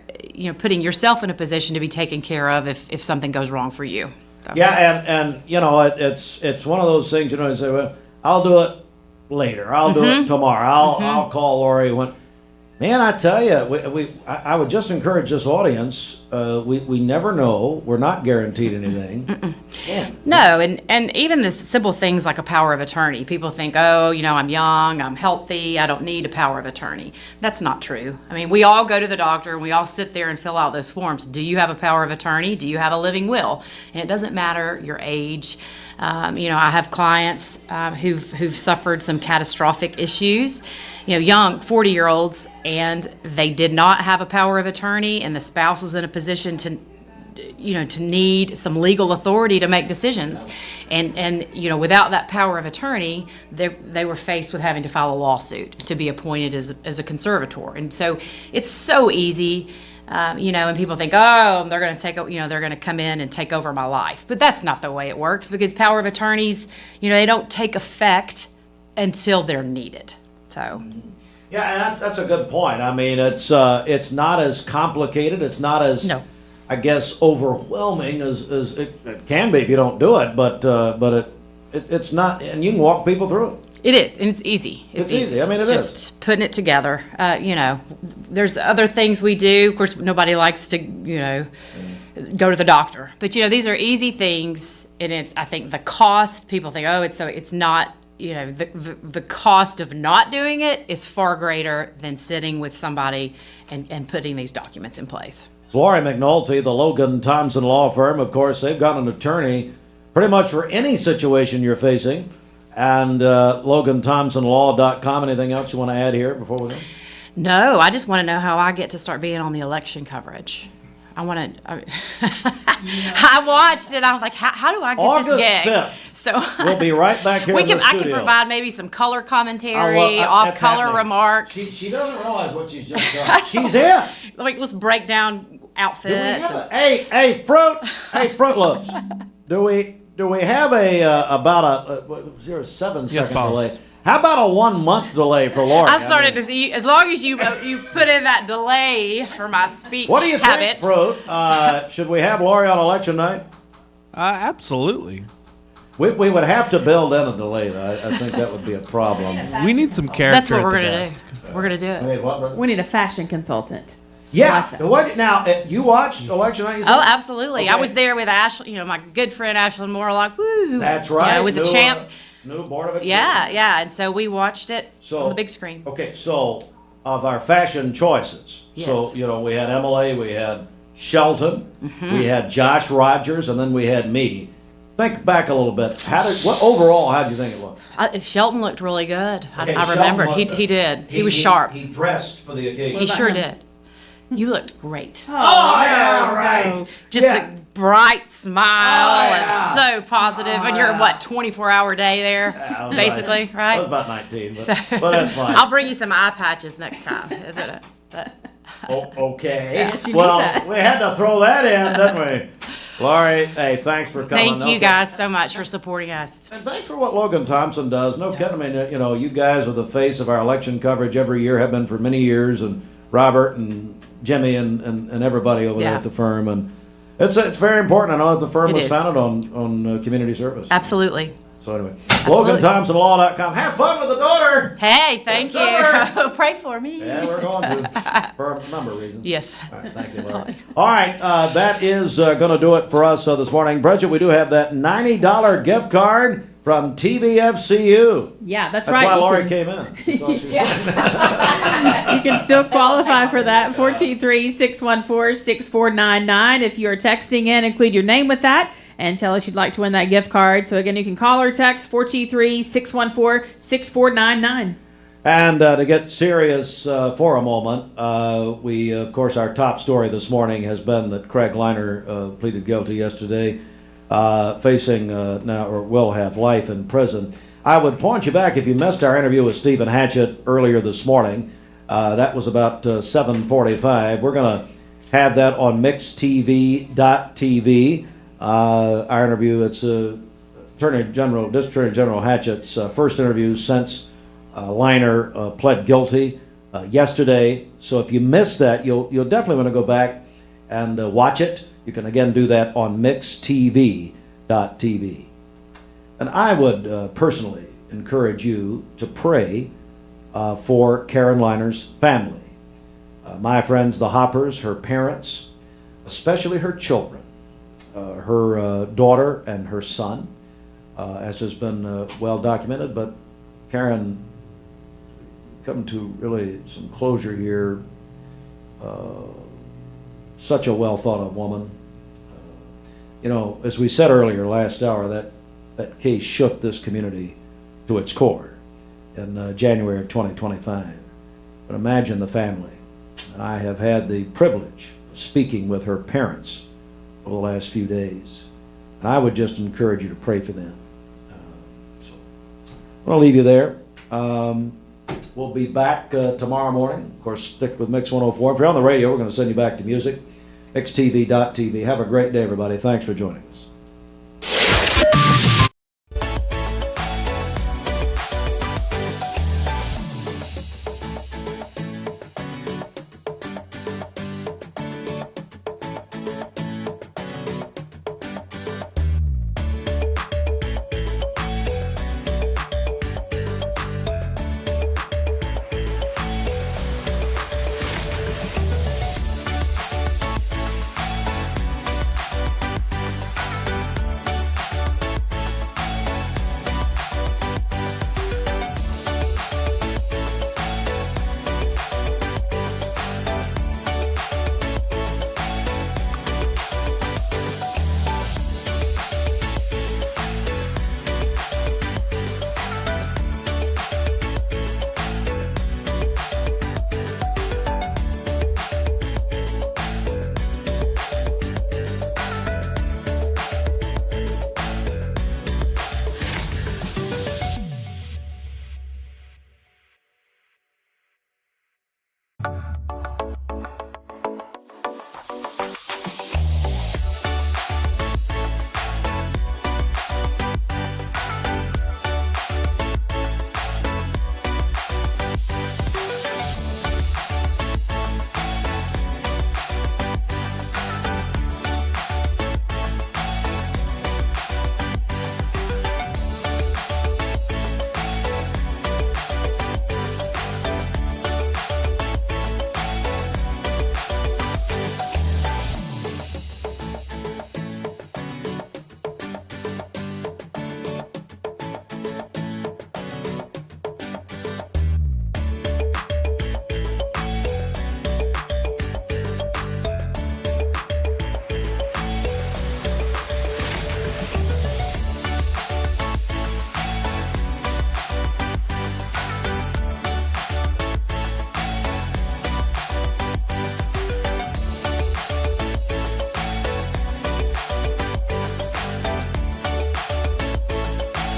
putting yourself in a position to be taken care of if something goes wrong for you. So. Yeah, and it's one of those things, you say, well, I'll do it later. I'll do it tomorrow. I'll call Lori when. Man, I tell you, I would just encourage this audience. We never know. We're not guaranteed anything. Yeah. No, and even the simple things like a power of attorney. People think, oh, I'm young, I'm healthy, I don't need a power of attorney. That's not true. I mean, we all go to the doctor and we all sit there and fill out those forms. Do you have a power of attorney? Do you have a living will? And it doesn't matter your age. I have clients who've suffered some catastrophic issues, young 40-year-olds, and they did not have a power of attorney, and the spouse was in a position to need some legal authority to make decisions. And without that power of attorney, they were faced with having to file a lawsuit to be appointed as a conservator. And so it's so easy. And people think, oh, they're going to they're going to come in and take over my life. But that's not the way it works, because power of attorneys, they don't take effect until they're needed. So. Yeah, and that's a good point. I mean, it's not as complicated. It's not as, I guess, overwhelming as it can be if you don't do it. But it's not, and you can walk people through it. It is, and it's easy. It's easy. I mean, it's just putting it together. There's other things we do. Of course, nobody likes to, go to the doctor. But these are easy things, and I think the cost. People think, oh, it's not. The cost of not doing it is far greater than sitting with somebody and putting these documents in place. It's Lori McNulty, the Logan Thompson Law Firm. Of course, they've got an attorney pretty much for any situation you're facing. And LoganThompsonLaw.com. Anything else you want to add here before we go? No, I just want to know how I get to start being on the election coverage. I watched it. I was like, how do I get August this gig? 5th. So we'll be right back here in the studio. I can provide maybe some color commentary, off-color remarks. She doesn't realize what she's just done. She's in. Let's break down outfits. Hey, Fruit Loops. Do we have about a 7-second delay? How about a 1 month delay for Lori? I started to see, as long as you put in that delay for my speech habits. What do you think, Fruit? Should we have Lori on election night? Absolutely. We would have to build in a delay, though. I think that would be a problem. We need some character. That's what we're going to do. We're going to do it. We need a fashion consultant. Yeah. What now? You watched election night? Oh, absolutely. Okay. I was there with Ashley. My good friend Ashlyn Morlock. Woo! That's right. It was a champ. New board of it. Yeah. And so we watched it on the big screen. Okay, so of our fashion choices, so we had Emily, we had Shelton, we had Josh Rogers, and then we had me. Think back a little bit. How do you think it looked? Shelton looked really good. Okay, I remember he did. He was sharp. He dressed for the occasion. He sure did. You looked great. Oh, yeah, right. Just a bright smile and so positive. And you're 24-hour day there, basically, right? I was about 19, but that's fine. I'll bring you some eye patches next time. Okay. Well, we had to throw that in, didn't we? Lori, hey, thanks for coming. Thank you guys so much for supporting us. And thanks for what Logan Thompson does. No kidding. I mean, you guys are the face of our election coverage every year, have been for many years, and Robert and Jimmy and everybody over there at the firm, and it's very important. I know that the firm was founded on community service. Absolutely. So anyway, LoganThompsonLaw.com. Have fun with the daughter. Hey, thank you. Pray for me. Yeah, we're going to for a number of reasons. Yes. All right, thank you, Lori. All right, that is going to do it for us this morning. Bridget, we do have that $90 gift card from TVFCU. Yeah, that's right. That's why Lori came in. You can still qualify for that. 423-614-6499. If you're texting in, include your name with that and tell us you'd like to win that gift card. So again, you can call or text 423-614-6499. And to get serious for a moment, we, of course, our top story this morning has been that Craig Leiner pleaded guilty yesterday, facing now or will have life in prison. I would point you back, if you missed our interview with Stephen Hatchett earlier this morning. That was about 7:45. We're going to have that on mixtv.tv. Our interview, it's District Attorney General Hatchett's first interview since Leiner pled guilty yesterday. So if you missed that, you'll definitely want to go back and watch it. You can again do that on mixtv.tv. And I would personally encourage you to pray for Karen Leiner's family My friends, the Hoppers, her parents, especially her children, her daughter and her son, as has been well documented. But Karen, come to really some closure here. Such a well thought of woman. You know, as we said earlier last hour, that case shook this community to its core in January of 2025. But imagine the family. And I have had the privilege of speaking with her parents over the last few days. And I would just encourage you to pray for them. So I'm going to leave you there. We'll be back tomorrow morning. Of course, stick with Mix 104. If you're on the radio, we're going to send you back to music. MixTV.tv. Have a great day, everybody. Thanks for joining.